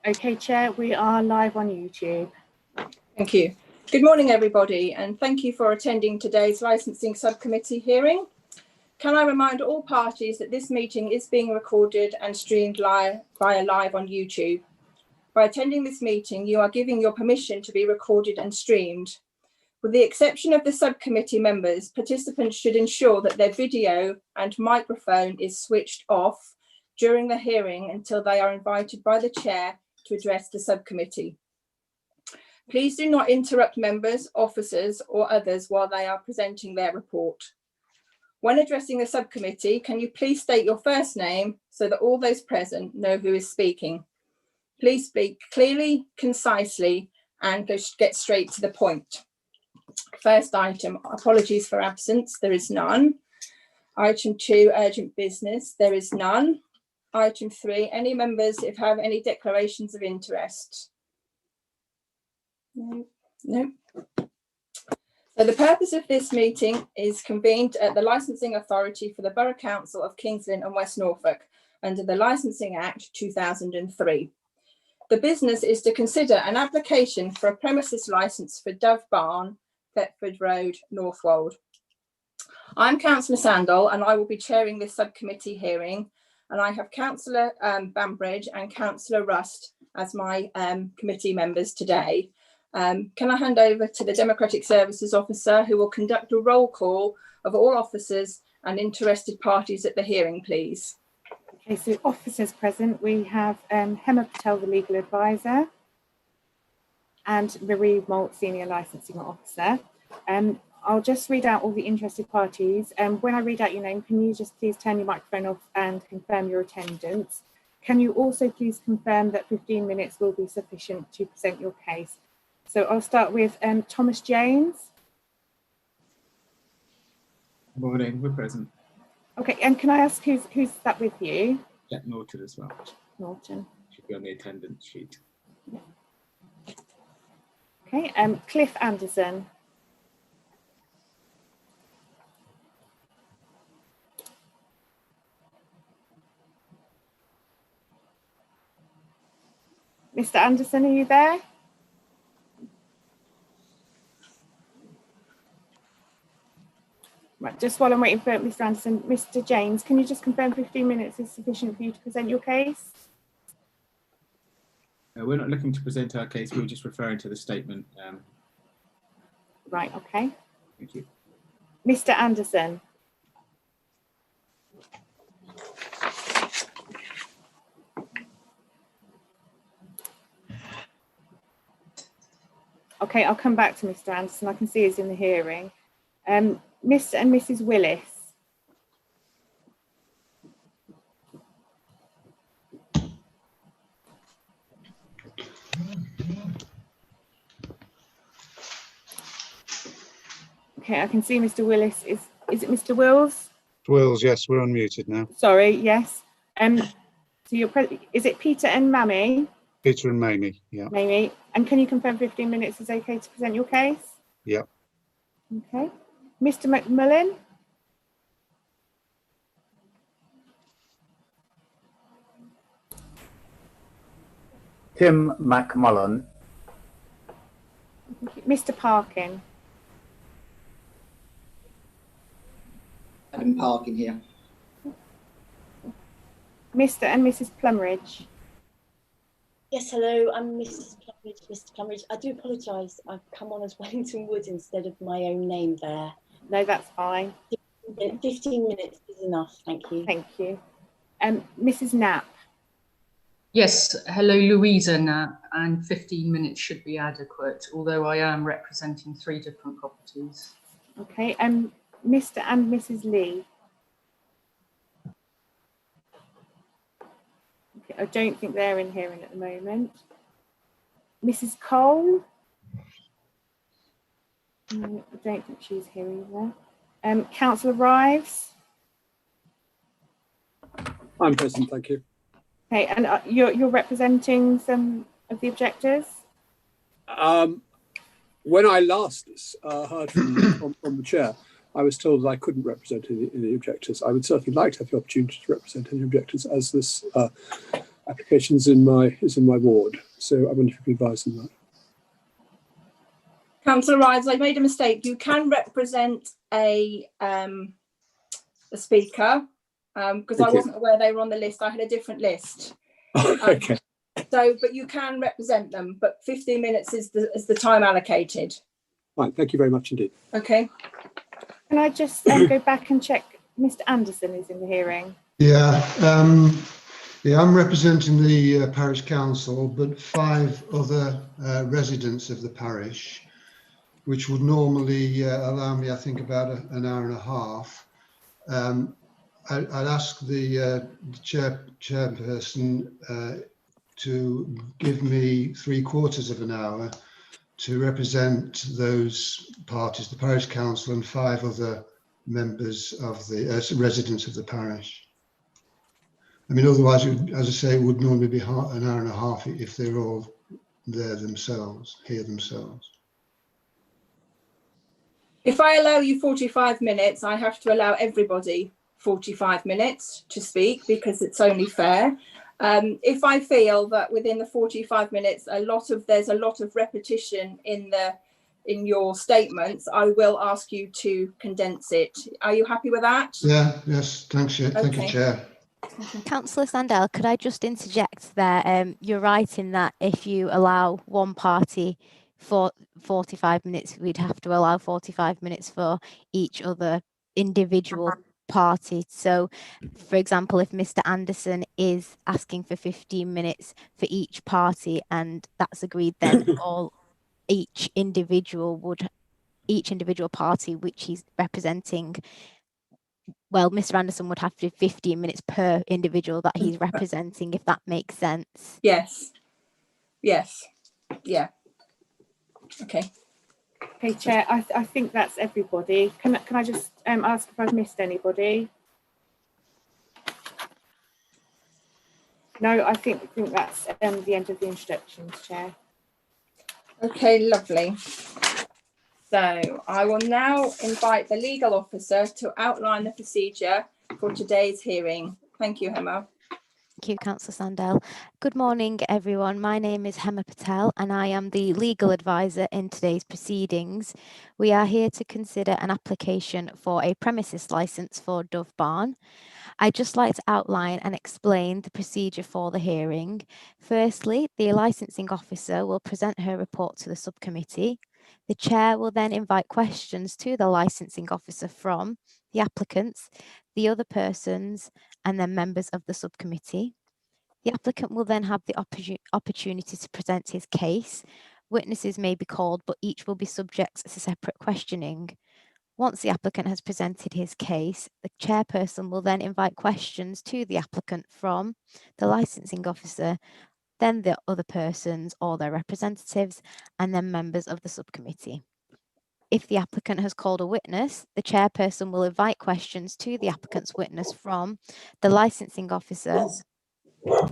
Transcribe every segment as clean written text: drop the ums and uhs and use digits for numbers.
Okay, Chair, we are live on YouTube. Thank you. Good morning, everybody, and thank you for attending today's licensing subcommittee hearing. Can I remind all parties that this meeting is being recorded and streamed live on YouTube. By attending this meeting, you are giving your permission to be recorded and streamed. With the exception of the subcommittee members, participants should ensure that their video and microphone is switched off during the hearing until they are invited by the chair to address the subcommittee. Please do not interrupt members, officers, or others while they are presenting their report. When addressing the subcommittee, can you please state your first name so that all those present know who is speaking? Please speak clearly, concisely, and get straight to the point. First item, apologies for absence, there is none. Item 2, urgent business, there is none. Item 3, any members if have any declarations of interest? No. So the purpose of this meeting is convened at the Licensing Authority for the Borough Council of Kings Lynn and West Norfolk under the Licensing Act 2003. The business is to consider an application for a premises licence for Dove Barn, Thetford Road, Northwold. I'm Councillor Sandal and I will be chairing this subcommittee hearing, and I have Councillor Bambridge and Councillor Rust as my committee members today. Can I hand over to the Democratic Services Officer who will conduct a roll call of all officers and interested parties at the hearing, please? Okay, so officers present, we have Hema Patel, the Legal Advisor, and Marie Molt, Senior Licensing Officer. I'll just read out all the interested parties. When I read out your name, can you just please turn your microphone off and confirm your attendance? Can you also please confirm that 15 minutes will be sufficient to present your case? So I'll start with Thomas James. Morning, we're present. Okay, and can I ask who's that with you? Jack Norton as well. Norton. Should be on the attendance sheet. Yeah. Okay, Cliff Anderson. Mr. Anderson, are you there? Right, just while I'm waiting for Mr. Anderson, Mr. James, can you just confirm 15 minutes is sufficient for you to present your case? We're not looking to present our case, we're just referring to the statement. Right, okay. Thank you. Mr. Anderson. Okay, I'll come back to Mr. Anderson. I can see he's in the hearing. Mr. and Mrs. Willis. Okay, I can see Mr. Willis. Is it Mr. Wills? Wills, yes, we're unmuted now. Sorry, yes. So is it Peter and Mamie? Peter and Mamie, yeah. Mamie, and can you confirm 15 minutes is okay to present your case? Yeah. Okay. Mr. McMullen? Tim McMullen. Mr. Parkin? Adam Parkin here. Mr. and Mrs. Plumridge? Yes, hello, I'm Mrs. Plumridge. Mr. Plumridge, I do apologise. I've come on as Wellington Wood instead of my own name there. No, that's fine. 15 minutes is enough, thank you. Thank you. Mrs. Knapp? Yes, hello, Louisa Knapp, and 15 minutes should be adequate, although I am representing 3 different properties. Okay, Mr. and Mrs. Lee? Okay, I don't think they're in hearing at the moment. Mrs. Cole? No, I don't think she's here either. Councillor Rives? I'm present, thank you. Okay, and you're representing some of the objectors? When I last heard from the chair, I was told that I couldn't represent any objectors. I would certainly like to have the opportunity to represent any objectors, as this applications in my ward. So I wonder if you could advise on that. Councillor Rides, I made a mistake. You can represent a speaker because I wasn't aware they were on the list. I had a different list. Okay. So, but you can represent them, but 15 minutes is the time allocated. Right. Thank you very much indeed. Okay. Can I just go back and check Mr. Anderson is in the hearing? Yeah, I'm representing the parish council, but 5 other residents of the parish, which would normally allow me, I think, about an hour and a half. I'd ask the chairperson to give me 3/4 of an hour to represent those parties, the parish council and 5 other members of the residents of the parish. I mean, otherwise, as I say, it would normally be an hour and a half if they're all there themselves, here themselves. If I allow you 45 minutes, I have to allow everybody 45 minutes to speak because it's only fair. If I feel that within the 45 minutes, there's a lot of repetition in your statements, I will ask you to condense it. Are you happy with that? Yeah, yes, thanks. Thank you, Chair. Councillor Sandell, could I just interject there? You're right in that if you allow one party for 45 minutes, we'd have to allow 45 minutes for each other individual party. So, for example, if Mr. Anderson is asking for 15 minutes for each party and that's agreed, then each individual party which he's representing, well, Mr. Anderson would have to do 15 minutes per individual that he's representing, if that makes sense. Yes. Yes. Yeah. Okay. Okay, Chair, I think that's everybody. Can I just ask if I've missed anybody? No, I think that's the end of the introductions, Chair. Okay, lovely. So I will now invite the legal officer to outline the procedure for today's hearing. Thank you, Hema. Thank you, Councillor Sandell. Good morning, everyone. My name is Hema Patel and I am the legal advisor in today's proceedings. We are here to consider an application for a premises licence for Dove Barn. I'd just like to outline and explain the procedure for the hearing. Firstly, the licensing officer will present her report to the subcommittee. The chair will then invite questions to the licensing officer from the applicants, the other persons, and then members of the subcommittee. The applicant will then have the opportunity to present his case. Witnesses may be called, but each will be subject to separate questioning. Once the applicant has presented his case, the chairperson will then invite questions to the applicant from the licensing officer, then the other persons or their representatives, and then members of the subcommittee. If the applicant has called a witness, the chairperson will invite questions to the applicant's witness from the licensing officer,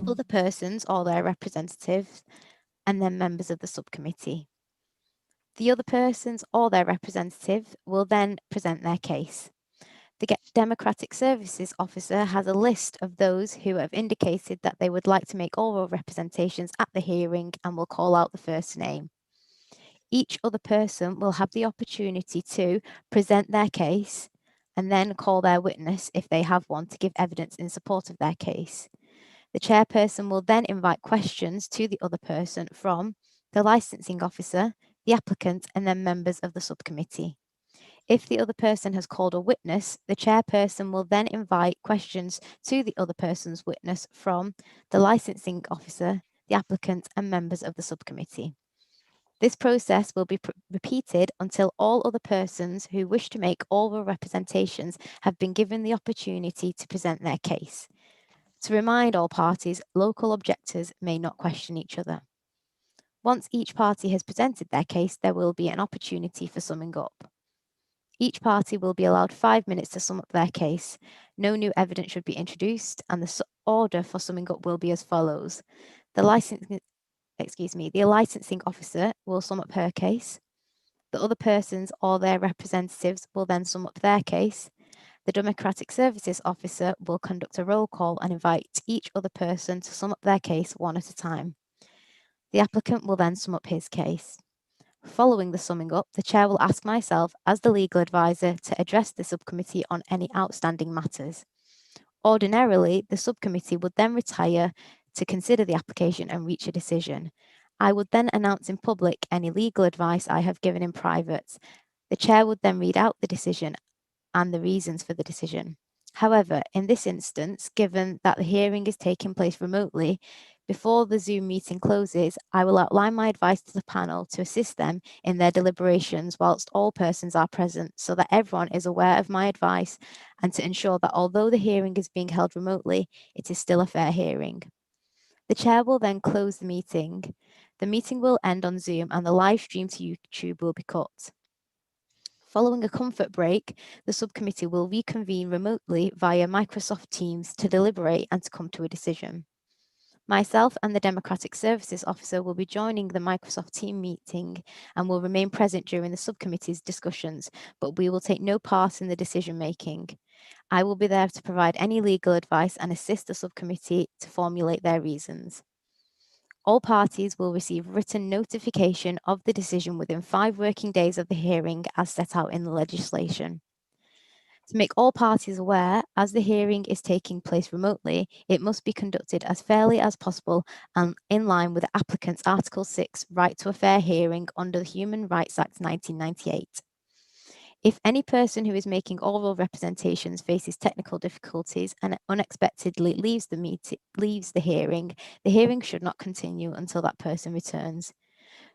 other persons or their representatives, and then members of the subcommittee. The other persons or their representative will then present their case. The Democratic Services Officer has a list of those who have indicated that they would like to make oral representations at the hearing and will call out the first name. Each other person will have the opportunity to present their case and then call their witness if they have one to give evidence in support of their case. The chairperson will then invite questions to the other person from the licensing officer, the applicant, and then members of the subcommittee. If the other person has called a witness, the chairperson will then invite questions to the other person's witness from the licensing officer, the applicant, and members of the subcommittee. This process will be repeated until all other persons who wish to make oral representations have been given the opportunity to present their case. To remind all parties, local objectors may not question each other. Once each party has presented their case, there will be an opportunity for summing up. Each party will be allowed 5 minutes to sum up their case. No new evidence should be introduced, and the order for summing up will be as follows. The licensing officer will sum up her case. The other persons or their representatives will then sum up their case. The Democratic Services Officer will conduct a roll call and invite each other person to sum up their case one at a time. The applicant will then sum up his case. Following the summing up, the Chair will ask myself, as the legal advisor, to address the subcommittee on any outstanding matters. Ordinarily, the subcommittee would then retire to consider the application and reach a decision. I would then announce in public any legal advice I have given in private. The Chair would then read out the decision and the reasons for the decision. However, in this instance, given that the hearing is taking place remotely, before the Zoom meeting closes, I will outline my advice to the panel to assist them in their deliberations whilst all persons are present, so that everyone is aware of my advice and to ensure that although the hearing is being held remotely, it is still a fair hearing. The Chair will then close the meeting. The meeting will end on Zoom and the live stream to YouTube will be cut. Following a comfort break, the subcommittee will reconvene remotely via Microsoft Teams to deliberate and to come to a decision. Myself and the Democratic Services Officer will be joining the Microsoft Team meeting and will remain present during the subcommittee's discussions, but we will take no part in the decision making. I will be there to provide any legal advice and assist the subcommittee to formulate their reasons. All parties will receive written notification of the decision within 5 working days of the hearing as set out in the legislation. To make all parties aware, as the hearing is taking place remotely, it must be conducted as fairly as possible and in line with the applicant's Article 6 right to a fair hearing under the Human Rights Act 1998. If any person who is making oral representations faces technical difficulties and unexpectedly leaves the hearing should not continue until that person returns.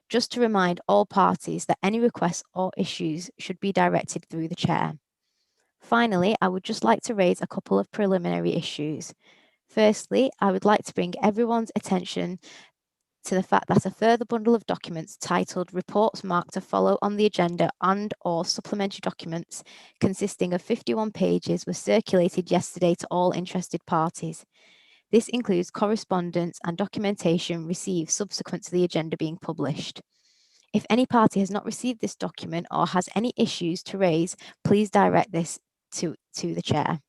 Just to remind all parties that any requests or issues should be directed through the Chair. Finally, I would just like to raise a couple of preliminary issues. Firstly, I would like to bring everyone's attention to the fact that a further bundle of documents titled Reports Marked to Follow on the Agenda and/or Supplementary Documents consisting of 51 pages was circulated yesterday to all interested parties. This includes correspondence and documentation received subsequent to the agenda being published. If any party has not received this document or has any issues to raise, please direct this to the Chair.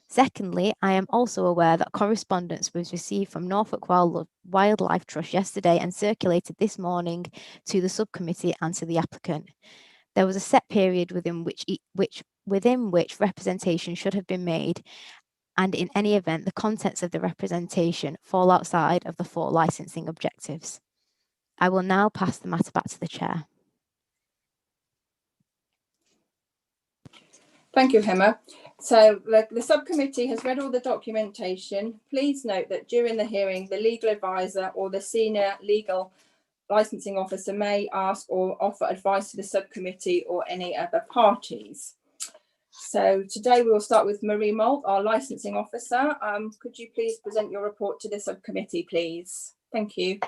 Secondly, I am also aware that correspondence was received from Norfolk Wildlife Trust yesterday and circulated this morning to the subcommittee and to the applicant. There was a set period within which representation should have been made, and in any event, the contents of the representation fall outside of the 4 licensing objectives. I will now pass the matter back to the Chair. Thank you, Hema. So the subcommittee has read all the documentation. Please note that during the hearing, the legal advisor or the senior legal licensing officer may ask or offer advice to the subcommittee or any other parties. So today we will start with Marie Molt, our licensing officer. Could you please present your report to the subcommittee, please? Thank you.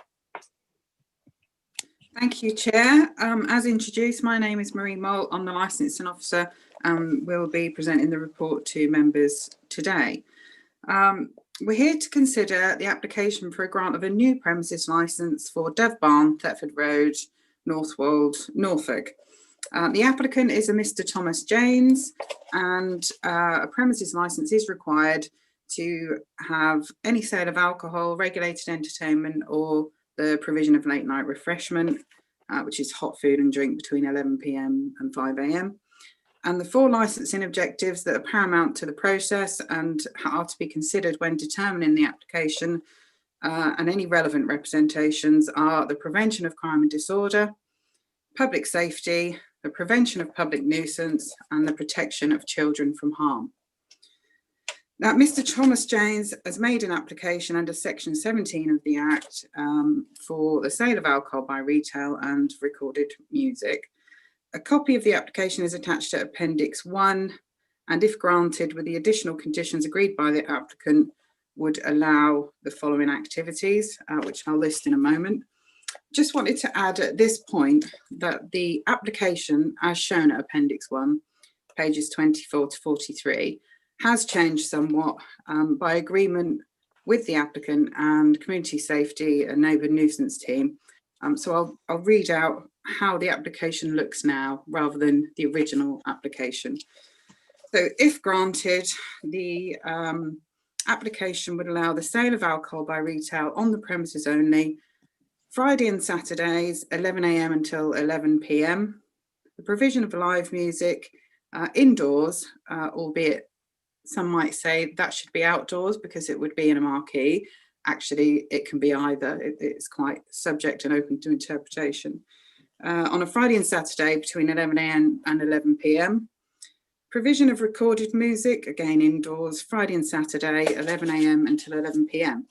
Thank you, Chair. As introduced, my name is Marie Molt. I'm the licensing officer and will be presenting the report to members today. We're here to consider the application for a grant of a new premises licence for Dove Barn, Thetford Road, Northwold, Norfolk. The applicant is a Mr. Thomas James, and a premises licence is required to have any sale of alcohol, regulated entertainment, or the provision of late night refreshment, which is hot food and drink between 11 p.m. and 5 a.m. And the 4 licensing objectives that are paramount to the process and are to be considered when determining the application and any relevant representations are the prevention of crime and disorder, public safety, the prevention of public nuisance, and the protection of children from harm. Now, Mr. Thomas James has made an application under Section 17 of the Act for the sale of alcohol by retail and recorded music. A copy of the application is attached to Appendix 1, and if granted, with the additional conditions agreed by the applicant, would allow the following activities, which I'll list in a moment. Just wanted to add at this point that the application, as shown at Appendix 1, pages 24 to 43, has changed somewhat by agreement with the applicant and Community Safety and Neighbour Nuisance Team. So I'll read out how the application looks now rather than the original application. So if granted, the application would allow the sale of alcohol by retail on the premises only, Friday and Saturdays, 11 a.m. until 11 p.m. The provision of live music indoors, albeit some might say that should be outdoors because it would be in a marquee. Actually, it can be either. It's quite subject and open to interpretation. On a Friday and Saturday between 11 a.m. and 11 p.m. Provision of recorded music, again indoors, Friday and Saturday, 11 a.m. until 11 p.m.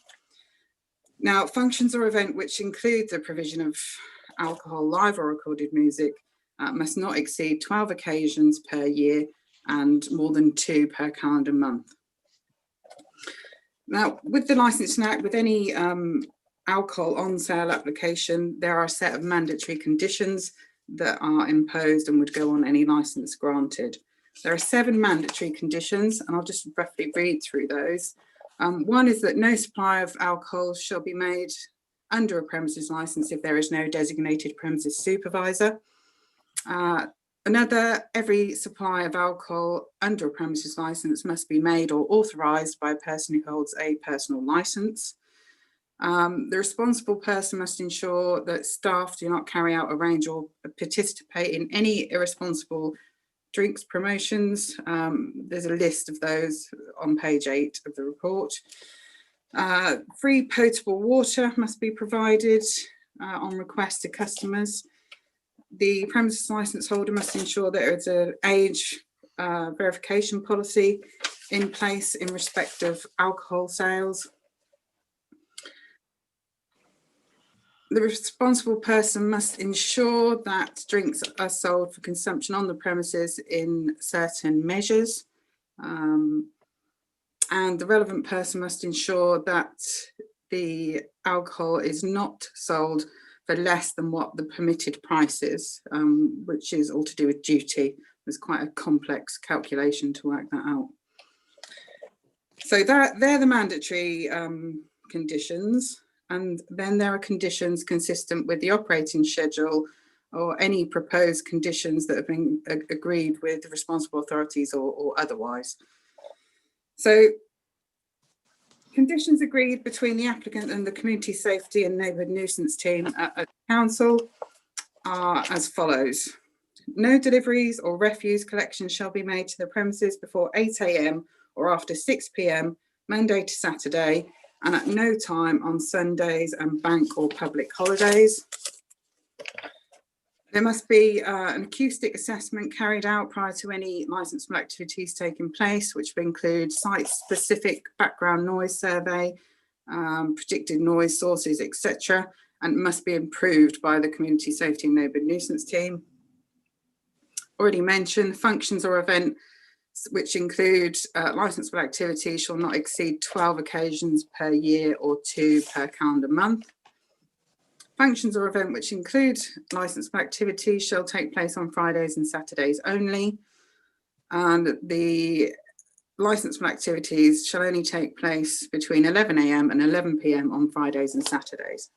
Now, functions or event which include the provision of alcohol, live or recorded music, must not exceed 12 occasions per year and more than 2 per calendar month. Now, with the Licensing Act, with any alcohol on sale application, there are a set of mandatory conditions that are imposed and would go on any licence granted. There are 7 mandatory conditions, and I'll just roughly read through those. One is that no supply of alcohol shall be made under a premises licence if there is no designated premises supervisor. Another, every supply of alcohol under a premises licence must be made or authorised by a person who holds a personal licence. The responsible person must ensure that staff do not carry out, arrange or participate in any irresponsible drinks promotions. There's a list of those on page 8 of the report. Free potable water must be provided on request to customers. The premises licence holder must ensure that there is an age verification policy in place in respect of alcohol sales. The responsible person must ensure that drinks are sold for consumption on the premises in certain measures. And the relevant person must ensure that the alcohol is not sold for less than what the permitted price is, which is all to do with duty. There's quite a complex calculation to work that out. So they're the mandatory conditions. And then there are conditions consistent with the operating schedule or any proposed conditions that have been agreed with the responsible authorities or otherwise. So conditions agreed between the applicant and the Community Safety and Neighbourhood Nuisance team at Council are as follows. No deliveries or refuse collections shall be made to the premises before 8 a.m. or after 6 p.m, Monday to Saturday, and at no time on Sundays and bank or public holidays. There must be an acoustic assessment carried out prior to any licensable activities taking place, which will include site-specific background noise survey, predicted noise sources, etc., and must be improved by the Community Safety and Neighbourhood Nuisance team. Already mentioned, functions or events which include licensable activities shall not exceed 12 occasions per year or 2 per calendar month. Functions or event which include licensable activities shall take place on Fridays and Saturdays only. And the licensable activities shall only take place between 11 a.m. and 11 p.m. on Fridays and Saturdays.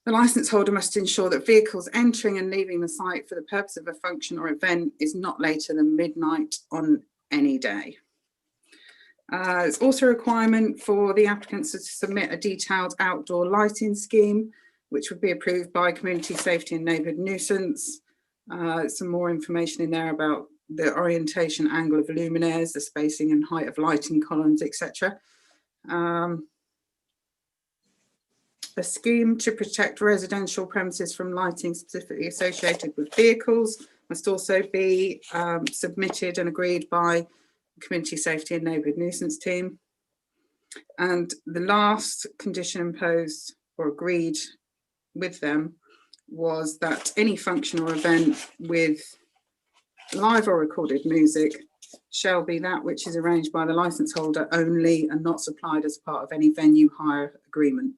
The licence holder must ensure that vehicles entering and leaving the site for the purpose of a function or event is not later than midnight on any day. There's also a requirement for the applicants to submit a detailed outdoor lighting scheme, which would be approved by Community Safety and Neighbourhood Nuisance. Some more information in there about the orientation, angle of luminaires, the spacing and height of lighting columns, etc. A scheme to protect residential premises from lighting specifically associated with vehicles must also be submitted and agreed by the Community Safety and Neighbourhood Nuisance team. And the last condition imposed or agreed with them was that any function or event with live or recorded music shall be that which is arranged by the licence holder only and not supplied as part of any venue hire agreement.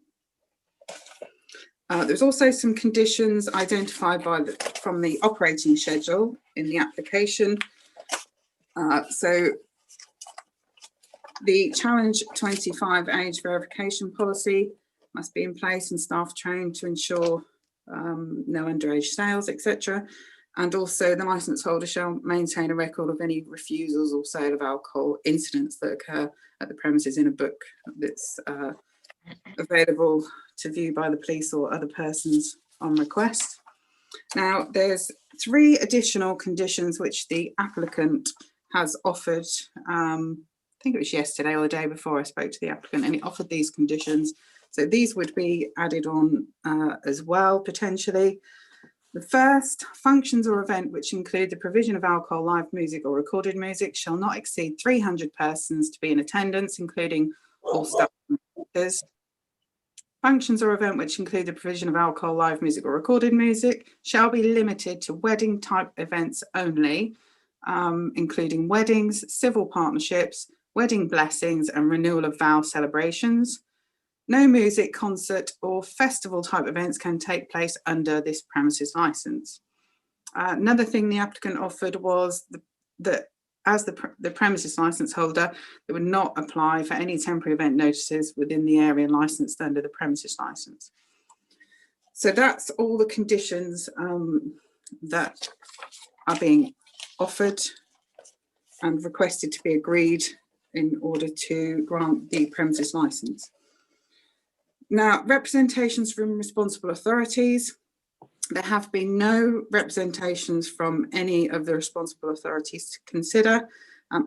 There's also some conditions identified from the operating schedule in the application. So the Challenge 25 age verification policy must be in place and staff trained to ensure no underage sales, etc. And also the licence holder shall maintain a record of any refusals or sale of alcohol incidents that occur at the premises in a book that's available to view by the police or other persons on request. Now, there's 3 additional conditions which the applicant has offered. I think it was yesterday or the day before I spoke to the applicant, and he offered these conditions. So these would be added on as well, potentially. The first, functions or event which include the provision of alcohol, live music or recorded music shall not exceed 300 persons to be in attendance, including all staff and visitors. Functions or event which include the provision of alcohol, live music or recorded music shall be limited to wedding type events only, including weddings, civil partnerships, wedding blessings and renewal of vow celebrations. No music, concert or festival type events can take place under this premises licence. Another thing the applicant offered was that as the premises licence holder, it would not apply for any temporary event notices within the area licensed under the premises licence. So that's all the conditions that are being offered and requested to be agreed in order to grant the premises licence. Now, representations from responsible authorities. There have been no representations from any of the responsible authorities to consider.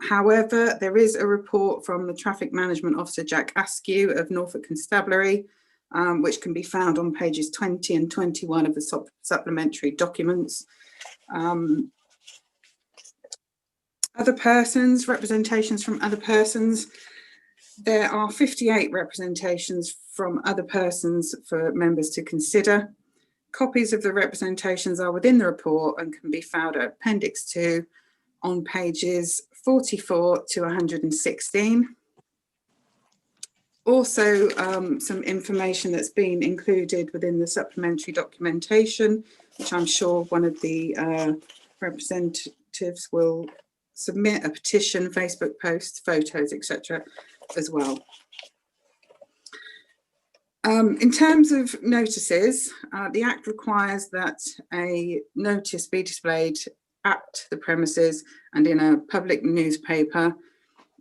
However, there is a report from the Traffic Management Officer, Jack Askew of Norfolk Constabulary, which can be found on pages 20 and 21 of the supplementary documents. Other persons, representations from other persons. There are 58 representations from other persons for members to consider. Copies of the representations are within the report and can be found at Appendix 2 on pages 44 to 116. Also, some information that's been included within the supplementary documentation, which I'm sure one of the representatives will submit a petition, Facebook posts, photos, etc. as well. In terms of notices, the Act requires that a notice be displayed at the premises and in a public newspaper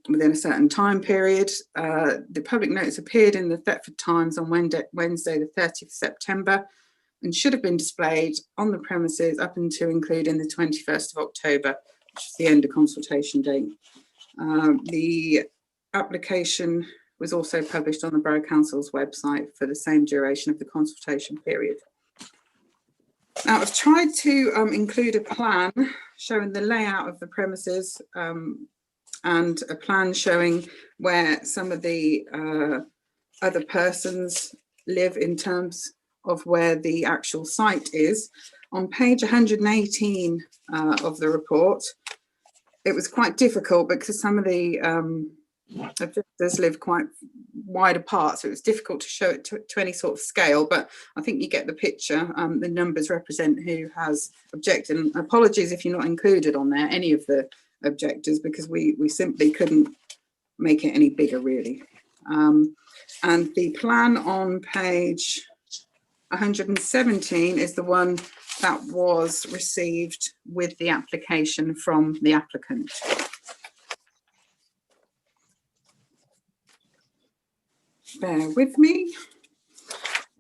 within a certain time period. The public notice appeared in the Thetford Times on Wednesday the 30th of September and should have been displayed on the premises up until including the 21st of October, which is the end of consultation date. The application was also published on the Borough Council's website for the same duration of the consultation period. Now, I've tried to include a plan showing the layout of the premises and a plan showing where some of the other persons live in terms of where the actual site is. On page 118 of the report, it was quite difficult because some of the objectors live quite wide apart, so it was difficult to show it to any sort of scale, but I think you get the picture. The numbers represent who has objected, and apologies if you're not included on there, any of the objectors, because we simply couldn't make it any bigger really. And the plan on page 117 is the one that was received with the application from the applicant. Bear with me.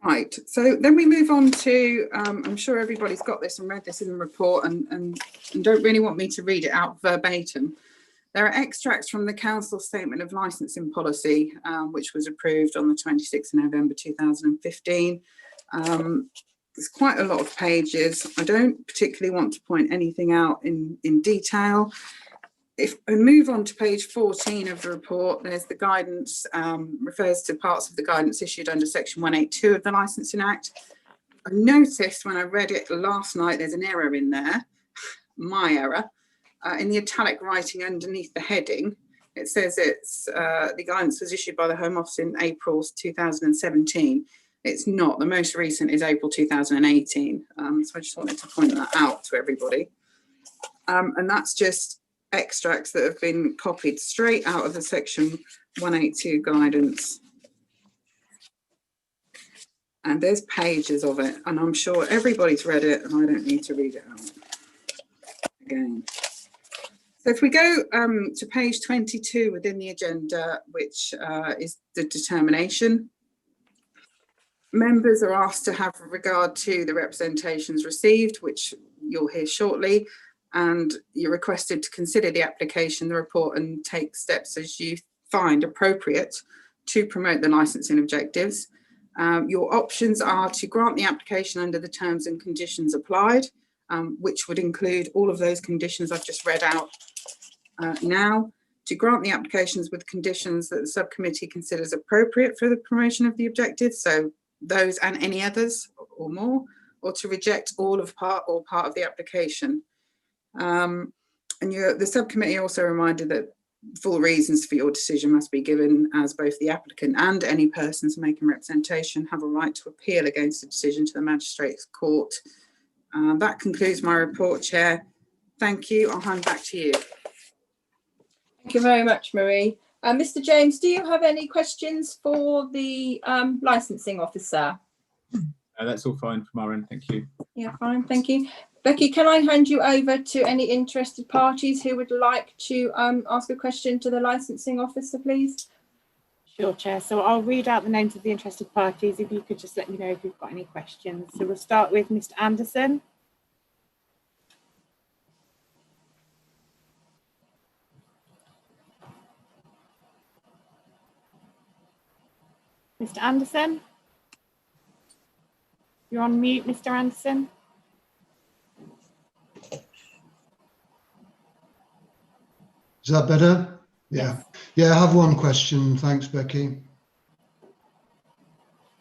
Right, so then we move on to, I'm sure everybody's got this and read this in the report and don't really want me to read it out verbatim. There are extracts from the Council Statement of Licensing Policy, which was approved on the 26th of November 2015. There's quite a lot of pages. I don't particularly want to point anything out in detail. If I move on to page 14 of the report, there's the guidance, refers to parts of the guidance issued under section 182 of the Licensing Act. I noticed when I read it last night, there's an error in there, my error, in the italic writing underneath the heading. It says it's the guidance was issued by the Home Office in April 2017. It's not. The most recent is April 2018. So I just wanted to point that out to everybody. And that's just extracts that have been copied straight out of the section 182 guidance. And there's pages of it, and I'm sure everybody's read it, and I don't need to read it out. Again. So if we go to page 22 within the agenda, which is the determination, members are asked to have regard to the representations received, which you'll hear shortly, and you're requested to consider the application, the report, and take steps as you find appropriate to promote the licensing objectives. Your options are to grant the application under the terms and conditions applied, which would include all of those conditions I've just read out now, to grant the applications with conditions that the subcommittee considers appropriate for the promotion of the objectives, so those and any others or more, or to reject all of part or part of the application. And the subcommittee also reminded that full reasons for your decision must be given, as both the applicant and any persons making representation have a right to appeal against the decision to the Magistrates' Court. That concludes my report, Chair. Thank you. I'll hand back to you. Thank you very much, Marie. Mr. James, do you have any questions for the licensing officer? That's all fine from our end, thank you. Yeah, fine, thank you. Becky, can I hand you over to any interested parties who would like to ask a question to the licensing officer, please? Sure, Chair. So I'll read out the names of the interested parties. If you could just let me know if you've got any questions. So we'll start with Mr. Anderson. Mr. Anderson? You're on mute, Mr. Anderson. Is that better? Yeah. Yes. Yeah, I have one question. Thanks, Becky.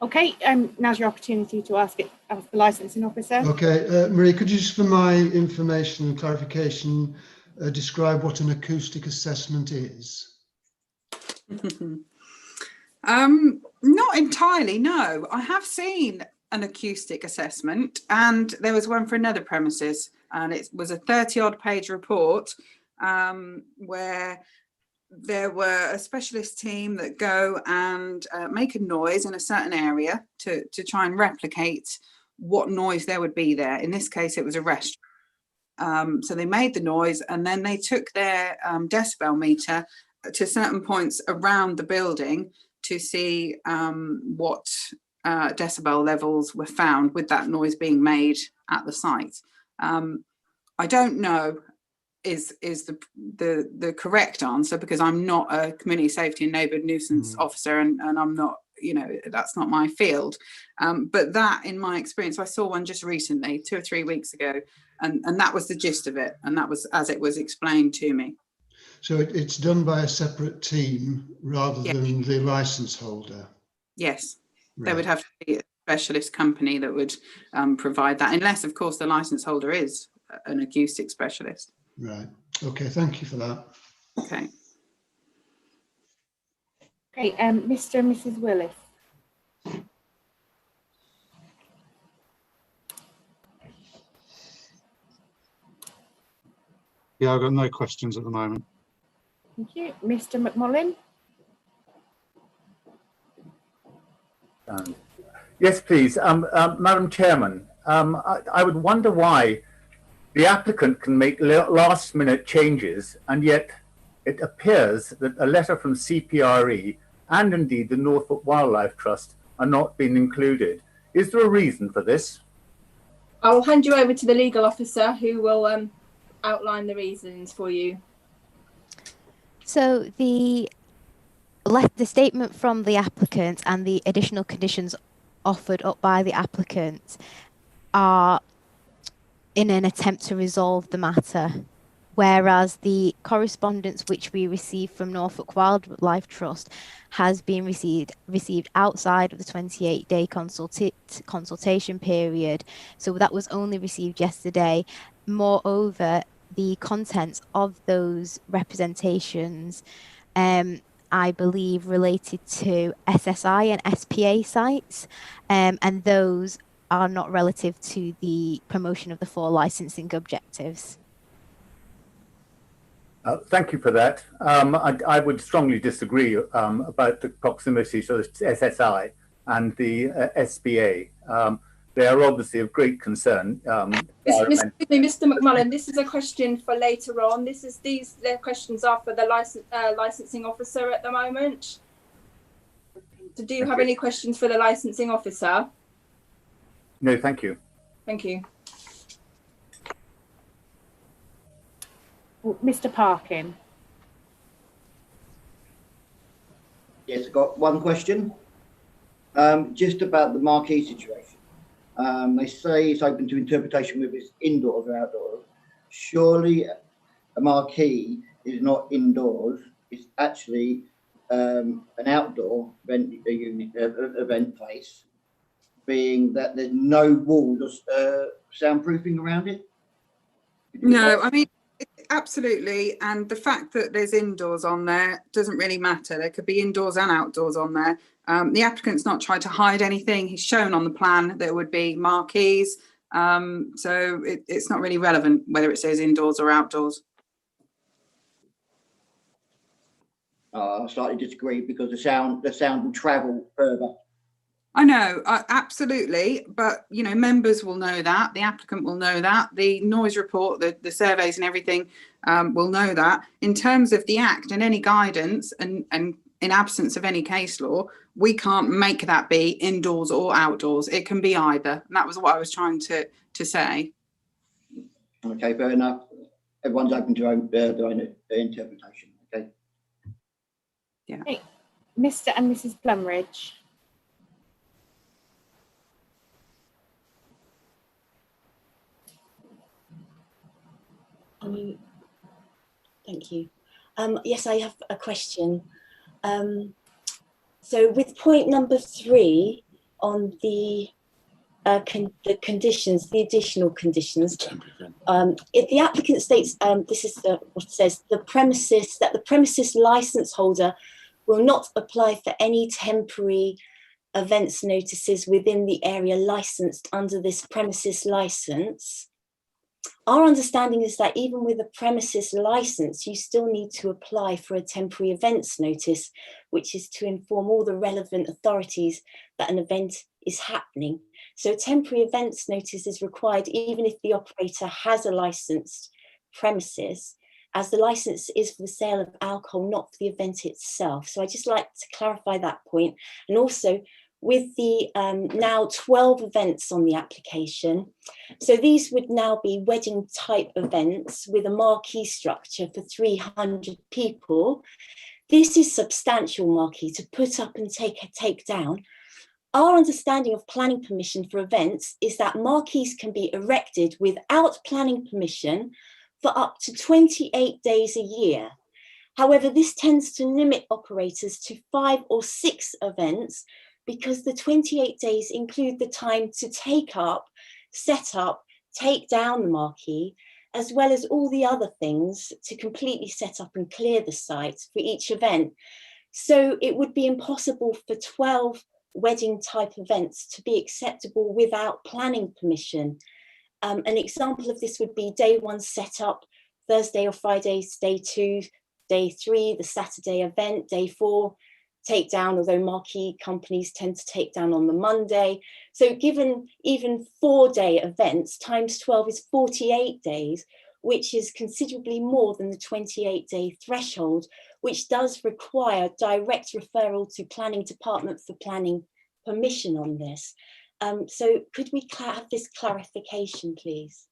Okay, now's your opportunity to ask the licensing officer. Okay, Marie, could you just, for my information and clarification, describe what an acoustic assessment is? Not entirely, no. I have seen an acoustic assessment, and there was one for another premises, and it was a 30-odd page report where there were a specialist team that go and make a noise in a certain area to try and replicate what noise there would be there. In this case, it was a restaurant. So they made the noise, and then they took their decibel meter to certain points around the building to see what decibel levels were found with that noise being made at the site. I don't know is the correct answer, because I'm not a community safety and neighbourhood nuisance officer, and I'm not, you know, that's not my field. But that, in my experience, I saw one just recently, 2 or 3 weeks ago, and that was the gist of it, and that was as it was explained to me. So it's done by a separate team rather than the license holder? Yes, Right. there would have to be a specialist company that would provide that, unless, of course, the license holder is an acoustic specialist. Right. Okay, thank you for that. Okay. Okay, Mr. and Mrs. Willis. Yeah, I've got no questions at the moment. Thank you. Mr. McMullen. Yes, please. Madam Chairman, I would wonder why the applicant can make last-minute changes, and yet it appears that a letter from CPRE and indeed the Northwold Wildlife Trust are not being included. Is there a reason for this? I'll hand you over to the legal officer, who will outline the reasons for you. So the statement from the applicant and the additional conditions offered up by the applicant are in an attempt to resolve the matter, whereas the correspondence which we received from Northwold Wildlife Trust has been received outside of the 28-day consultation period. So that was only received yesterday. Moreover, the contents of those representations, I believe, related to SSI and SPA sites, and those are not relative to the promotion of the 4 licensing objectives. Thank you for that. I would strongly disagree about the proximity to the SSI and the SPA. they are obviously of great concern. Mr. McMullen, this is a question for later on. The questions are for the licensing officer at the moment. So do you have any questions for the licensing officer? No, thank you. Thank you. Mr. Parkin. Yes, I've got one question. Just about the marquee situation. They say it's open to interpretation whether it's indoors or outdoors. Surely a marquee is not indoors. It's actually an outdoor event place, being that there's no walls or soundproofing around it. No, I mean, absolutely. And the fact that there's indoors on there doesn't really matter. There could be indoors and outdoors on there. The applicant's not tried to hide anything. He's shown on the plan there would be marquees. So it's not really relevant whether it says indoors or outdoors. I slightly disagree because the sound will travel further. I know, absolutely, but you know, members will know that, the applicant will know that, the noise report, the surveys and everything will know that. In terms of the Act and any guidance and in absence of any case law, we can't make that be indoors or outdoors. It can be either. And that was what I was trying to say. Okay, fair enough. Everyone's open to their own interpretation. Okay. Yeah. Hey, Mr. and Mrs. Plumridge. Thank you. Yes, I have a question. So with point number 3 on the conditions, the additional conditions, if the applicant states, this is what it says, the premises license holder will not apply for any temporary events notices within the area licensed under this premises license. Our understanding is that even with a premises license, you still need to apply for a temporary events notice, which is to inform all the relevant authorities that an event is happening. So a temporary events notice is required even if the operator has a licensed premises, as the license is for the sale of alcohol, not for the event itself. So I'd just like to clarify that point. And also, with the now 12 events on the application. So these would now be wedding type events with a marquee structure for 300 people. This is substantial marquee to put up and take down. Our understanding of planning permission for events is that marquees can be erected without planning permission for up to 28 days a year. However, this tends to limit operators to 5 or 6 events because the 28 days include the time to take up, set up, take down the marquee, as well as all the other things to completely set up and clear the site for each event. So it would be impossible for 12 wedding type events to be acceptable without planning permission. An example of this would be day 1 setup, Thursday or Fridays, day 2, day 3, the Saturday event, day 4, take down, although marquee companies tend to take down on the Monday. So given even 4-day events, times 12 is 48 days, which is considerably more than the 28-day threshold, which does require direct referral to planning department for planning permission on this. So could we have this clarification, please?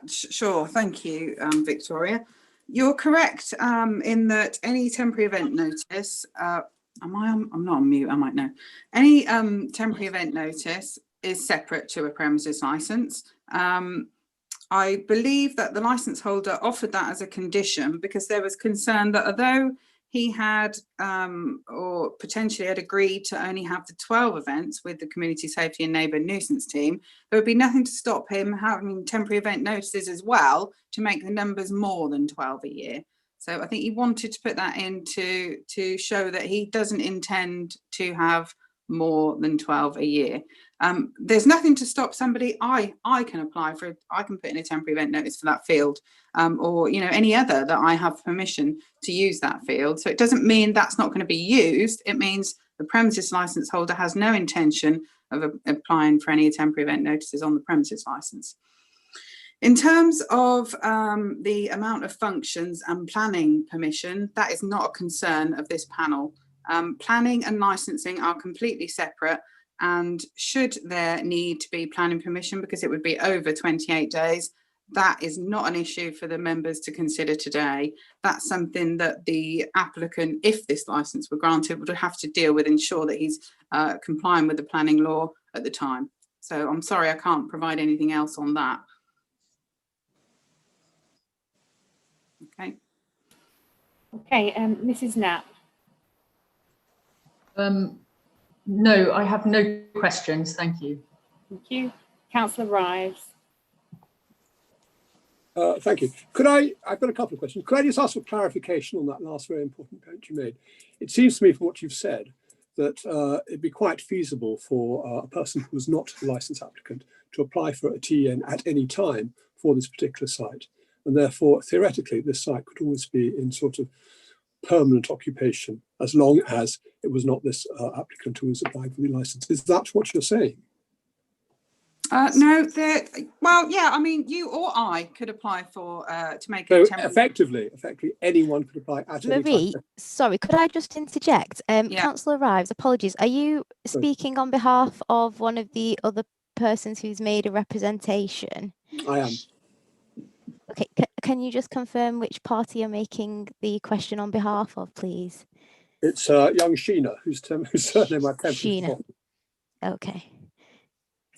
Sure. Thank you, Victoria. You're correct in that any temporary event notice, I'm not on mute, I might know. Any temporary event notice is separate to a premises licence. I believe that the licence holder offered that as a condition because there was concern that although he had or potentially had agreed to only have the 12 events with the Community Safety and Neighbour Nuisance Team, there would be nothing to stop him having temporary event notices as well to make the numbers more than 12 a year. So I think he wanted to put that in to show that he doesn't intend to have more than 12 a year. There's nothing to stop somebody. I can apply for, I can put in a temporary event notice for that field, or any other that I have permission to use that field. So it doesn't mean that's not going to be used. It means the premises license holder has no intention of applying for any temporary event notices on the premises licence. In terms of the amount of functions and planning permission, that is not a concern of this panel. Planning and licensing are completely separate, and should there need to be planning permission, because it would be over 28 days, that is not an issue for the members to consider today. That's something that the applicant, if this licence were granted, would have to deal with, ensure that he's complying with the planning law at the time. So I'm sorry, I can't provide anything else on that. Okay. Okay, Mrs. Knapp. No, I have no questions. Thank you. Thank you. Councillor Rives. Thank you. I've got a couple of questions. Could I just ask for clarification on that last very important point you made? It seems to me from what you've said that it'd be quite feasible for a person who is not a licensed applicant to apply for a TEN at any time for this particular site. And therefore, theoretically, this site could always be in sort of permanent occupation as long as it was not this applicant who was applying for the license. Is that what you're saying? No, well, yeah, I mean, you or I could apply for to make So it temporary. effectively, anyone could apply at any Marie, time. sorry, could I just interject? Yeah. Councillor Rives, apologies. Are you speaking on behalf of one of the other persons who's made a representation? I am. Okay, can you just confirm which party you're making the question on behalf of, please? It's young Sheena, whose surname I can't Sheena. Okay.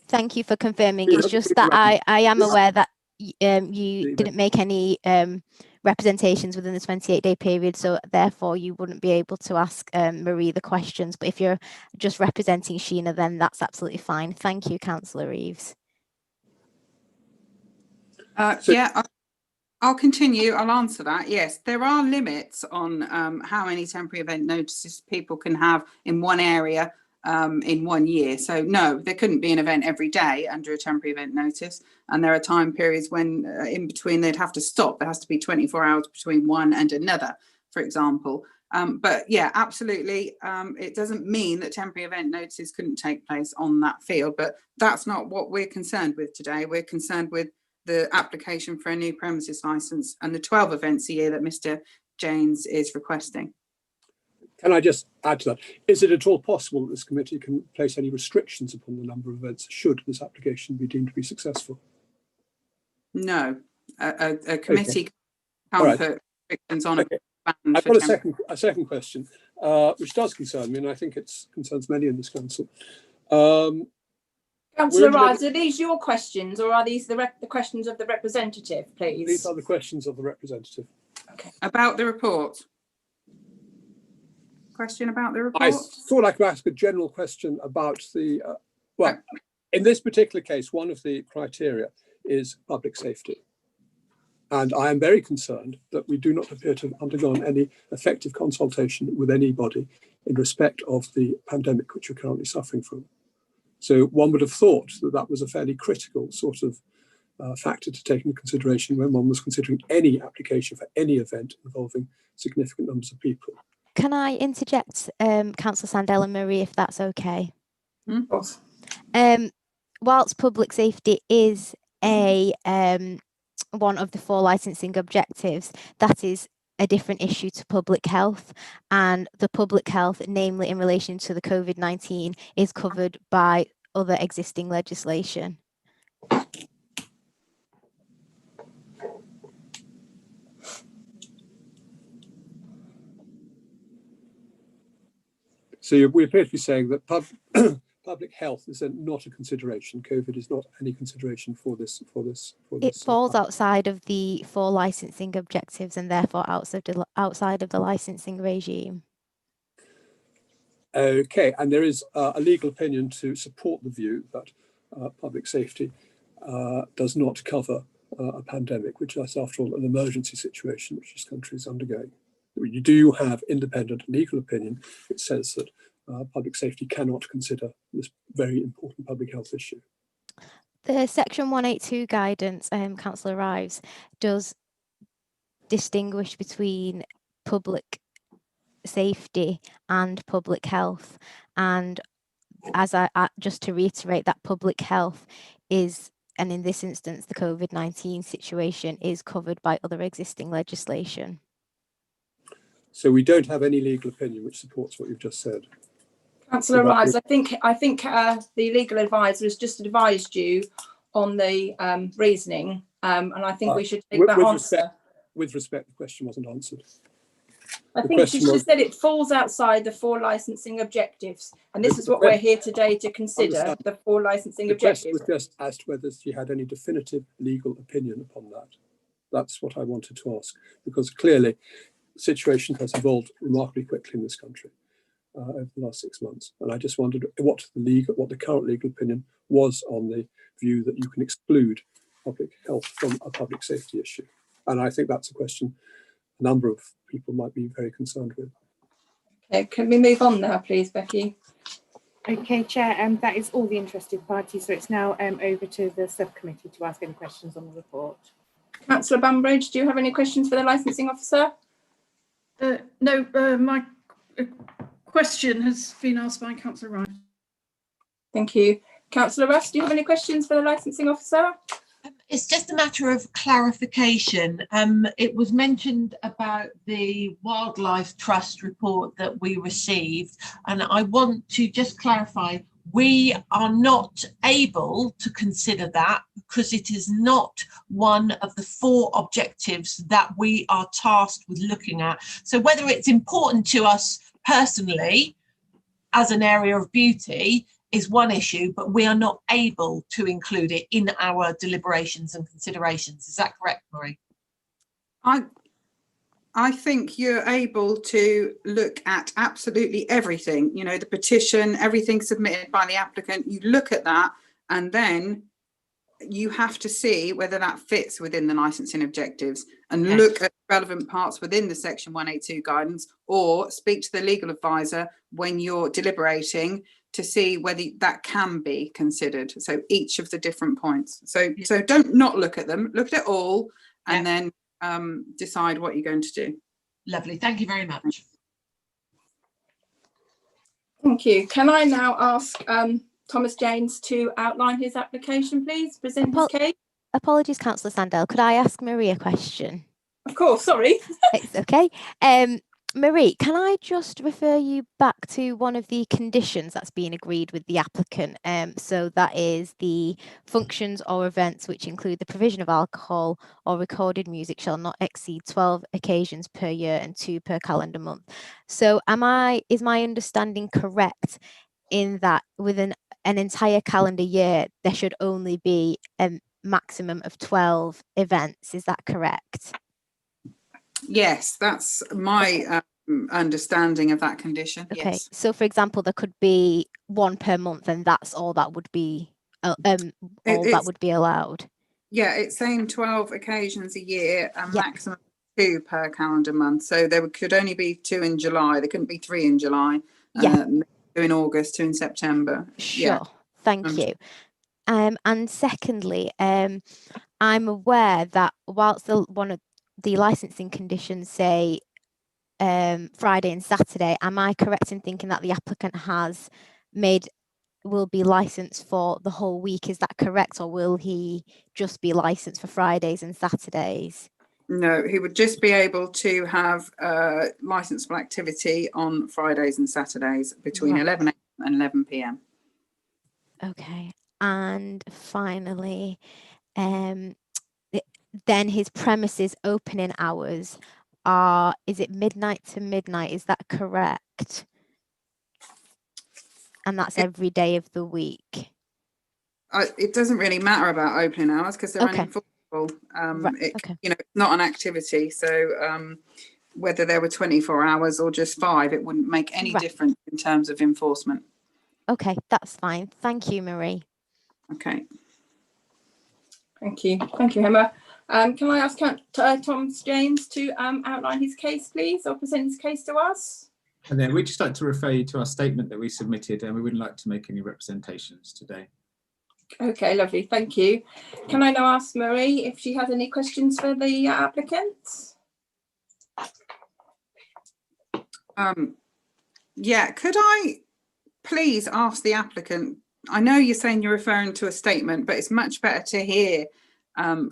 Thank you for confirming. It's just that I am aware that you didn't make any representations within the 28-day period, so therefore you wouldn't be able to ask Marie the questions. But if you're just representing Sheena, then that's absolutely fine. Thank you, Councillor Reeves. Yeah, I'll continue. I'll answer that. Yes, there are limits on how many temporary event notices people can have in one area in 1 year. So no, there couldn't be an event every day under a temporary event notice. And there are time periods when in between they'd have to stop. There has to be 24 hours between one and another, for example. But yeah, absolutely. It doesn't mean that temporary event notices couldn't take place on that field, but that's not what we're concerned with today. We're concerned with the application for a new premises licence and the 12 events a year that Mr. James is requesting. Can I just add to that? Is it at all possible that this committee can place any restrictions upon the number of events should this application be deemed to be successful? No, a committee can't put restrictions on a ban. I've got a second question, which does concern me, and I think it concerns many in this council. Councillor Rives, are these your questions, or are these the questions of the representative, please? These are the questions of the representative. Okay. About the report. Question about the report? I thought I could ask a general question about the, well, in this particular case, one of the criteria is public safety. And I am very concerned that we do not appear to have undergone any effective consultation with anybody in respect of the pandemic which we're currently suffering from. So one would have thought that that was a fairly critical sort of factor to take into consideration when one was considering any application for any event involving significant numbers of people. Can I interject, Councillor Sandell and Marie, if that's okay? Of course. Whilst public safety is a one of the 4 licensing objectives, that is a different issue to public health, and the public health, namely in relation to the COVID-19, is covered by other existing legislation. So we appear to be saying that public health is not a consideration. COVID is not any consideration for this. It falls outside of the 4 licensing objectives and therefore outside of the licensing regime. Okay, and there is a legal opinion to support the view that public safety does not cover a pandemic, which is, after all, an emergency situation which this country is undergoing. You do have independent legal opinion which says that public safety cannot consider this very important public health issue. The Section 182 guidance, Councillor Rives, does distinguish between public safety and public health, and just to reiterate, that public health is, and in this instance, the COVID-19 situation is covered by other existing legislation. So we don't have any legal opinion which supports what you've just said. Councillor Rice, I think the legal advisor has just advised you on the reasoning, and I think we should take that answer. With respect, the question wasn't answered. I think she just said it falls outside the 4 licensing objectives, and this is what we're here today to consider, the 4 licensing objectives. The question was just asked whether she had any definitive legal opinion upon that. That's what I wanted to ask, because clearly the situation has evolved remarkably quickly in this country over the last 6 months. And I just wondered what the current legal opinion was on the view that you can exclude public health from a public safety issue. And I think that's a question a number of people might be very concerned with. Okay, can we move on now, please, Becky? Okay, Chair, that is all the interested parties, so it's now over to the subcommittee to ask any questions on the report. Councillor Bambridge, do you have any questions for the licensing officer? No, my question has been asked by Councillor Wright. Thank you. Councillor Russ, do you have any questions for the licensing officer? It's just a matter of clarification. It was mentioned about the Wildlife Trust report that we received, and I want to just clarify, we are not able to consider that because it is not one of the 4 objectives that we are tasked with looking at. So whether it's important to us personally as an area of beauty is one issue, but we are not able to include it in our deliberations and considerations. Is that correct, Marie? I think you're able to look at absolutely everything, you know, the petition, everything submitted by the applicant, you look at that, and then you have to see whether that fits within the licensing objectives and look at relevant parts within the section 182 guidance, or speak to the legal advisor when you're deliberating to see whether that can be considered. So each of the different points. So don't not look at them, look at it all, and then decide what you're going to do. Lovely, thank you very much. Thank you. Can I now ask Thomas James to outline his application, please? Present his case. Apologies, Councillor Sandell. Could I ask Marie a question? Of course, sorry. It's okay. Marie, can I just refer you back to one of the conditions that's been agreed with the applicant? So that is the functions or events which include the provision of alcohol or recorded music shall not exceed 12 occasions per year and 2 per calendar month. So is my understanding correct in that within an entire calendar year, there should only be a maximum of 12 events? Is that correct? Yes, that's my understanding of that condition. Okay, yes. So for example, there could be 1 per month, and that's all that would be that would be allowed. Yeah, it's saying 12 occasions a year and maximum 2 per calendar month. So there could only be 2 in July. There couldn't be 3 in July. 2 in August, 2 in September. Sure. Thank you. And secondly, I'm aware that whilst one of the licensing conditions say Friday and Saturday, am I correct in thinking that the applicant will be licensed for the whole week? Is that correct, or will he just be licensed for Fridays and Saturdays? No, he would just be able to have licensable activity on Fridays and Saturdays between 11 a.m. and 11 p.m. Okay, and finally, then his premises opening hours is it midnight to midnight? Is that correct? And that's every day of the week. It doesn't really matter about opening hours because they're unenforceable. You know, it's not an activity. So whether there were 24 hours or just 5, it wouldn't make any difference in terms of enforcement. Okay, that's fine. Thank you, Marie. Okay. Thank you. Thank you, Emma. Can I ask Thomas James to outline his case, please, or present his case to us? And then we'd just like to refer you to our statement that we submitted, and we wouldn't like to make any representations today. Okay, lovely. Thank you. Can I now ask Marie if she has any questions for the applicant? Yeah, could I please ask the applicant, I know you're saying you're referring to a statement, but it's much better to hear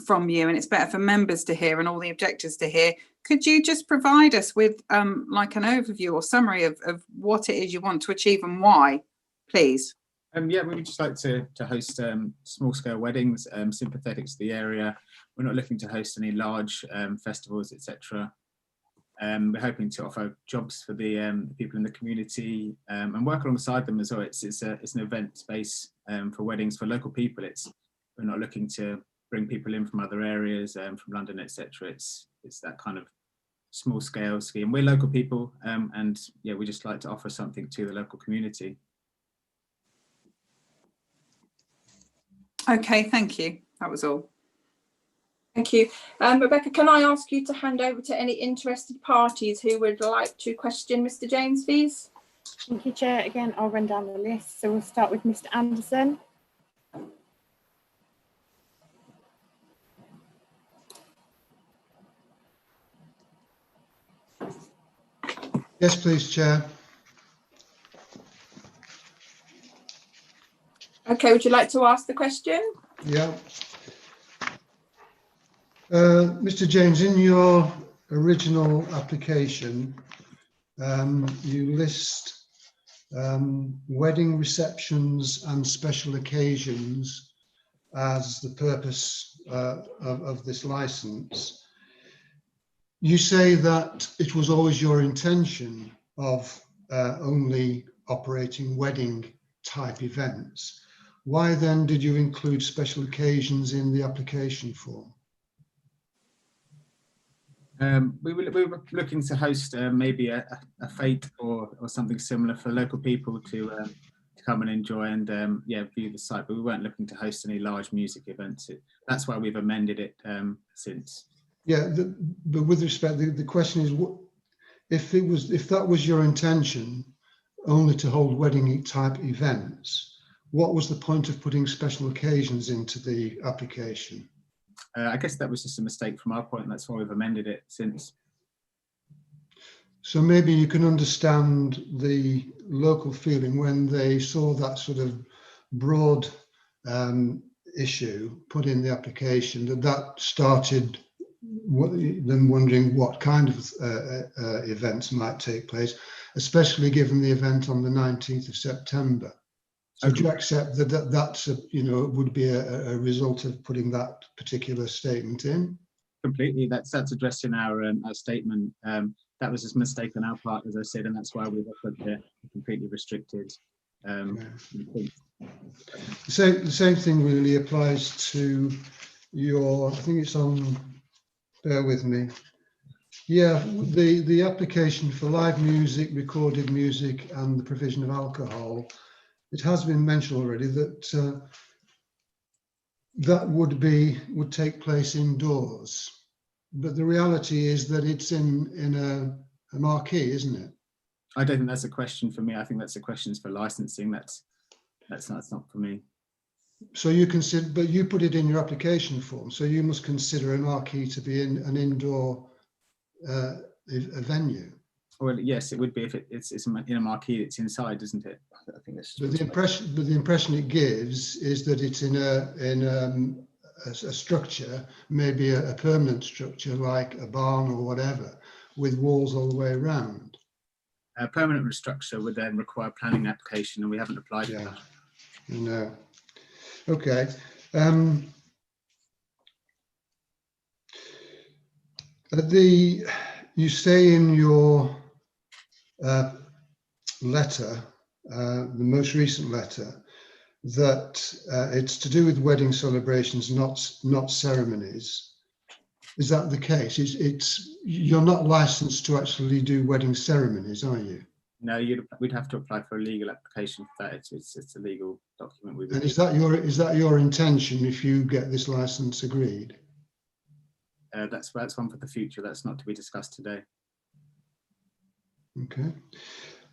from you, and it's better for members to hear and all the objectors to hear. Could you just provide us with like an overview or summary of what it is you want to achieve and why, please? Yeah, we would just like to host small scale weddings, sympathetic to the area. We're not looking to host any large festivals, etc. We're hoping to offer jobs for the people in the community and work alongside them as well. It's an event space for weddings for local people. We're not looking to bring people in from other areas, from London, etc. It's that kind of small scale scheme. We're local people, and yeah, we just like to offer something to the local community. Okay, thank you. That was all. Thank you. Rebecca, can I ask you to hand over to any interested parties who would like to question Mr. James, please? Thank you, Chair. Again, I'll run down the list. So we'll start with Mr. Anderson. Yes, please, Chair. Okay, would you like to ask the question? Yeah. Mr. James, in your original application, you list wedding receptions and special occasions as the purpose of this licence. You say that it was always your intention of only operating wedding type events. Why then did you include special occasions in the application form? We were looking to host maybe a fete or something similar for local people to come and enjoy and yeah, view the site, but we weren't looking to host any large music events. That's why we've amended it since. Yeah, but with respect, the question is, if that was your intention, only to hold wedding type events, what was the point of putting special occasions into the application? I guess that was just a mistake from our point, and that's why we've amended it since. So maybe you can understand the local feeling when they saw that sort of broad issue put in the application, that started them wondering what kind of events might take place, especially given the event on the 19th of September. So do you accept that that's would be a result of putting that particular statement in? Completely, that's addressed in our statement. That was a mistake on our part, as I said, and that's why we've offered the completely restricted. The same thing really applies to your, I think it's on, bear with me. Yeah, the application for live music, recorded music and the provision of alcohol. It has been mentioned already that that would take place indoors, but the reality is that it's in a marquee, isn't it? I don't think that's a question for me. I think that's a question for licensing. That's not for me. So you consider, but you put it in your application form, so you must consider a marquee to be in an indoor a venue. Well, yes, it would be if it's in a marquee. It's inside, isn't it? I think that's. But the impression it gives is that it's in a structure, maybe a permanent structure like a barn or whatever, with walls all the way around. A permanent structure would then require planning application, and we haven't applied for that. No. Okay. You say in your letter, the most recent letter, that it's to do with wedding celebrations, not ceremonies. Is that the case? You're not licensed to actually do wedding ceremonies, are you? No, we'd have to apply for a legal application for that. It's a legal document. And is that your intention if you get this license agreed? That's one for the future. That's not to be discussed today. Okay.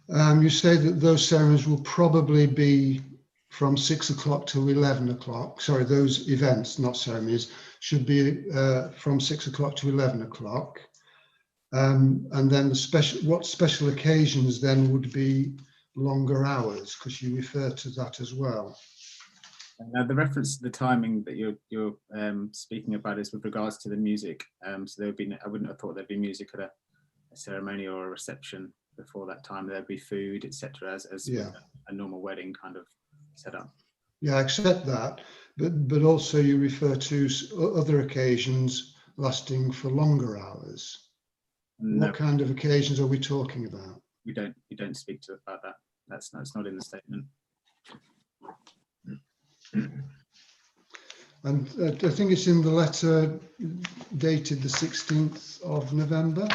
You say that those ceremonies will probably be from 6 o'clock to 11 o'clock. Sorry, those events, not ceremonies, should be from 6 o'clock to 11 o'clock. And then what special occasions then would be longer hours? Because you refer to that as well. Now, the reference to the timing that you're speaking about is with regards to the music. So there would be, I wouldn't have thought there'd be music at a ceremony or a reception before that time. There'd be food, etc., as Yeah. a normal wedding kind of setup. Yeah, I accept that, but also you refer to other occasions lasting for longer hours. No, What kind of occasions are we talking about? we don't speak to about that. That's not in the statement. And I think it's in the letter dated the 16th of November.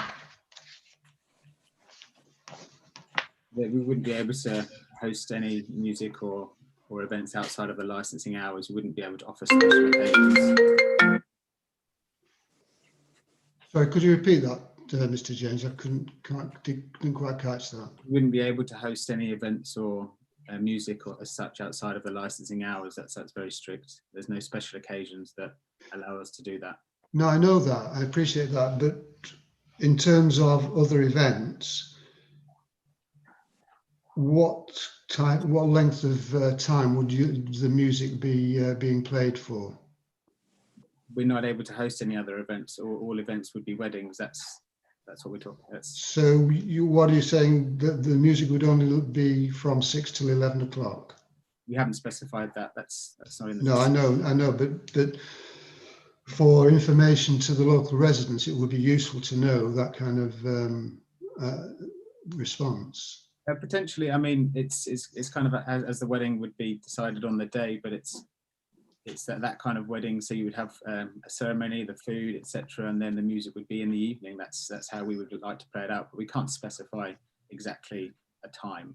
That we wouldn't be able to host any music or events outside of the licensing hours. We wouldn't be able to offer special occasions. Sorry, could you repeat that, Mr. James? I couldn't quite catch that. We wouldn't be able to host any events or music or as such outside of the licensing hours. That's very strict. There's no special occasions that allow us to do that. No, I know that. I appreciate that. But in terms of other events, what length of time would the music be being played for? We're not able to host any other events, or all events would be weddings. That's what we're talking about. So what are you saying, that the music would only be from 6 till 11 o'clock? We haven't specified that. That's not in the. No, I know, but for information to the local residents, it would be useful to know that kind of response. Potentially, I mean, it's kind of as the wedding would be decided on the day, but it's that kind of wedding. So you would have a ceremony, the food, etc., and then the music would be in the evening. That's how we would like to play it out, but we can't specify exactly a time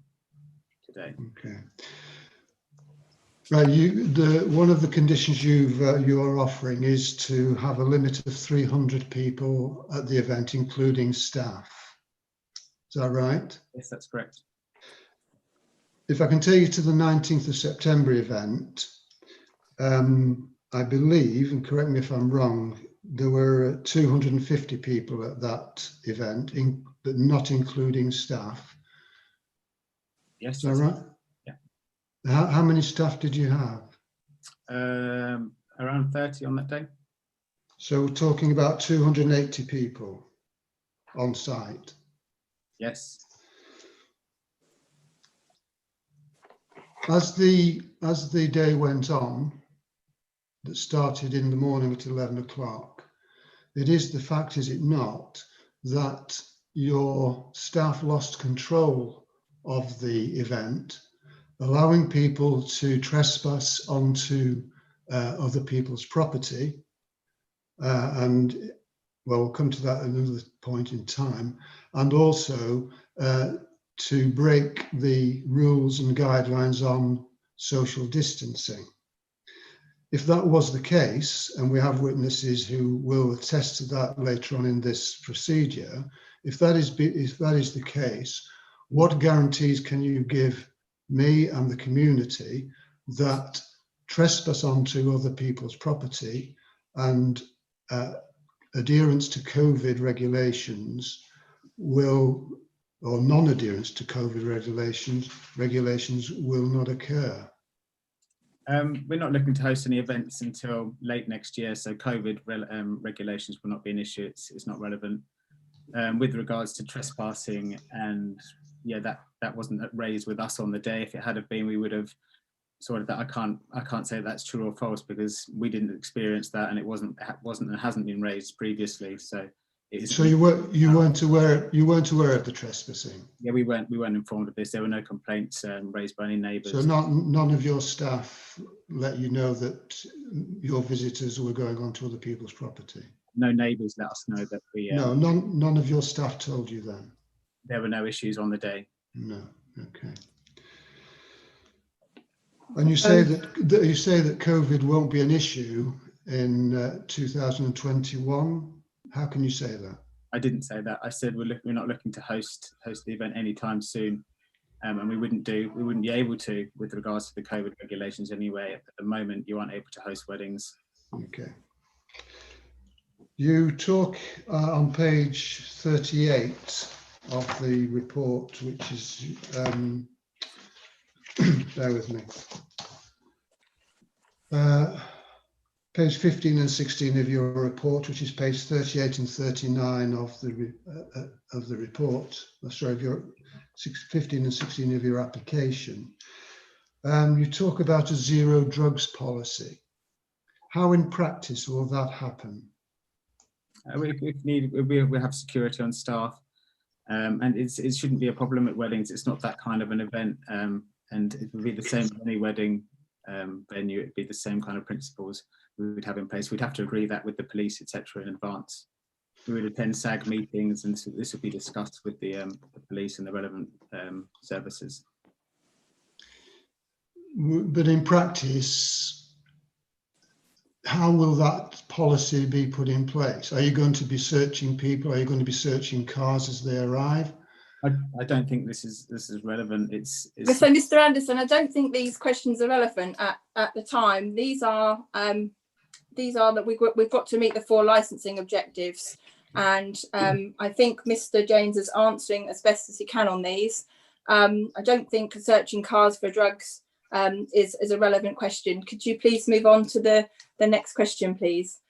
today. Okay. Right. One of the conditions you are offering is to have a limit of 300 people at the event, including staff. Is that right? Yes, that's correct. If I can take you to the 19th of September event, I believe, and correct me if I'm wrong, there were 250 people at that event, but not including staff. Yes. Is that right? Yeah. How many staff did you have? Around 30 on that day. So we're talking about 280 people on site. Yes. As the day went on, that started in the morning at 11 o'clock, it is the fact, is it not, that your staff lost control of the event, allowing people to trespass onto other people's property, and well, we'll come to that at another point in time, and also to break the rules and guidelines on social distancing. If that was the case, and we have witnesses who will attest to that later on in this procedure, if that is the case, what guarantees can you give me and the community that trespass onto other people's property and adherence to COVID regulations will, or non-adherence to COVID regulations will not occur? We're not looking to host any events until late next year, so COVID regulations will not be an issue. It's not relevant. With regards to trespassing, and yeah, that wasn't raised with us on the day. If it had been, we would have sorted that. I can't say that's true or false because we didn't experience that, and it wasn't and hasn't been raised previously. So So you weren't aware of the trespassing? Yeah, we weren't informed of this. There were no complaints raised by any neighbours. So none of your staff let you know that your visitors were going onto other people's property? No neighbours let us know that we. No, none of your staff told you then? There were no issues on the day. No. Okay. And you say that COVID won't be an issue in 2021. How can you say that? I didn't say that. I said we're not looking to host the event anytime soon, and we wouldn't be able to with regards to the COVID regulations anyway. At the moment, you aren't able to host weddings. Okay. You talk on page 38 of the report, which is Bear with me. Page 15 and 16 of your report, which is page 38 and 39 of the report. Sorry, of your 15 and 16 of your application. You talk about a zero drugs policy. How in practice will that happen? We have security on staff, and it shouldn't be a problem at weddings. It's not that kind of an event, and it would be the same at any wedding venue. It'd be the same kind of principles we would have in place. We'd have to agree that with the police, etc., in advance. We would attend SAG meetings, and this would be discussed with the police and the relevant services. But in practice, how will that policy be put in place? Are you going to be searching people? Are you going to be searching cars as they arrive? I don't think this is relevant. So, Mr. Anderson, I don't think these questions are relevant at the time. These are that we've got to meet the 4 licensing objectives, and I think Mr. James is answering as best as he can on these. I don't think searching cars for drugs is a relevant question. Could you please move on to the next question, please?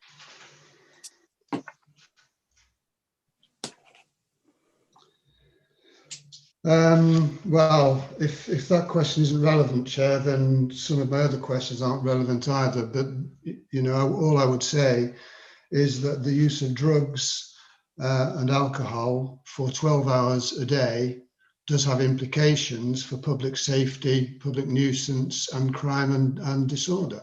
Well, if that question isn't relevant, Chair, then some of my other questions aren't relevant either. But, you know, all I would say is that the use of drugs and alcohol for 12 hours a day does have implications for public safety, public nuisance and crime and disorder.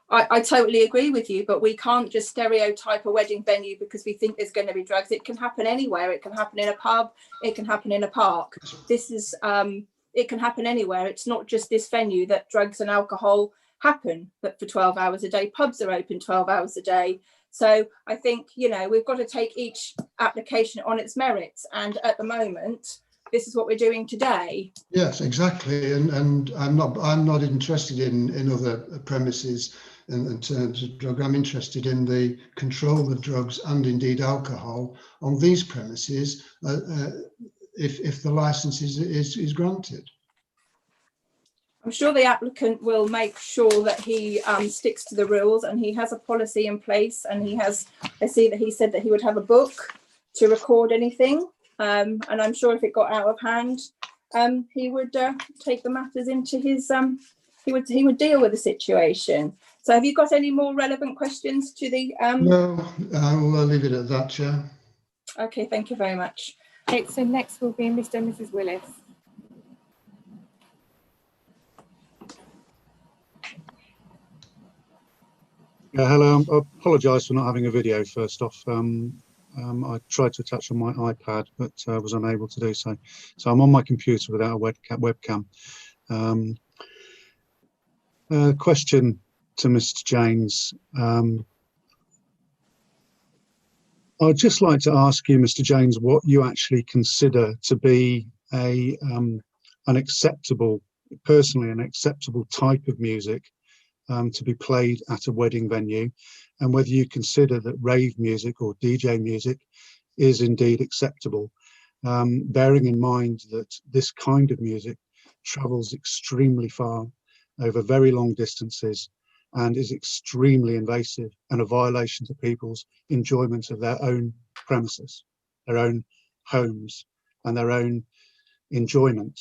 I totally agree with you, but we can't just stereotype a wedding venue because we think there's going to be drugs. It can happen anywhere. It can happen in a pub. It can happen in a park. It can happen anywhere. It's not just this venue that drugs and alcohol happen, but for 12 hours a day. Pubs are open 12 hours a day. So I think, you know, we've got to take each application on its merits. And at the moment, this is what we're doing today. Yes, exactly. And I'm not interested in other premises in terms of drug. I'm interested in the control of drugs and indeed alcohol on these premises if the license is granted. I'm sure the applicant will make sure that he sticks to the rules, and he has a policy in place, and I see that he said that he would have a book to record anything, and I'm sure if it got out of hand, he would take the matters into his, he would deal with the situation. So have you got any more relevant questions to the? No, I'll leave it at that, Chair. Okay, thank you very much. Okay, so next will be Mr. and Mrs. Willis. Yeah, hello. I apologise for not having a video first off. I tried to attach on my iPad, but was unable to do so. So I'm on my computer without a webcam. Question to Mr. James. I'd just like to ask you, Mr. James, what you actually consider to be an acceptable type of music to be played at a wedding venue, and whether you consider that rave music or DJ music is indeed acceptable, bearing in mind that this kind of music travels extremely far over very long distances and is extremely invasive and a violation to people's enjoyment of their own premises, their own homes, and their own enjoyment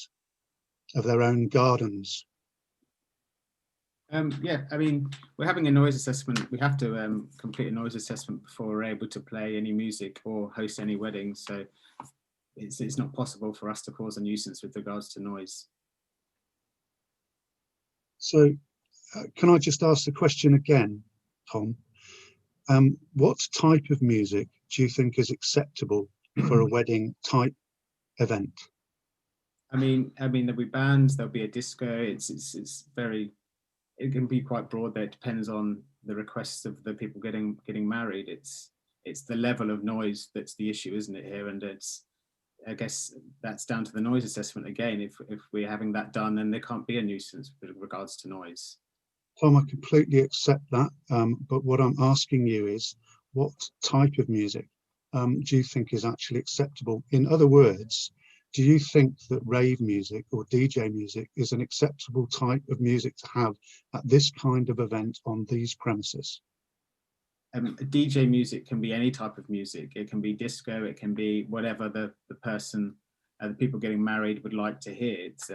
of their own gardens. Yeah, I mean, we're having a noise assessment. We have to complete a noise assessment before we're able to play any music or host any weddings. So it's not possible for us to cause a nuisance with regards to noise. So can I just ask the question again, Tom? What type of music do you think is acceptable for a wedding type event? I mean, there'll be bands, there'll be a disco. It's very, it can be quite broad there. It depends on the requests of the people getting married. It's the level of noise that's the issue, isn't it, here? And I guess that's down to the noise assessment again. If we're having that done, then there can't be a nuisance with regards to noise. Tom, I completely accept that, but what I'm asking you is, what type of music do you think is actually acceptable? In other words, do you think that rave music or DJ music is an acceptable type of music to have at this kind of event on these premises? DJ music can be any type of music. It can be disco, it can be whatever the person, the people getting married would like to hear. It's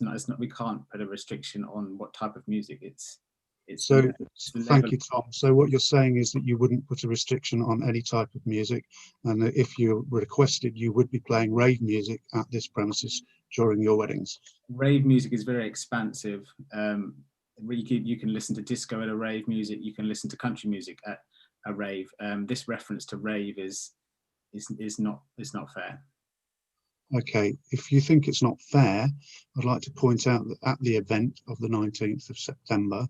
not, we can't put a restriction on what type of music it's so thank you, Tom. So what you're saying is that you wouldn't put a restriction on any type of music, and that if you requested, you would be playing rave music at this premises during your weddings. Rave music is very expansive. You can listen to disco at a rave music, you can listen to country music at a rave. This reference to rave is not fair. Okay, if you think it's not fair, I'd like to point out that at the event of the 19th of September,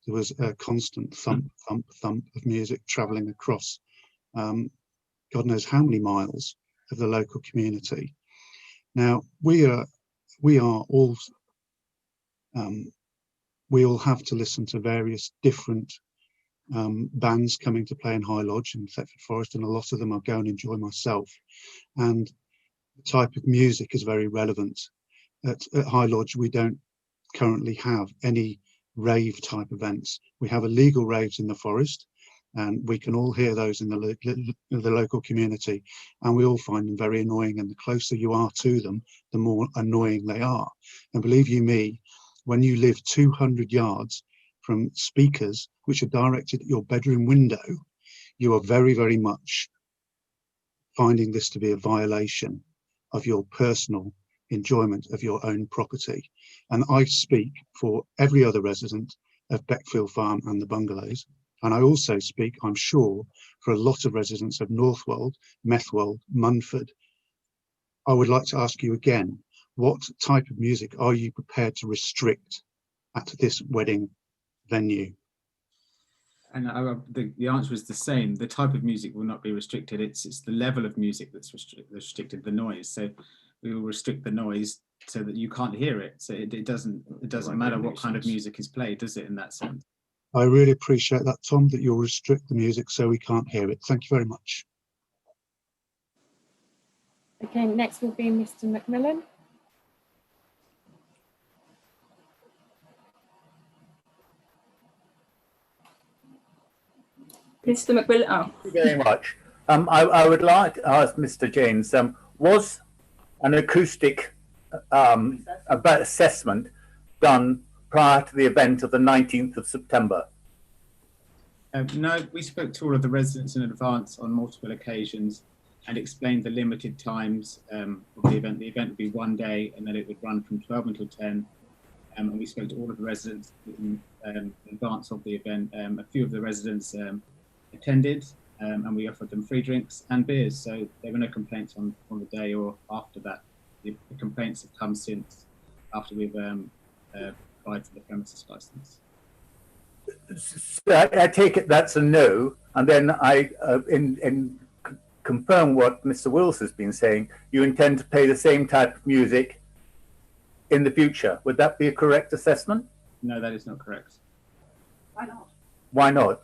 there was a constant thump, thump, thump of music travelling across God knows how many miles of the local community. Now, we all have to listen to various different bands coming to play in High Lodge in Thetford Forest, and a lot of them I go and enjoy myself. And the type of music is very relevant. At High Lodge, we don't currently have any rave type events. We have illegal raves in the forest, and we can all hear those in the local community, and we all find them very annoying, and the closer you are to them, the more annoying they are. And believe you me, when you live 200 yards from speakers which are directed at your bedroom window, you are very, very much finding this to be a violation of your personal enjoyment of your own property. And I speak for every other resident of Beckfield Farm and the bungalows. And I also speak, I'm sure, for a lot of residents of Northwold, Methwold, Munford. I would like to ask you again, what type of music are you prepared to restrict at this wedding venue? And the answer is the same. The type of music will not be restricted. It's the level of music that's restricted, the noise. So we will restrict the noise so that you can't hear it. So it doesn't matter what kind of music is played, does it, in that sense? I really appreciate that, Tom, that you'll restrict the music so we can't hear it. Thank you very much. Okay, next will be Mr. Macmillan. Mr. McMillan. Oh. Thank you very much. I would like to ask Mr. James, was an acoustic assessment done prior to the event of the 19th of September? No, we spoke to all of the residents in advance on multiple occasions and explained the limited times of the event. The event would be one day, and then it would run from 12 until 10. And we spoke to all of the residents in advance of the event. A few of the residents attended, and we offered them free drinks and beers. So there were no complaints on the day or after that. The complaints have come since, after we've applied for the premises license. So I take it that's a no, and then I confirm what Mr. Wills has been saying. You intend to play the same type of music in the future. Would that be a correct assessment? No, that is not correct. Why not? Why not?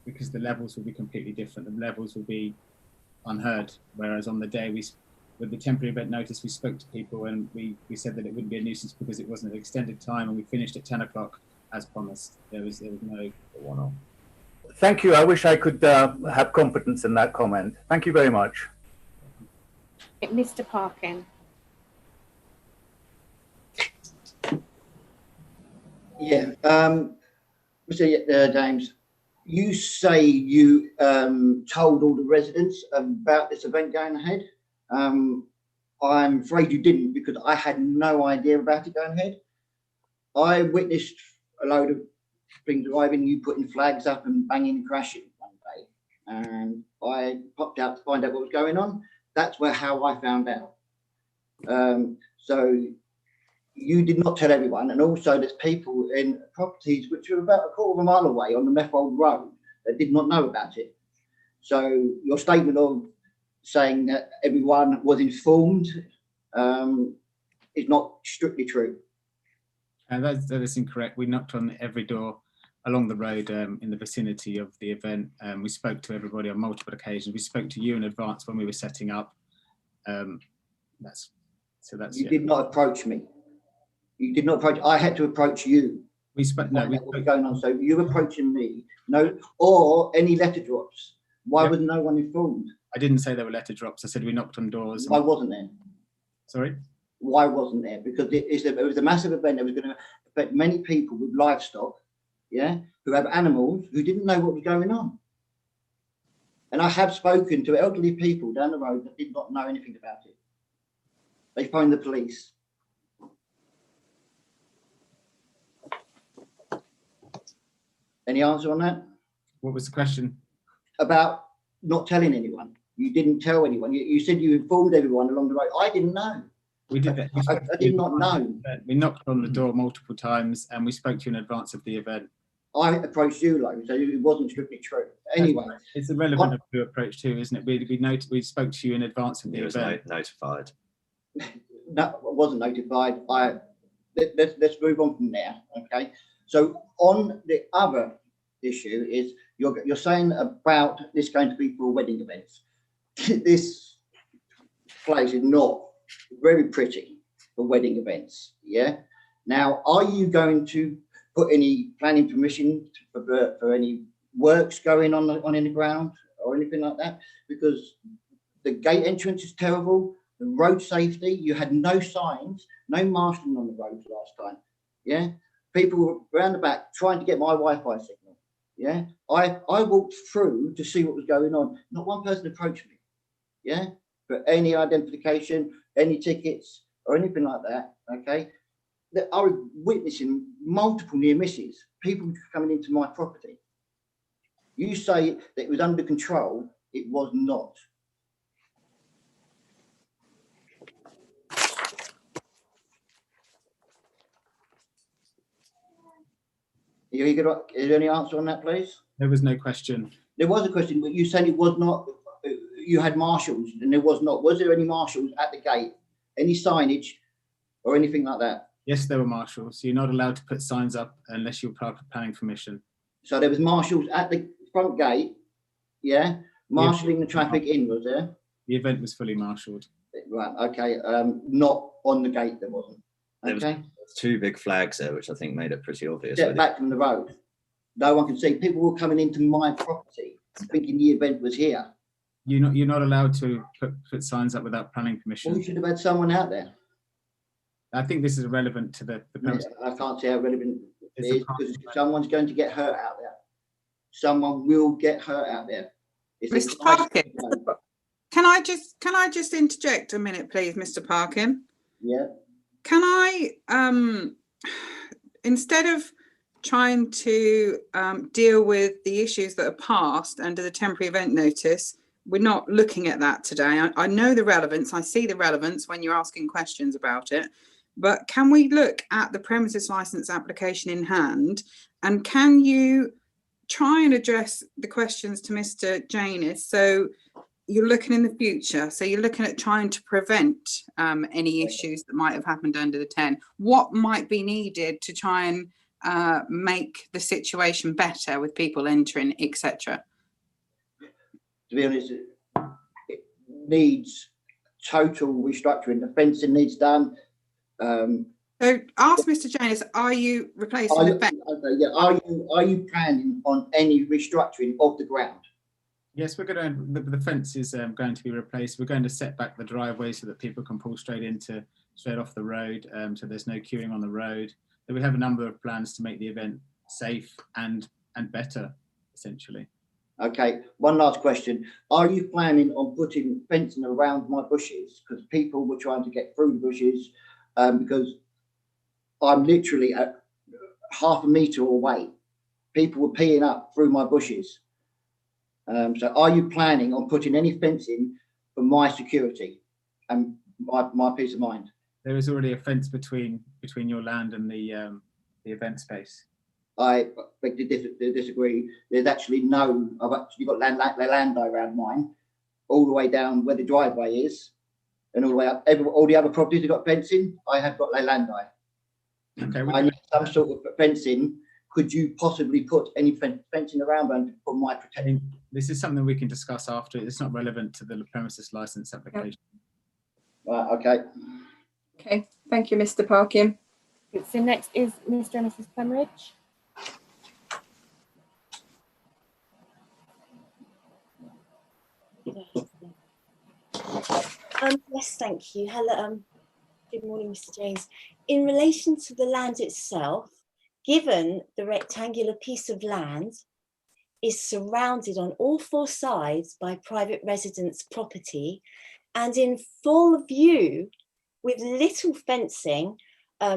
Because the levels will be completely different. The levels will be unheard. Whereas on the day with the temporary event notice, we spoke to people and we said that it wouldn't be a nuisance because it wasn't an extended time, and we finished at 10 o'clock as promised. There was no one-off. Thank you. I wish I could have confidence in that comment. Thank you very much. Mr. Parkin. Yeah, Mr. James, you say you told all the residents about this event going ahead. I'm afraid you didn't, because I had no idea about it going ahead. I witnessed a load of things arriving, you putting flags up and banging and crashing one day, and I popped out to find out what was going on. That's how I found out. So you did not tell everyone, and also there's people in properties which are about a quarter of a mile away on the Northwold Road that did not know about it. So your statement of saying that everyone was informed is not strictly true. That is incorrect. We knocked on every door along the road in the vicinity of the event. We spoke to everybody on multiple occasions. We spoke to you in advance when we were setting up. That's You did not approach me. You did not approach. I had to approach you. We spoke. No, we what's going on. So you approaching me, no, or any letter drops. Why was no one informed? I didn't say there were letter drops. I said we knocked on doors. Why wasn't there? Sorry? Why wasn't there? Because it was a massive event that was going to affect many people with livestock, yeah, who have animals who didn't know what was going on. And I have spoken to elderly people down the road that did not know anything about it. They phoned the police. Any answer on that? What was the question? About not telling anyone. You didn't tell anyone. You said you informed everyone along the road. I didn't know. We did that. I did not know. We knocked on the door multiple times and we spoke to you in advance of the event. I approached you, like, so it wasn't strictly true. Anyway, it's irrelevant of who approached who, isn't it? We spoke to you in advance of the event. Notified. No, I wasn't notified. Let's move on from there. Okay. So on the other issue is you're saying about this going to be for wedding events. This place is not very pretty for wedding events. Yeah. Now, are you going to put any planning permission for any works going on in the ground or anything like that? Because the gate entrance is terrible. The road safety, you had no signs, no marshalling on the roads last time. Yeah. People were around the back trying to get my Wi-Fi signal. Yeah. I walked through to see what was going on. Not one person approached me. Yeah. For any identification, any tickets or anything like that. Okay. I was witnessing multiple near misses, people coming into my property. You say that it was under control. It was not. Is there any answer on that, please? There was no question. There was a question, but you said it was not. You had marshals, and there was not. Was there any marshals at the gate? Any signage or anything like that? Yes, there were marshals. You're not allowed to put signs up unless you apply for planning permission. So there was marshals at the front gate, yeah, marshalling the traffic in, was there? The event was fully marshalled. Right, okay, not on the gate there wasn't. Okay. There was two big flags there, which I think made it pretty obvious. Step back from the road. No one can see. People were coming into my property thinking the event was here. You're not allowed to put signs up without planning permission. Well, you should have had someone out there. I think this is irrelevant to the Yeah, I can't see how relevant it is because someone's going to get hurt out there. Someone will get hurt out there. Mr. Parkin, can I just interject a minute, please, Mr. Parkin? Yeah. Can I, instead of trying to deal with the issues that are passed under the temporary event notice, we're not looking at that today. I know the relevance. I see the relevance when you're asking questions about it. But can we look at the premises licence application in hand, and can you try and address the questions to Mr. Janus? So you're looking in the future. So you're looking at trying to prevent any issues that might have happened under the 10. What might be needed to try and make the situation better with people entering, etc.? To be honest, it needs total restructuring. The fencing needs done. So ask Mr. Janus, are you replacing the fence? Okay, yeah. Are you planning on any restructuring of the ground? Yes, we're going to. The fence is going to be replaced. We're going to set back the driveway so that people can pull straight off the road. So there's no queuing on the road. So we have a number of plans to make the event safe and better, essentially. Okay, one last question. Are you planning on putting fencing around my bushes? Because people were trying to get through the bushes because I'm literally at half a metre away. People were peeing up through my bushes. So are you planning on putting any fencing for my security and my peace of mind? There is already a fence between your land and the event space. I beg to disagree. There's actually no. I've actually got land around mine, all the way down where the driveway is, and all the way up. All the other properties have got fencing. I have got land. Okay. I need some sort of fencing. Could you possibly put any fencing around them for my protection? This is something we can discuss after. It's not relevant to the premises license application. Right, okay. Okay, thank you, Mr. Parkin. So next is Mr. and Mrs. Plumridge. Yes, thank you. Hello. Good morning, Mr. James. In relation to the land itself, given the rectangular piece of land is surrounded on all four sides by private residence property and in full view with little fencing,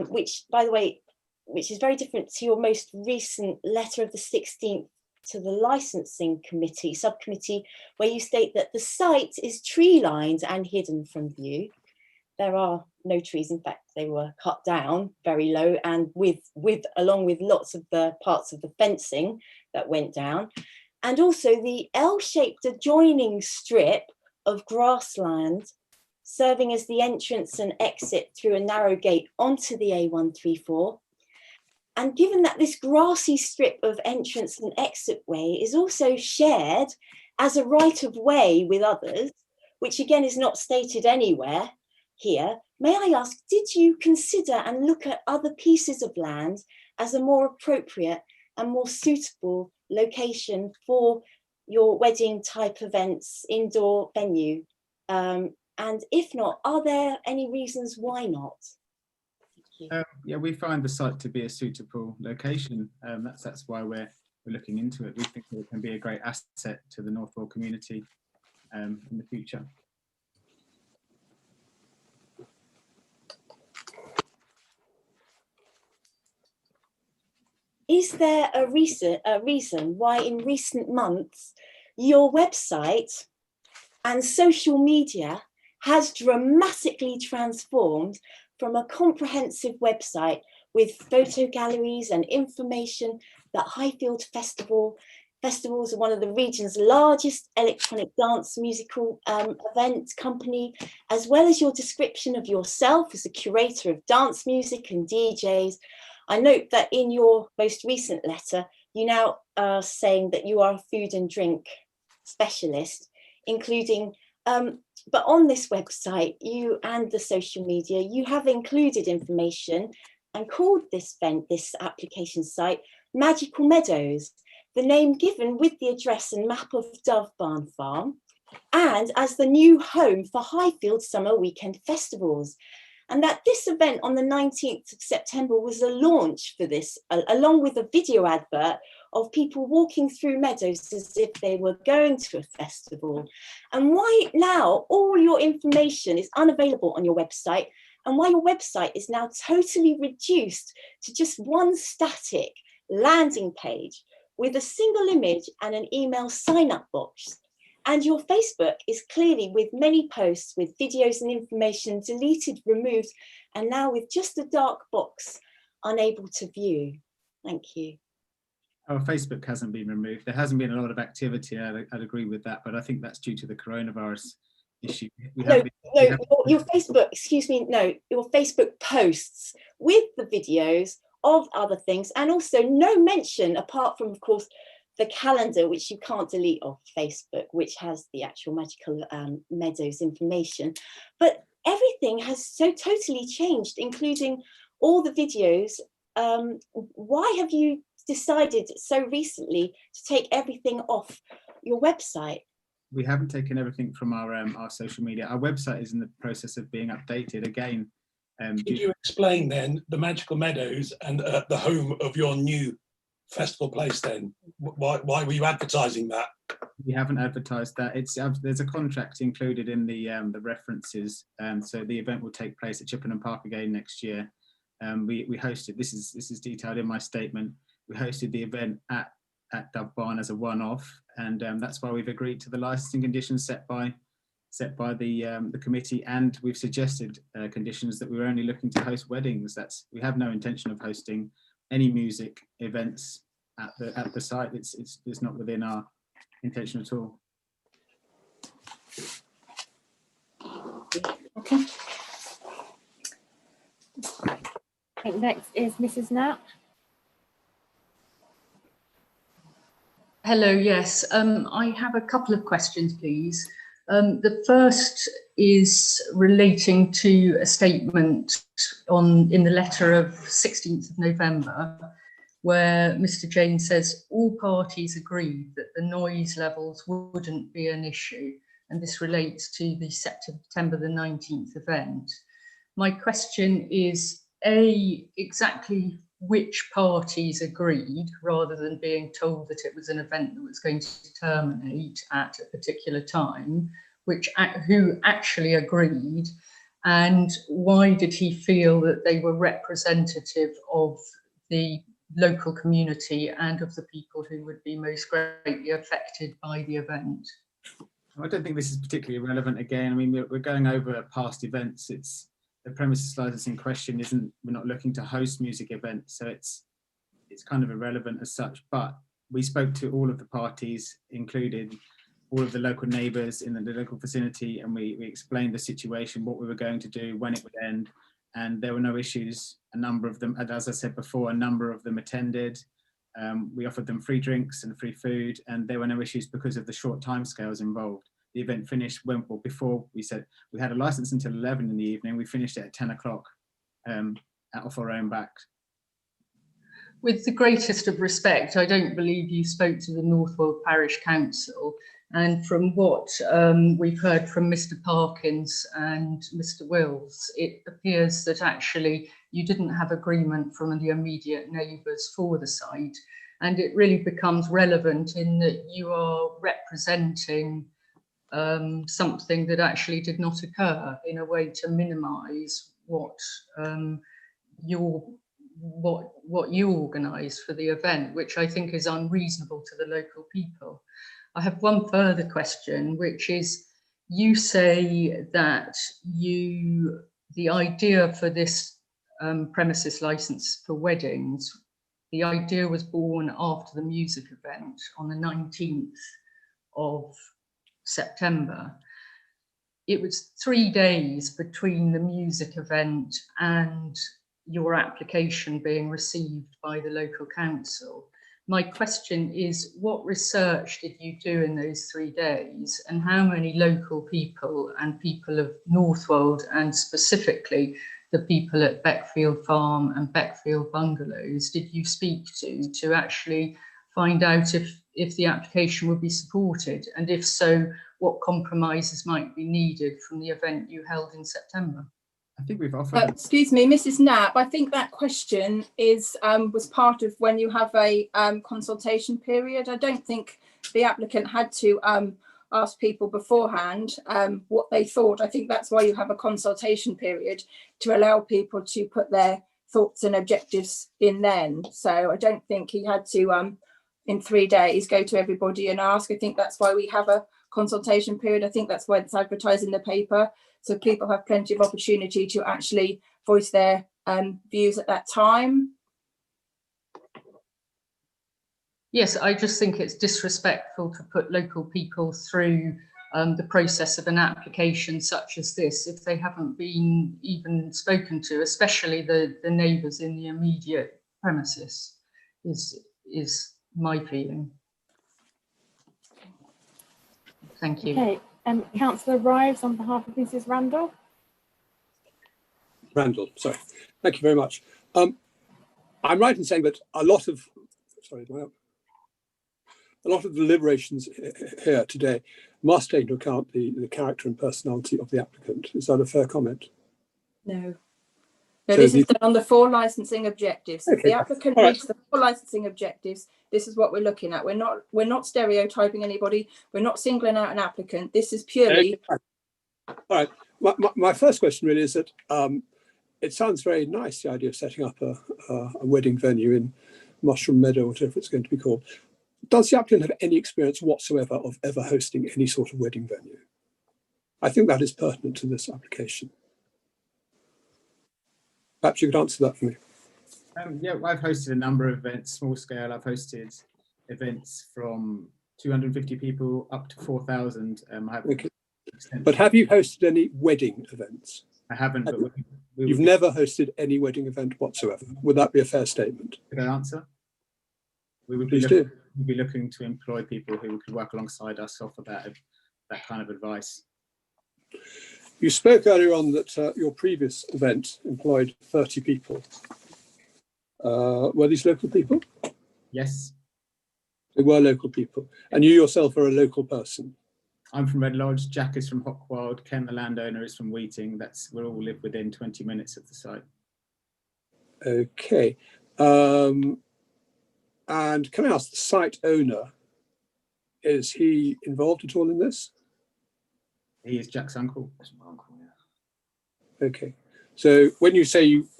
which, by the way, which is very different to your most recent letter of the 16th to the licensing committee, subcommittee, where you state that the site is tree lined and hidden from view. There are no trees. In fact, they were cut down very low and along with lots of the parts of the fencing that went down. And also the L-shaped adjoining strip of grassland serving as the entrance and exit through a narrow gate onto the A134. And given that this grassy strip of entrance and exit way is also shared as a right of way with others, which again is not stated anywhere here, may I ask, did you consider and look at other pieces of land as a more appropriate and more suitable location for your wedding type events, indoor venue? And if not, are there any reasons why not? Yeah, we find the site to be a suitable location. That's why we're looking into it. We think it can be a great asset to the Northwold community in the future. Is there a reason why in recent months your website and social media has dramatically transformed from a comprehensive website with photo galleries and information that Highfield Festivals are one of the region's largest electronic dance musical event company, as well as your description of yourself as a curator of dance music and DJs. I note that in your most recent letter, you now are saying that you are a food and drink specialist, including, but on this website, you and the social media, you have included information and called this application site Magical Meadows, the name given with the address and map of Dove Barn Farm, and as the new home for Highfield Summer Weekend Festivals. And that this event on the 19th of September was a launch for this, along with a video advert of people walking through meadows as if they were going to a festival. And why now all your information is unavailable on your website, and why your website is now totally reduced to just one static landing page with a single image and an email sign-up box. And your Facebook is clearly with many posts with videos and information deleted, removed, and now with just a dark box unable to view. Thank you. Our Facebook hasn't been removed. There hasn't been a lot of activity. I'd agree with that, but I think that's due to the coronavirus issue. Your Facebook, excuse me, no, your Facebook posts with the videos of other things, and also no mention, apart from, of course, the calendar, which you can't delete off Facebook, which has the actual Magical Meadows information. But everything has so totally changed, including all the videos. Why have you decided so recently to take everything off your website? We haven't taken everything from our social media. Our website is in the process of being updated again. Could you explain then the Magical Meadows and the home of your new festival place then? Why were you advertising that? We haven't advertised that. There's a contract included in the references, so the event will take place at Chippenham Park again next year. We hosted, this is detailed in my statement, we hosted the event at Dove Barn as a one-off, and that's why we've agreed to the licensing conditions set by the committee, and we've suggested conditions that we're only looking to host weddings. We have no intention of hosting any music events at the site. It's not within our intention at all. Okay. Next is Mrs. Knapp. Hello, yes. I have a couple of questions, please. The first is relating to a statement in the letter of 16th of November, where Mr. James says all parties agreed that the noise levels wouldn't be an issue, and this relates to the September the 19th event. My question is, exactly which parties agreed, rather than being told that it was an event that was going to terminate at a particular time, who actually agreed, and why did he feel that they were representative of the local community and of the people who would be most greatly affected by the event? I don't think this is particularly relevant again. I mean, we're going over past events. It's the premises licensing question we're not looking to host music events, so it's kind of irrelevant as such. But we spoke to all of the parties, including all of the local neighbours in the local vicinity, and we explained the situation, what we were going to do, when it would end, and there were no issues. A number of them, as I said before, a number of them attended. We offered them free drinks and free food, and there were no issues because of the short timescales involved. The event finished before we said we had a license until 11 in the evening. We finished it at 10 o'clock off our own backs. With the greatest of respect, I don't believe you spoke to the Northwold Parish Council. And from what we've heard from Mr. Parkins and Mr. Wills, it appears that actually you didn't have agreement from the immediate neighbours for the site. And it really becomes relevant in that you are representing something that actually did not occur, in a way to minimise what you organised for the event, which I think is unreasonable to the local people. I have one further question, which is, you say that the idea for this premises licence for weddings, the idea was born after the music event on the 19th of September. It was 3 days between the music event and your application being received by the local council. My question is, what research did you do in those 3 days, and how many local people and people of Northwold, and specifically the people at Beckfield Farm and Beckfield Bungalows, did you speak to actually find out if the application would be supported, and if so, what compromises might be needed from the event you held in September? I think we've offered. Excuse me, Mrs. Knapp. I think that question was part of when you have a consultation period. I don't think the applicant had to ask people beforehand what they thought. I think that's why you have a consultation period, to allow people to put their thoughts and objectives in then. So I don't think he had to, in 3 days, go to everybody and ask. I think that's why we have a consultation period. I think that's why it's advertised in the paper, so people have plenty of opportunity to actually voice their views at that time. Yes, I just think it's disrespectful to put local people through the process of an application such as this if they haven't been even spoken to, especially the neighbours in the immediate premises, is my feeling. Thank you. Okay, Councillor Rives on behalf of Mrs. Randall. Randall, sorry. Thank you very much. I'm right in saying that a lot of the deliberations here today must take into account the character and personality of the applicant. Is that a fair comment? No. No, so this is done on the 4 licensing objectives. Okay. If the applicant reads the 4 licensing objectives, this is what we're looking at. We're not stereotyping anybody. We're not singling out an applicant. This is purely. Okay. All right. My first question really is that it sounds very nice, the idea of setting up a wedding venue in Mushroom Meadow, whatever it's going to be called. Does the applicant have any experience whatsoever of ever hosting any sort of wedding venue? I think that is pertinent to this application. Perhaps you could answer that for me. Yeah, I've hosted a number of events, small scale. I've hosted events from 250 people up to 4,000. Okay. But have you hosted any wedding events? I haven't. But You've never hosted any wedding event whatsoever. Would that be a fair statement? Could I answer? We would Please be looking to employ people who could work alongside us off of that that kind of advice. You spoke earlier on that your previous event employed 30 people. Were these local people? Yes. They were local people. And you yourself are a local person? I'm from Red Lodge, Jack is from Hockwild, Ken the landowner is from Weeting. We all live within 20 minutes of the site. Okay. And can I ask, the site owner, is he involved at all in this? He is Jack's uncle. Okay. So when you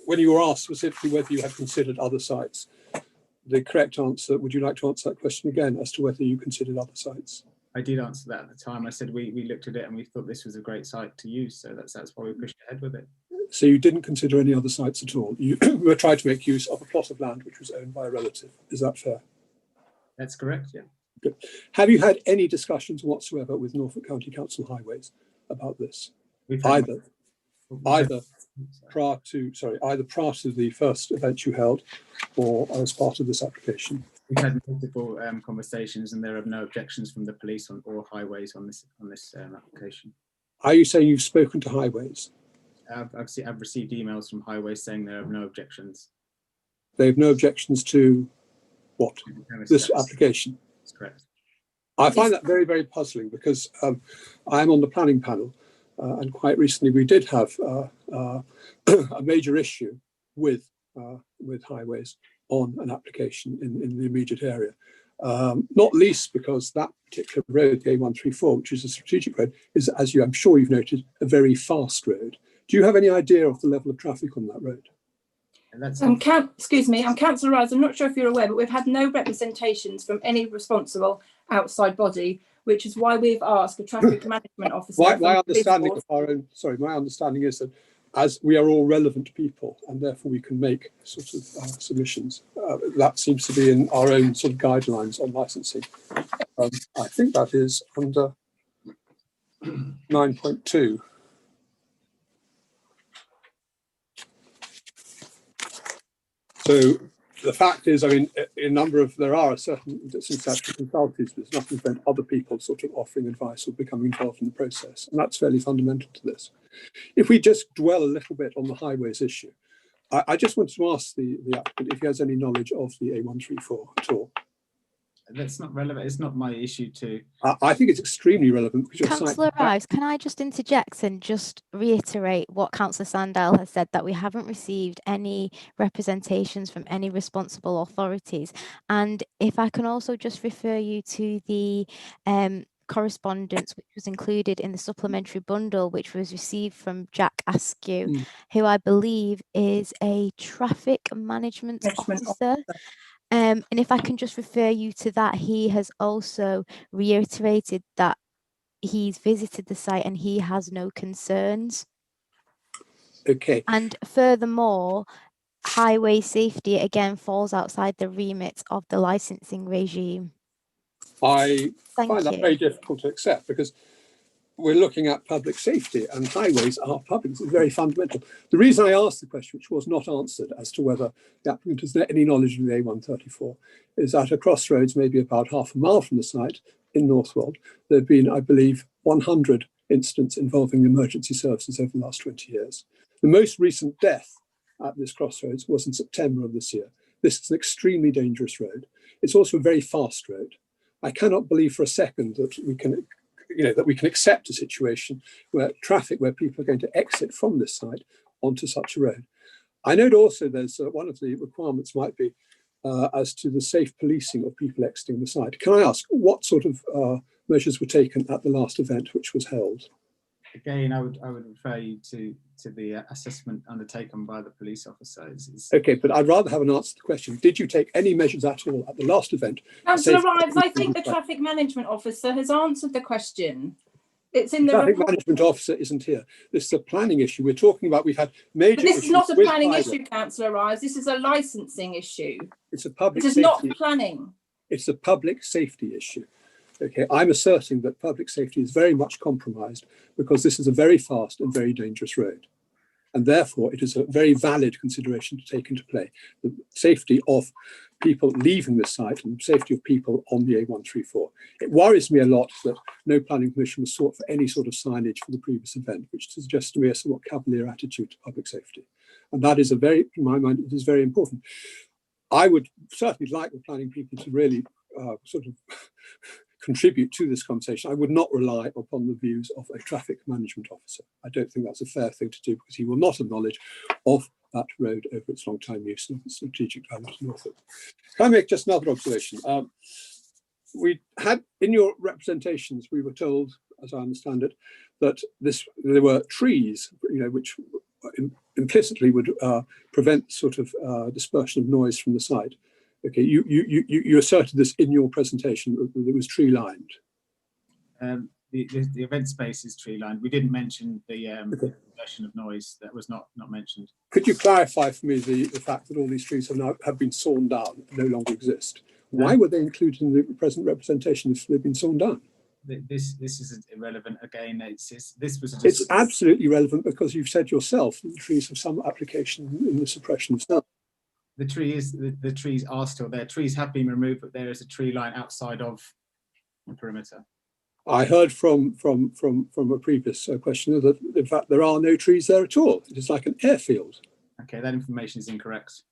were asked specifically whether you had considered other sites, the correct answer, would you like to answer that question again as to whether you considered other sites? I did answer that at the time. I said we looked at it and we thought this was a great site to use, so that's why we pushed ahead with it. So you didn't consider any other sites at all? You were trying to make use of a plot of land which was owned by a relative. Is that fair? That's correct, yeah. Good. Have you had any discussions whatsoever with Norfolk County Council Highways about this? Either prior to the first event you held or as part of this application? We've had multiple conversations, and there are no objections from the police or Highways on this application. Are you saying you've spoken to Highways? I've received emails from Highways saying there are no objections. They have no objections to what? This application? That's correct. I find that very, very puzzling because I am on the planning panel, and quite recently we did have a major issue with Highways on an application in the immediate area. Not least because that particular road, the A134, which is a strategic road, is, as I'm sure you've noted, a very fast road. Do you have any idea of the level of traffic on that road? Excuse me, I'm Councillor Rice. I'm not sure if you're aware, but we've had no representations from any responsible outside body, which is why we've asked a traffic management officer. My understanding is that as we are all relevant people and therefore we can make sort of submissions, that seems to be in our own sort of guidelines on licensing. I think that is under 9.2. So the fact is, I mean, there are certain statutory consultancies, but there's nothing to prevent other people sort of offering advice or becoming involved in the process. And that's fairly fundamental to this. If we just dwell a little bit on the Highways issue, I just wanted to ask the applicant if he has any knowledge of the A134 at all. That's not relevant. It's not my issue to. I think it's extremely relevant. Councillor Rice, can I just interject and just reiterate what Councillor Sandell has said, that we haven't received any representations from any responsible authorities. And if I can also just refer you to the correspondence which was included in the supplementary bundle, which was received from Jack Askew, who I believe is a traffic management officer. And if I can just refer you to that, he has also reiterated that he's visited the site and he has no concerns. Okay. And furthermore, highway safety again falls outside the remit of the licensing regime. I find that very difficult to accept because we're looking at public safety and highways are public. It's very fundamental. The reason I asked the question, which was not answered as to whether the applicant has any knowledge of the A134, is that at crossroads, maybe about half a mile from the site in Northwold, there have been, I believe, 100 incidents involving emergency services over the last 20 years. The most recent death at this crossroads was in September of this year. This is an extremely dangerous road. It's also a very fast road. I cannot believe for a second that we can accept a situation where people are going to exit from this site onto such a road. I note also there's one of the requirements might be as to the safe policing of people exiting the site. Can I ask what sort of measures were taken at the last event which was held? Again, I would refer you to the assessment undertaken by the police officer. Okay, but I'd rather have an answer to the question. Did you take any measures at all at the last event? Councillor Rives, I think the traffic management officer has answered the question. It's in the traffic management officer isn't here. This is a planning issue. We're talking about, we've had major But this issues is not a with planning highways. issue, Councillor Rives. This is a licensing issue. It's a public It is safety not issue. planning. It's a public safety issue. Okay, I'm asserting that public safety is very much compromised because this is a very fast and very dangerous road. And therefore, it is a very valid consideration to take into play the safety of people leaving the site and the safety of people on the A134. It worries me a lot that no planning permission was sought for any sort of signage for the previous event, which suggests to me a somewhat cavalier attitude to public safety. And that is in my mind, it is very important. I would certainly like the planning people to really sort of contribute to this conversation. I would not rely upon the views of a traffic management officer. I don't think that's a fair thing to do, because he will not have knowledge of that road over its long time use and its strategic value to Northwold. Can I make just another observation? We had, in your representations, we were told, as I understand it, that there were trees, which implicitly would prevent sort of dispersion of noise from the site. Okay, you asserted this in your presentation that it was tree lined. The event space is tree lined. We didn't mention the dispersion of noise. That was not mentioned. Could you clarify for me the fact that all these trees have been sawn down and no longer exist? Why were they included in the present representation if they've been sawn down? This is irrelevant. Again, it's absolutely relevant, because you've said yourself that the trees have some application in the suppression of sound. The trees are still there. Trees have been removed, but there is a tree line outside of the perimeter. I heard from a previous questioner that in fact there are no trees there at all. It is like an airfield. Okay, that information is incorrect.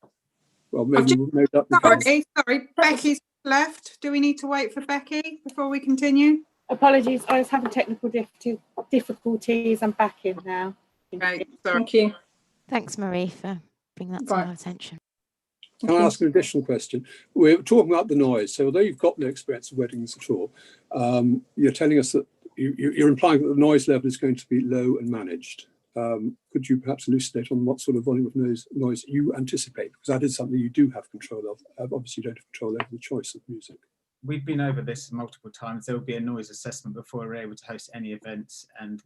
Well, maybe we'll note that. Sorry, Becky's left. Do we need to wait for Becky before we continue? Apologies, I was having technical difficulties. I'm back in now. Right, thank you. Thanks, Marie, for bringing that to our attention. Can I ask an additional question? We're talking about the noise. So although you've got no experience of weddings at all, you're telling us that you're implying that the noise level is going to be low and managed. Could you perhaps elucidate on what sort of volume of noise you anticipate? Because that is something you do have control of. Obviously, you don't have control over the choice of music. We've been over this multiple times. There will be a noise assessment before we're able to host any events. And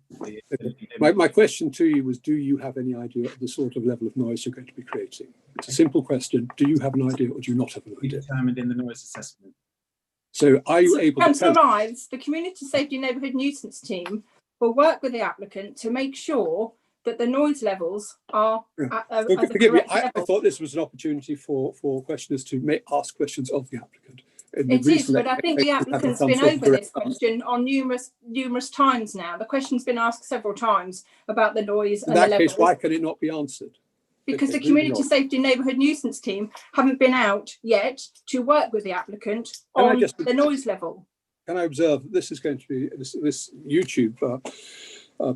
my question to you was, do you have any idea of the sort of level of noise you're going to be creating? It's a simple question. Do you have an idea, or do you not have an idea? Determined in the noise assessment. So are you able to Councillor Rives, the Community Safety Neighbourhood Nuisance Team will work with the applicant to make sure that the noise levels are at the forgive me, correct I level. thought this was an opportunity for questioners to ask questions of the applicant. It is, but I think the applicant's been over this question on numerous times now. The question's been asked several times about the noise and the levels. In that case, why can it not be answered? Because the Community Safety Neighbourhood Nuisance Team haven't been out yet to work with the applicant on the noise level. Can I observe that this is going to be, this YouTube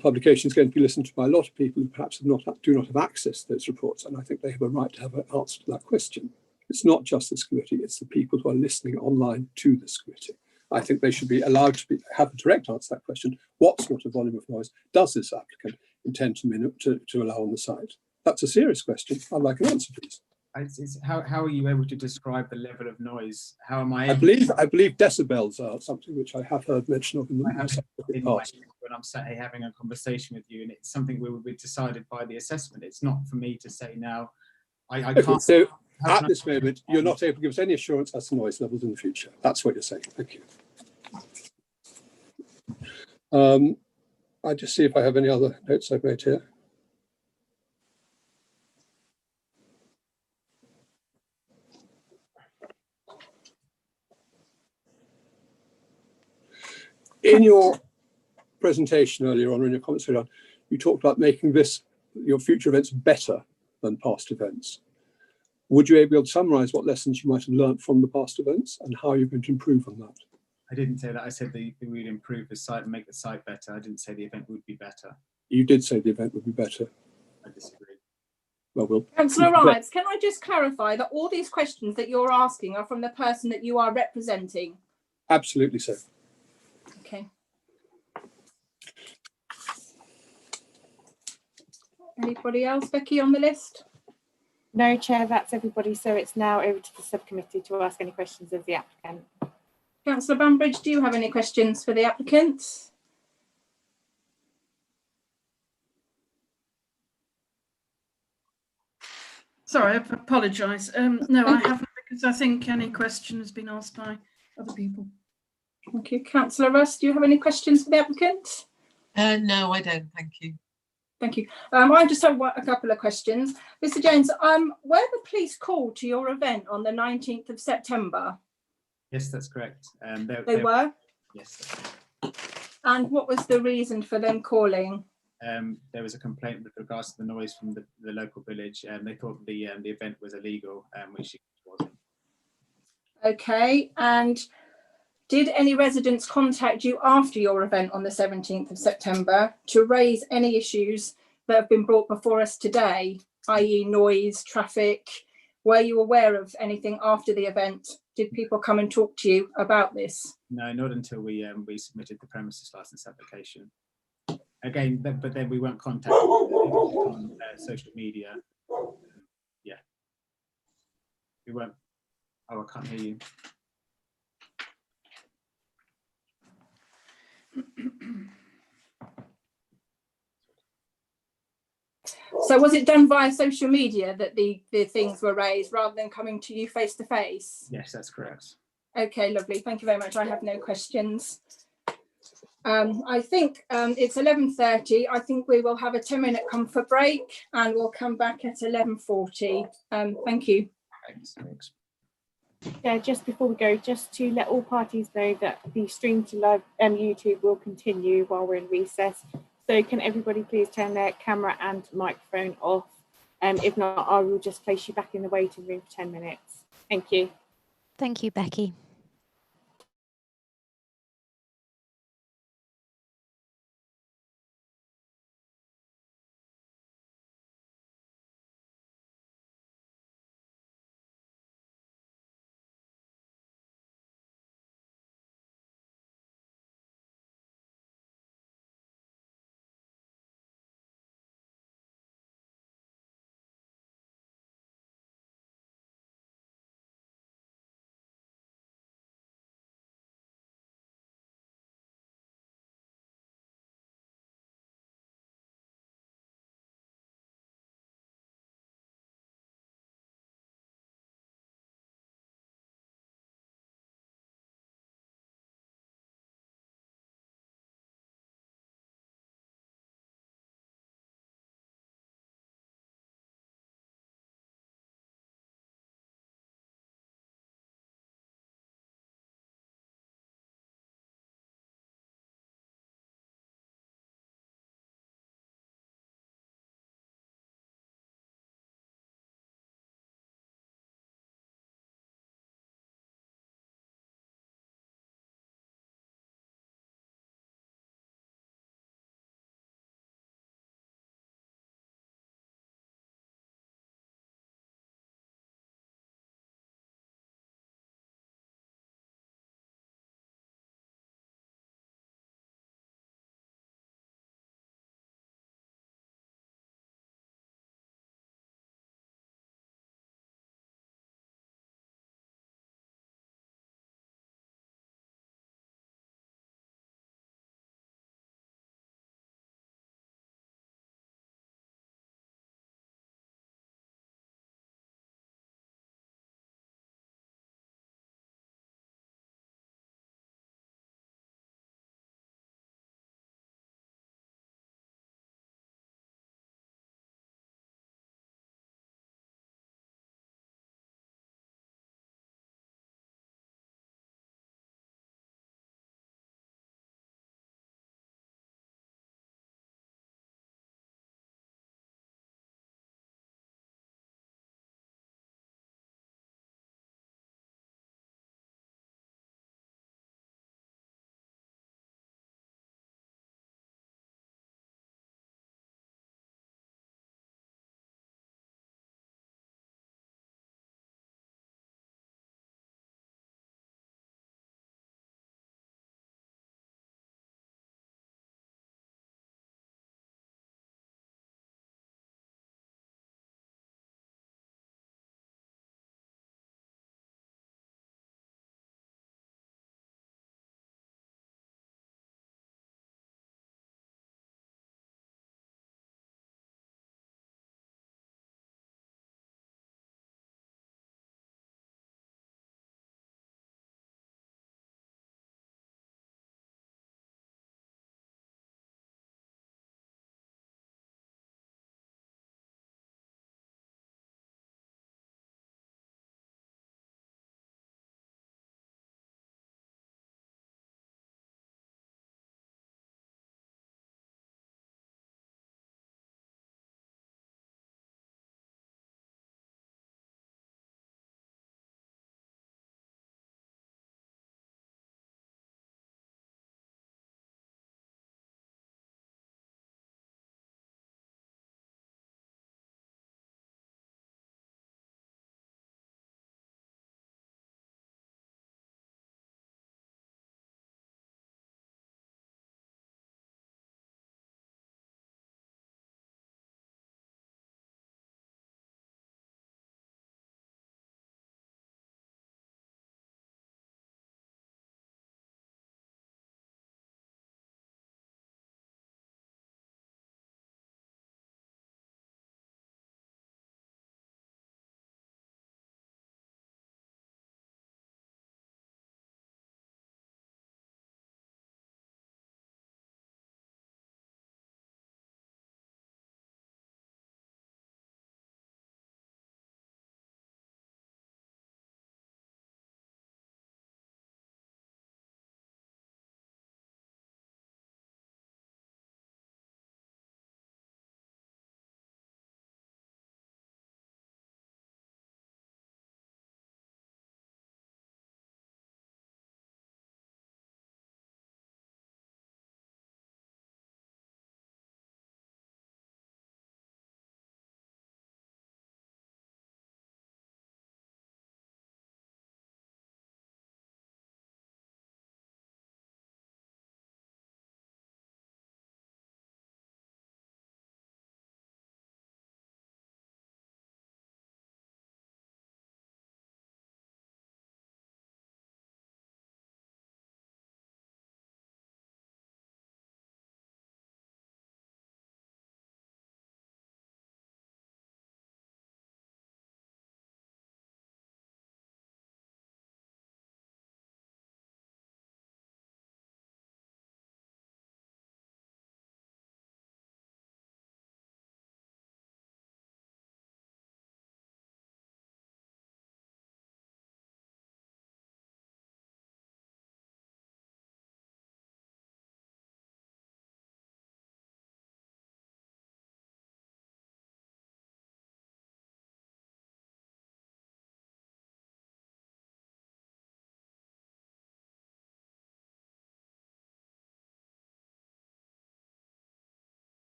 publication is going to be listened to by a lot of people who perhaps do not have access to those reports, and I think they have a right to have an answer to that question. It's not just this committee, it's the people who are listening online to this committee. I think they should be allowed to have a direct answer to that question. What sort of volume of noise does this applicant intend to allow on the site? That's a serious question. I'd like an answer, please. How are you able to describe the level of noise? How am I? I believe decibels are something which I have heard mention of in the past. When I'm sat here having a conversation with you, and it's something we will be decided by the assessment. It's not for me to say now. I can't. So at this moment, you're not able to give us any assurance as to noise levels in the future. That's what you're saying. Thank you. I'll just see if I have any other notes I've made here. In your presentation earlier on, in your comments earlier on, you talked about making your future events better than past events. Would you be able to summarise what lessons you might have learnt from the past events and how you're going to improve on that? I didn't say that. I said that we would improve the site and make the site better. I didn't say the event would be better. You did say the event would be better. I disagree. Well, Councillor Rives, can I just clarify that all these questions that you're asking are from the person that you are representing? Absolutely so. Okay. Anybody else, Becky, on the list? No, Chair, that's everybody. So it's now over to the subcommittee to ask any questions of the applicant. Councillor Bambridge, do you have any questions for the applicant? Sorry, I apologise. No, I haven't, because I think any question has been asked by other people. Thank you. Councillor Russ, do you have any questions for the applicant? No, I don't. Thank you. thank you. I just have a couple of questions. Mr. Jones, were the police called to your event on the 19th of September? Yes, that's correct. They were? Yes. And what was the reason for them calling? There was a complaint with regards to the noise from the local village, and they thought the event was illegal, which it wasn't. Okay, and did any residents contact you after your event on the 17th of September to raise any issues that have been brought before us today, i.e. noise, traffic? Were you aware of anything after the event? Did people come and talk to you about this? No, not until we submitted the premises license application. Again, but then we weren't contacted on social media. Yeah, we weren't. Oh, I can't hear you. So was it done via social media that the things were raised rather than coming to you face to face? Yes, that's correct. Okay, lovely. Thank you very much. I have no questions. I think it's 11:30. I think we will have a 10-minute comfort break and we'll come back at 11:40. Thank you. Thanks. Yeah, just before we go, just to let all parties know that the stream to live YouTube will continue while we're in recess. So can everybody please turn their camera and microphone off? If not, I will just place you back in the waiting room for 10 minutes. Thank you. Thank you, Becky.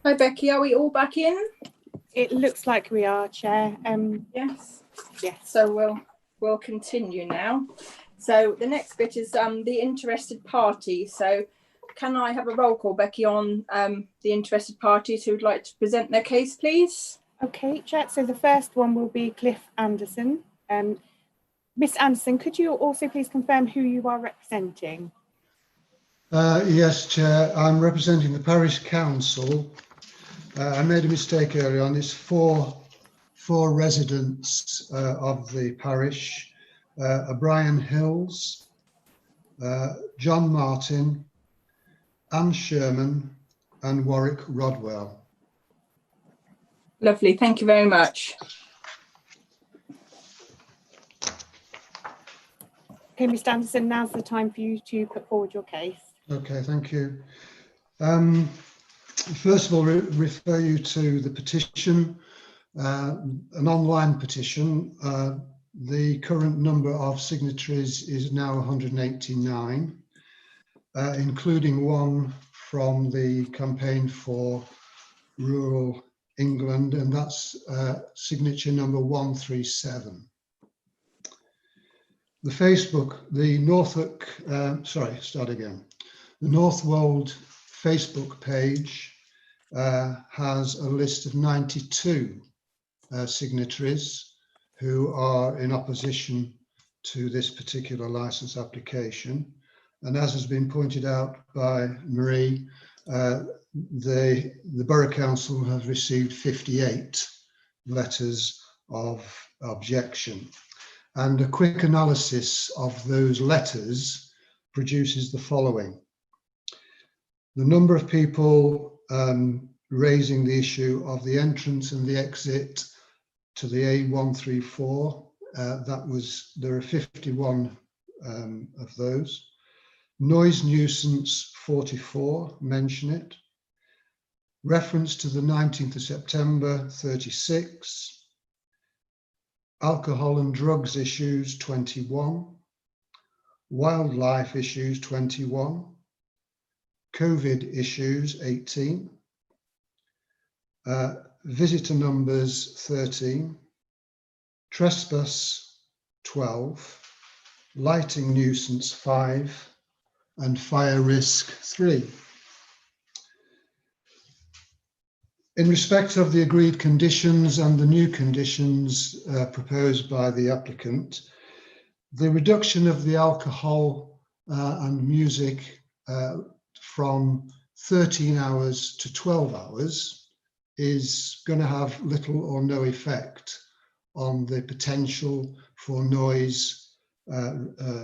Hi Becky, are we all back in? It looks like we are, Chair. Yes. Yes. So we'll continue now. So the next bit is the interested party. So can I have a roll call, Becky, on the interested parties who would like to present their case, please? Okay, Chair. So the first one will be Cliff Anderson. Miss Anderson, could you also please confirm who you are representing? Yes, Chair. I'm representing the Parish Council. I made a mistake earlier on. It's four residents of the parish: Brian Hills, John Martin, Anne Sherman, and Warwick Rodwell. Lovely, thank you very much. Okay, Mr. Anderson, now's the time for you to put forward your case. Okay, thank you. First of all, refer you to the petition, an online petition. The current number of signatories is now 189, including one from the Campaign for Rural England, and that's signature number 137. The Northwold Facebook page has a list of 92 signatories who are in opposition to this particular license application. And as has been pointed out by Marie, the Borough Council has received 58 letters of objection. And a quick analysis of those letters produces the following. The number of people raising the issue of the entrance and the exit to the A134, there are 51 of those. Noise nuisance 44, mention it. Reference to the 19th of September 36. Alcohol and drugs issues 21. Wildlife issues 21. COVID issues 18. Visitor numbers 13. Trespass 12. Lighting nuisance 5. And fire risk 3. In respect of the agreed conditions and the new conditions proposed by the applicant, the reduction of the alcohol and music from 13 hours to 12 hours is going to have little or no effect on the potential for noise,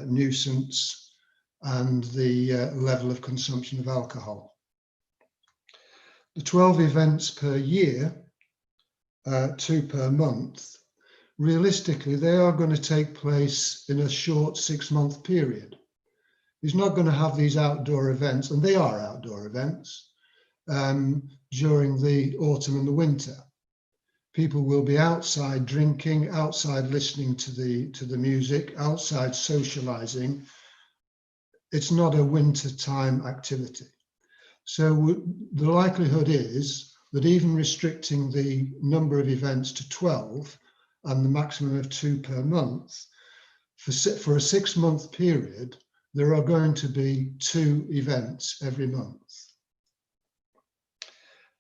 nuisance, and the level of consumption of alcohol. The 12 events per year, 2 per month, realistically, they are going to take place in a short 6-month period. is not going to have these outdoor events, and they are outdoor events, during the autumn and the winter. People will be outside drinking, outside listening to the music, outside socializing. It's not a winter time activity. So the likelihood is that even restricting the number of events to 12 and the maximum of 2 per month, for a 6-month period, there are going to be 2 events every month.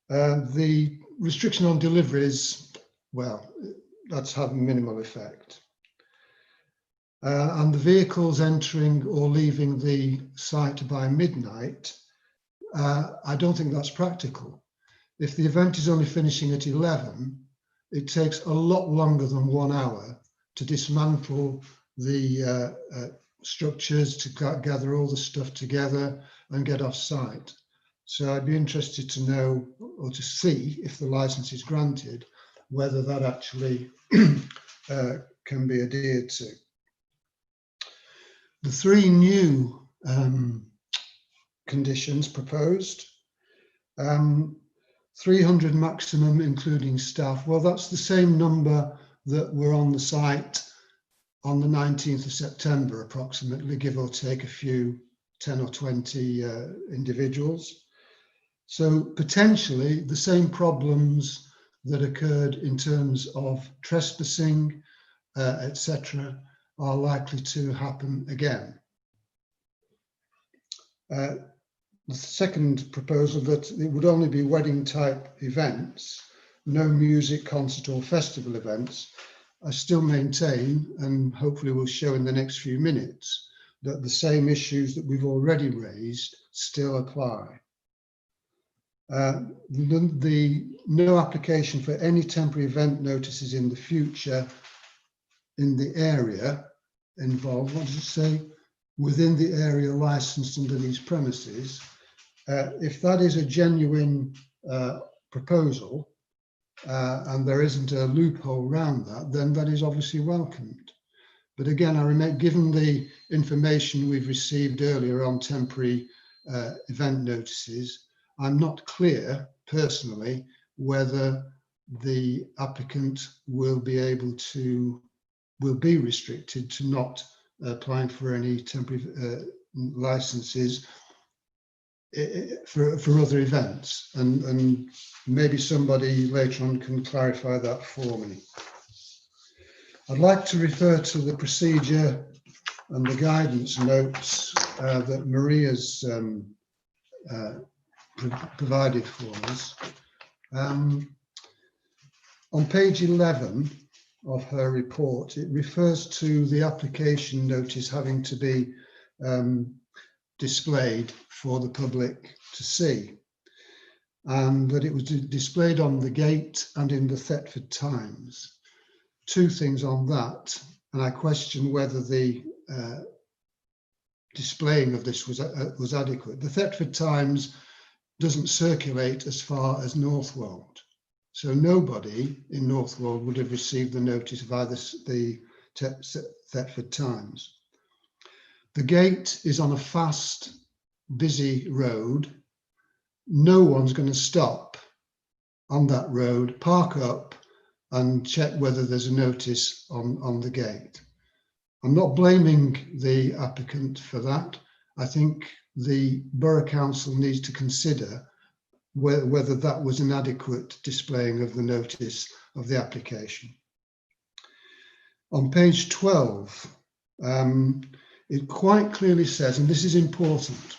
The restriction on deliveries, well, that's having minimal effect. And the vehicles entering or leaving the site by midnight, I don't think that's practical. If the event is only finishing at 11, it takes a lot longer than 1 hour to dismantle the structures, to gather all the stuff together and get off site. So I'd be interested to know, or to see, if the license is granted, whether that actually can be adhered to. The 3 new conditions proposed, 300 maximum including staff. Well, that's the same number that were on the site on the 19th of September, approximately, give or take a few, 10 or 20 individuals. So potentially the same problems that occurred in terms of trespassing, etc., are likely to happen again. The second proposal, that it would only be wedding type events, no music, concert or festival events. I still maintain, and hopefully will show in the next few minutes, that the same issues that we've already raised still apply. The no application for any temporary event notices in the future in the area involved, what does it say? Within the area licensed under these premises. If that is a genuine proposal and there isn't a loophole around that, then that is obviously welcomed. But again, I remain, given the information we've received earlier on temporary event notices, I'm not clear personally whether the applicant will be restricted to not applying for any temporary licenses for other events, and maybe somebody later on can clarify that for me. I'd like to refer to the procedure and the guidance notes that Maria's provided for us. On page 11 of her report, it refers to the application notice having to be displayed for the public to see, and that it was displayed on the gate and in the Thetford Times. 2 things on that, and I question whether the displaying of this was adequate. The Thetford Times doesn't circulate as far as Northwold, so nobody in Northwold would have received the notice via the Thetford Times. The gate is on a fast, busy road. No one's going to stop on that road, park up and check whether there's a notice on the gate. I'm not blaming the applicant for that. I think the Borough Council needs to consider whether that was an adequate displaying of the notice of the application. On page 12, it quite clearly says, and this is important,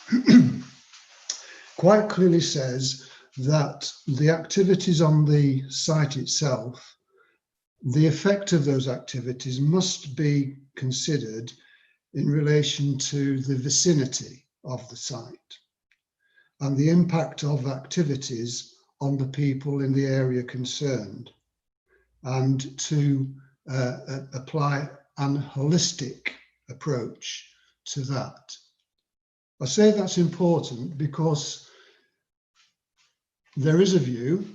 quite clearly says that the activities on the site itself, the effect of those activities must be considered in relation to the vicinity of the site and the impact of activities on the people in the area concerned, and to apply an holistic approach to that. I say that's important because there is a view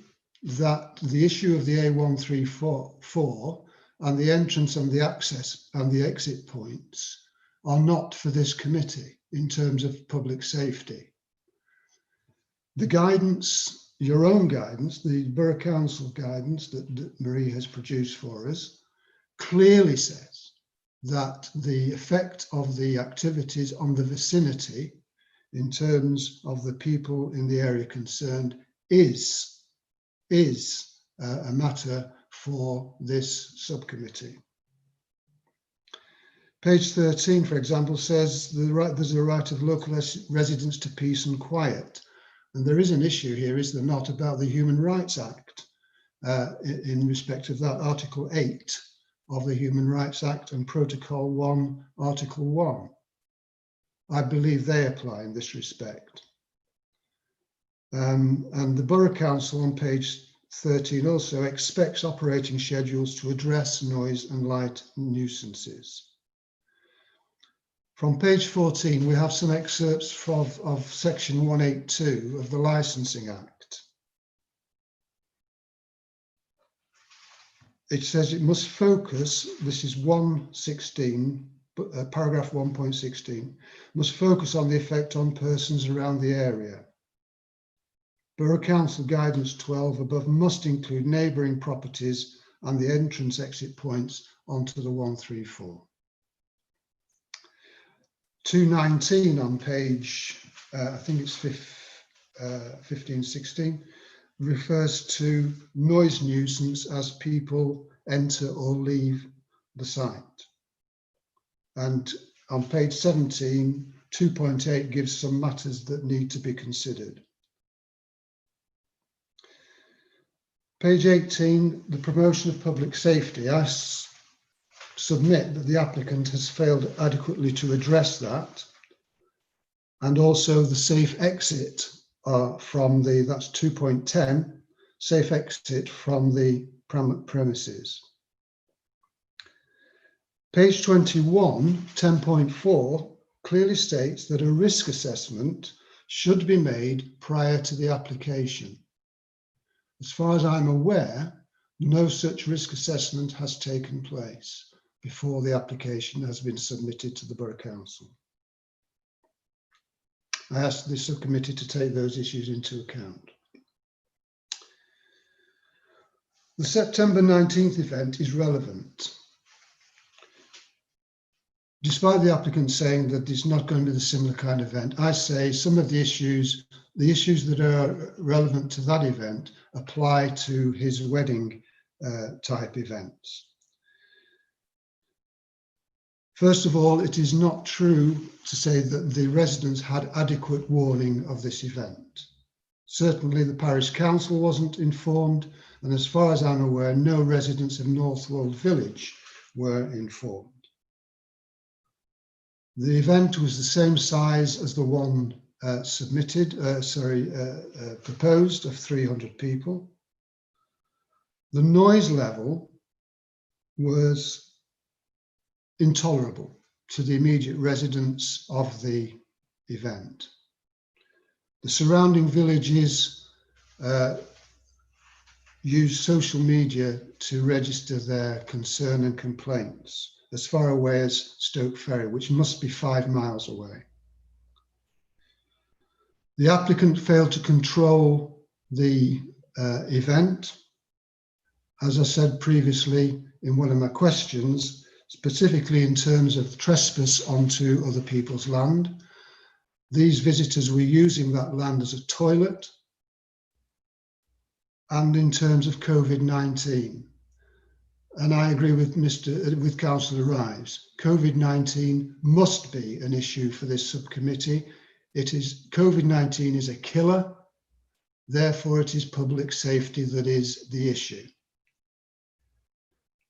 that the issue of the A134 and the entrance and the access and the exit points are not for this committee in terms of public safety. The guidance, your own guidance, the Borough Council guidance that Marie has produced for us, clearly says that the effect of the activities on the vicinity in terms of the people in the area concerned is a matter for this subcommittee. Page 13, for example, says there's a right of local residents to peace and quiet. And there is an issue here, is there not, about the Human Rights Act in respect of that, Article 8 of the Human Rights Act and Protocol 1, Article 1. I believe they apply in this respect. And the Borough Council on page 13 also expects operating schedules to address noise and light nuisances. From page 14, we have some excerpts of section 182 of the Licensing Act. It says it must focus, this is 116, paragraph 1.16, must focus on the effect on persons around the area. Borough Council Guidance 12 above must include neighbouring properties and the entrance exit points onto the 134. 219 on page, I think it's 15, 16, refers to noise nuisance as people enter or leave the site. And on page 17, 2.8 gives some matters that need to be considered. Page 18, the promotion of public safety. I submit that the applicant has failed adequately to address that, and also the safe exit from the, that's 2.10, safe exit from the premises. Page 21, 10.4 clearly states that a risk assessment should be made prior to the application. As far as I'm aware, no such risk assessment has taken place before the application has been submitted to the Borough Council. I asked the subcommittee to take those issues into account. The September 19th event is relevant. Despite the applicant saying that it's not going to be the similar kind of event, I say some of the issues that are relevant to that event apply to his wedding type events. First of all, it is not true to say that the residents had adequate warning of this event. Certainly the parish council wasn't informed, and as far as I'm aware, no residents of Northwold village were informed. The event was the same size as the one proposed of 300 people. The noise level was intolerable to the immediate residents of the event. The surrounding villages use social media to register their concern and complaints as far away as Stoke Ferry, which must be 5 miles away. The applicant failed to control the event. As I said previously in one of my questions, specifically in terms of trespass onto other people's land. These visitors were using that land as a toilet, and in terms of COVID-19. And I agree with Councillor Rives. COVID-19 must be an issue for this subcommittee. COVID-19 is a killer, therefore it is public safety that is the issue.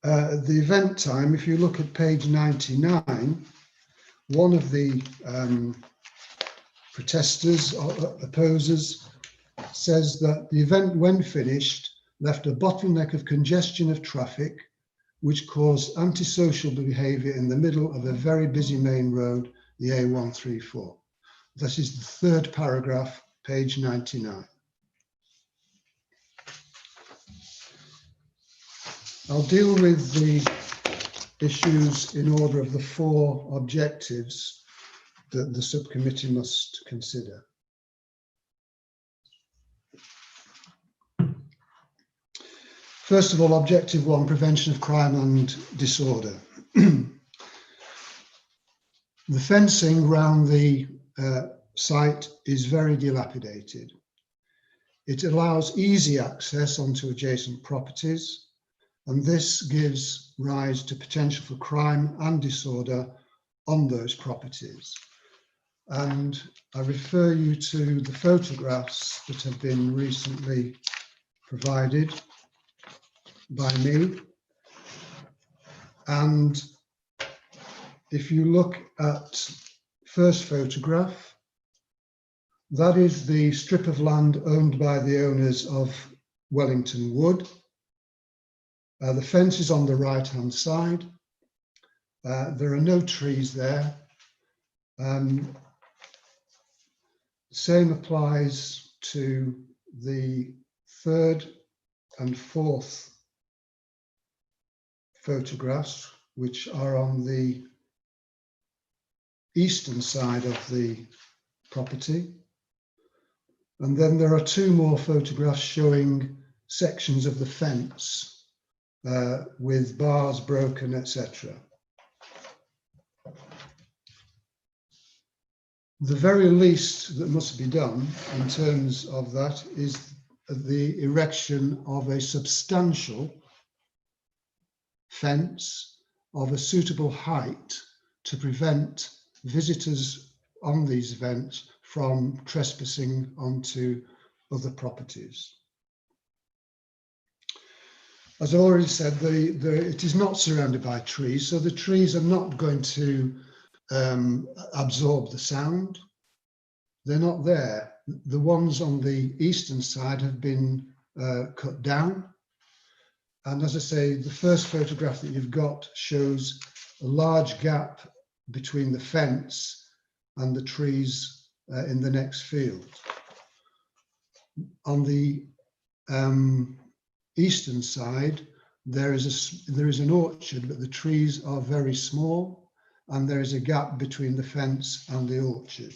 The event time, if you look at page 99, one of the protesters or opposers says that the event, when finished, left a bottleneck of congestion of traffic, which caused antisocial behaviour in the middle of a very busy main road, the A134. This is the third paragraph, page 99. I'll deal with the issues in order of the 4 objectives that the subcommittee must consider. First of all, objective 1, prevention of crime and disorder. The fencing around the site is very dilapidated. It allows easy access onto adjacent properties, and this gives rise to potential for crime and disorder on those properties. And I refer you to the photographs that have been recently provided by me. And if you look at first photograph, that is the strip of land owned by the owners of Wellington Wood. The fence is on the right-hand side. There are no trees there. Same applies to the 3rd and 4th photographs, which are on the eastern side of the property. And then there are 2 more photographs showing sections of the fence with bars broken, etc. The very least that must be done in terms of that is the erection of a substantial fence of a suitable height to prevent visitors on these events from trespassing onto other properties. As I already said, it is not surrounded by trees, so the trees are not going to absorb the sound. They're not there. The ones on the eastern side have been cut down. And as I say, the first photograph that you've got shows a large gap between the fence and the trees in the next field. On the eastern side, there is an orchard, but the trees are very small, and there is a gap between the fence and the orchard.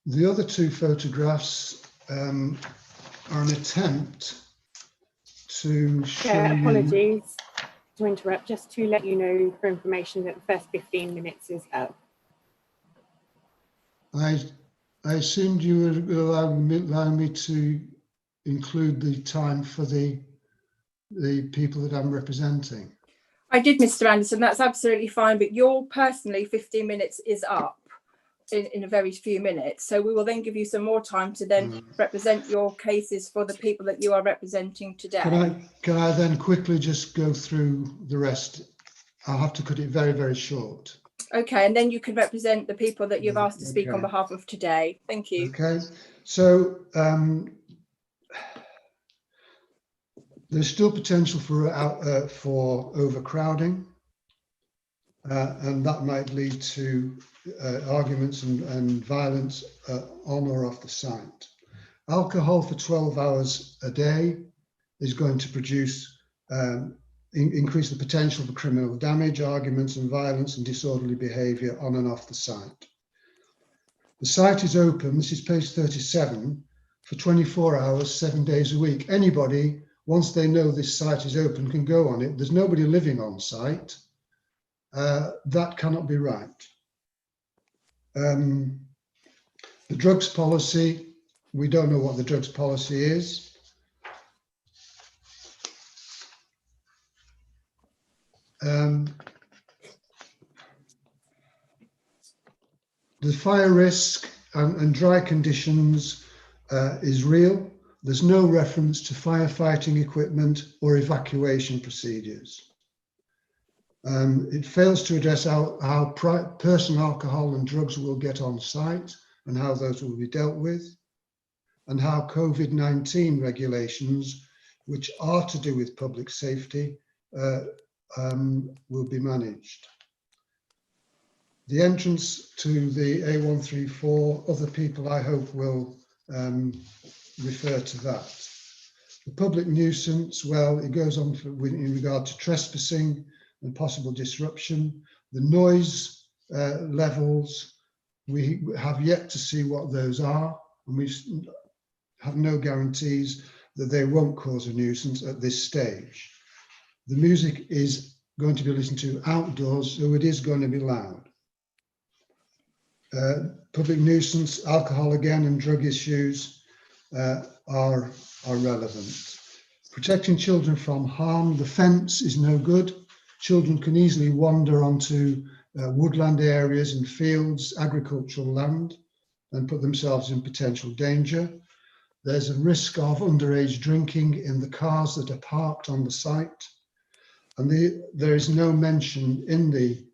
The other 2 photographs are an attempt to show you... Apologies to interrupt, just to let you know for information that the first 15 minutes is up. I assumed you would allow me to include the time for the people that I'm representing. I did, Mr. Anderson, that's absolutely fine, but your personally 15 minutes is up in a very few minutes. So we will then give you some more time to then represent your cases for the people that you are representing today. Can I then quickly just go through the rest? I'll have to cut it very, very short. Okay, and then you can represent the people that you've asked to speak on behalf of today. Thank you. Okay, so there's still potential for overcrowding, and that might lead to arguments and violence on or off the site. Alcohol for 12 hours a day is going to produce increase the potential for criminal damage, arguments and violence and disorderly behaviour on and off the site. The site is open, this is page 37, for 24 hours, 7 days a week. Anybody, once they know this site is open, can go on it. There's nobody living on site. That cannot be right. The drugs policy, we don't know what the drugs policy is. The fire risk and dry conditions is real. There's no reference to firefighting equipment or evacuation procedures. It fails to address how personal alcohol and drugs will get on site and how those will be dealt with, and how COVID-19 regulations, which are to do with public safety, will be managed. The entrance to the A134, other people I hope will refer to that. The public nuisance, well, it goes on in regard to trespassing and possible disruption. The noise levels, we have yet to see what those are, and we have no guarantees that they won't cause a nuisance at this stage. The music is going to be listened to outdoors, so it is going to be loud. Public nuisance, alcohol again, and drug issues are relevant. Protecting children from harm, the fence is no good. Children can easily wander onto woodland areas and fields, agricultural land, and put themselves in potential danger. There's a risk of underage drinking in the cars that are parked on the site. And there is no mention in the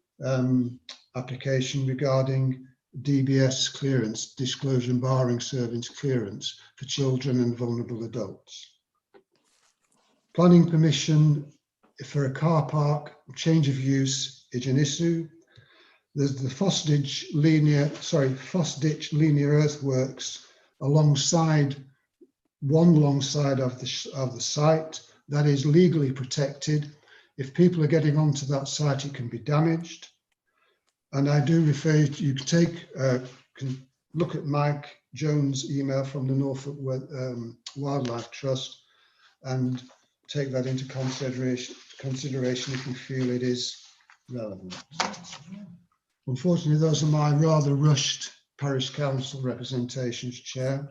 application regarding DBS clearance, disclosure and barring service clearance for children and vulnerable adults. Planning permission for a car park, change of use is an issue. There's the Foss Ditch linear earthworks alongside of the site that is legally protected. If people are getting onto that site, it can be damaged. And I do refer you can look at Mike Jones' email from the Northwold Wildlife Trust and take that into consideration if you feel it is relevant. Unfortunately, those are my rather rushed parish council representations, Chair.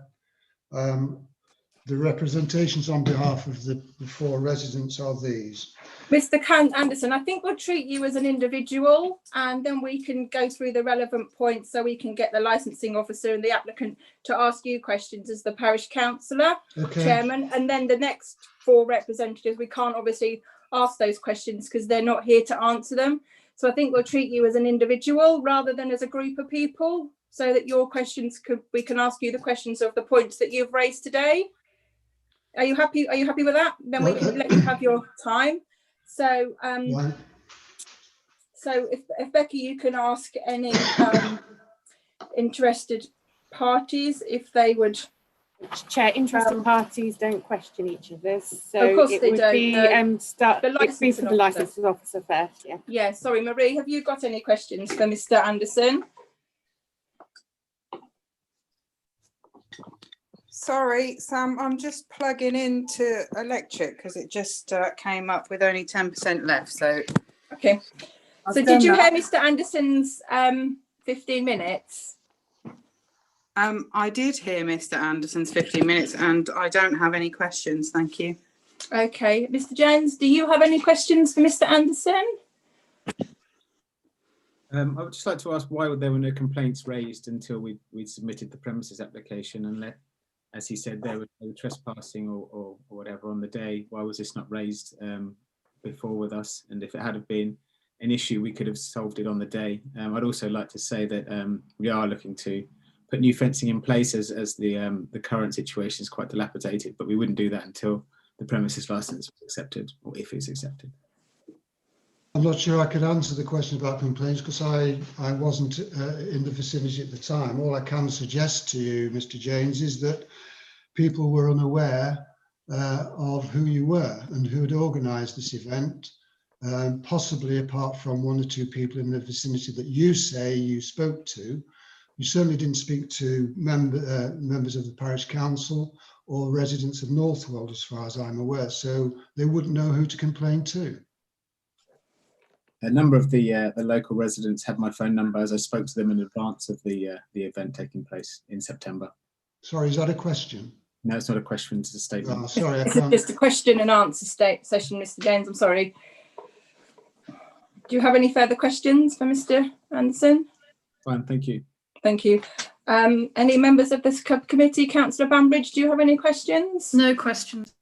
The representations on behalf of the 4 residents are these. Mr. Anderson, I think we'll treat you as an individual, and then we can go through the relevant points so we can get the licensing officer and the applicant to ask you questions as the parish councillor, chairman, and then the next 4 representatives, we can't obviously ask those questions because they're not here to answer them. So I think we'll treat you as an individual rather than as a group of people, so that your questions we can ask you the questions of the points that you've raised today. Are you happy? Are you happy with that? Then we can let you have your time. So, so if Becky, you can ask any interested parties if they would. Chair, interested parties don't question each other, so of course it they would don't. be for the licensing officer first. Yeah. Yeah. Sorry, Marie. Have you got any questions for Mr. Anderson? Sorry, Sam, I'm just plugging into electric because it just came up with only 10% left. So, okay. So did you hear Mr. Anderson's 15 minutes? I did hear Mr. Anderson's 15 minutes and I don't have any questions. Thank you. Okay. Mr. Jones, do you have any questions for Mr. Anderson? I would just like to ask why there were no complaints raised until we submitted the premises application, and as he said, they were trespassing or whatever on the day. Why was this not raised before with us? And if it had been an issue, we could have solved it on the day. I'd also like to say that we are looking to put new fencing in place as the current situation is quite dilapidated, but we wouldn't do that until the premises license was accepted, or if it's accepted. I'm not sure I could answer the question about complaints because I wasn't in the vicinity at the time. All I can suggest to you, Mr. James, is that people were unaware of who you were and who had organised this event, possibly apart from 1 or 2 people in the vicinity that you say you spoke to. You certainly didn't speak to members of the parish council or residents of Northwold, as far as I'm aware, so they wouldn't know who to complain to. A number of the local residents had my phone number as I spoke to them in advance of the event taking place in September. Sorry, is that a question? No, it's not a question, it's a statement. Oh, sorry, it's just a question and answer session, Mr. James. I'm sorry. Do you have any further questions for Mr. Anderson? Fine, thank you. Thank you. Any members of this committee? Councillor Bambridge, do you have any questions? No questions.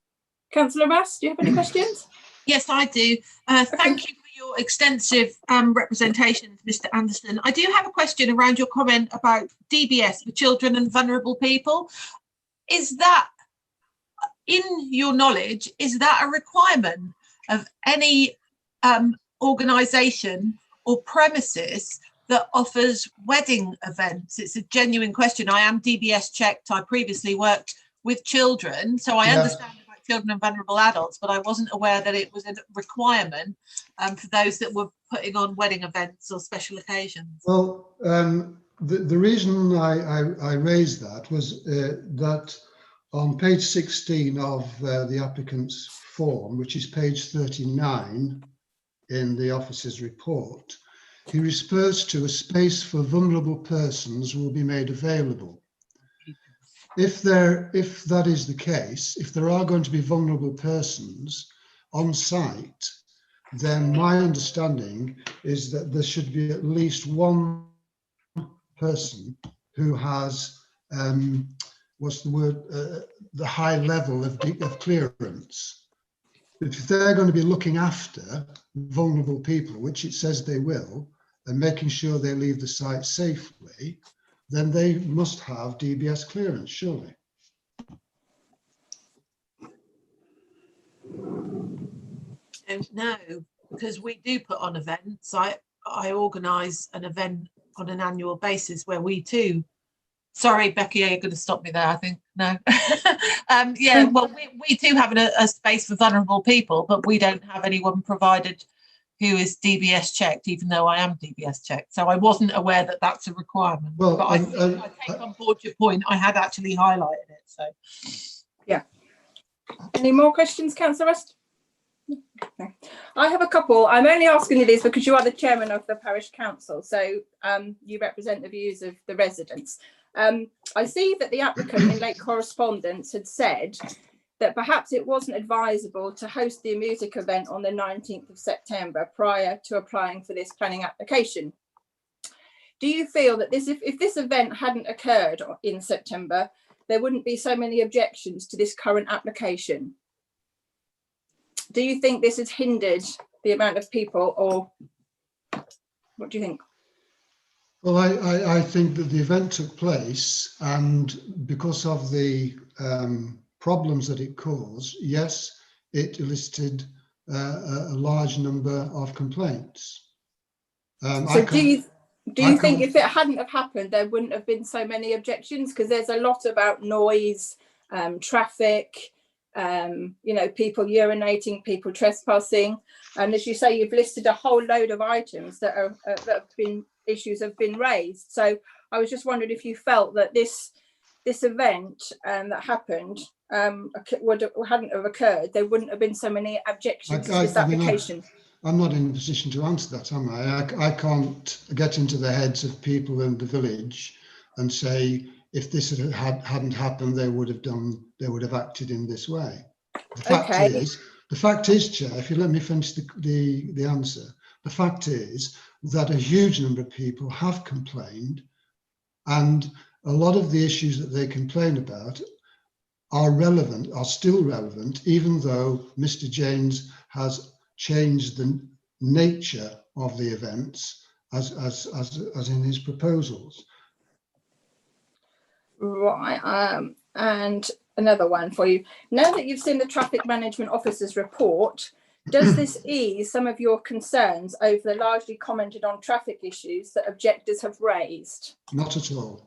Councillor Bass, do you have any questions? Yes, I do. Thank you for your extensive representations, Mr. Anderson. I do have a question around your comment about DBS for children and vulnerable people. Is that, in your knowledge, is that a requirement of any organisation or premises that offers wedding events? It's a genuine question. I am DBS checked. I previously worked with children, so I understand about children and vulnerable adults, but I wasn't aware that it was a requirement for those that were putting on wedding events or special occasions. Well, the reason I raised that was that on page 16 of the applicant's form, which is page 39 in the officer's report, he refers to a space for vulnerable persons will be made available. If that is the case, if there are going to be vulnerable persons on site, then my understanding is that there should be at least one person who has the high level of clearance. If they're going to be looking after vulnerable people, which it says they will, and making sure they leave the site safely, then they must have DBS clearance, surely. No, because we do put on events. I organise an event on an annual basis where we too. Sorry, Becky, you're going to stop me there, I think. No. Yeah, well, we do have a space for vulnerable people, but we don't have anyone provided who is DBS checked, even though I am DBS checked. So I wasn't aware that that's a requirement. Well, but I take on board your point. I had actually highlighted it. So, yeah. Any more questions, Councillor West? No. I have a couple. I'm only asking you these because you are the chairman of the parish council, so you represent the views of the residents. I see that the applicant in late correspondence had said that perhaps it wasn't advisable to host the music event on the 19th of September prior to applying for this planning application. Do you feel that if this event hadn't occurred in September, there wouldn't be so many objections to this current application? Do you think this has hindered the amount of people, or what do you think? Well, I think that the event took place, and because of the problems that it caused, yes, it elicited a large number of complaints. So do you think if it hadn't have happened, there wouldn't have been so many objections? Because there's a lot about noise, traffic, you know, people urinating, people trespassing, and as you say, you've listed a whole load of items that have been raised. So I was just wondering if you felt that this event that happened hadn't have occurred, there wouldn't have been so many objections to this application. I'm not in a position to answer that, am I? I can't get into the heads of people in the village and say if this hadn't happened, they would have acted in this way. The fact is, Chair, if you let me finish the answer, the fact is that a huge number of people have complained, and a lot of the issues that they complain about are still relevant, even though Mr. James has changed the nature of the events as in his proposals. Right, and another one for you. Now that you've seen the Traffic Management Officer's report, does this ease some of your concerns over the largely commented on traffic issues that objectors have raised? Not at all.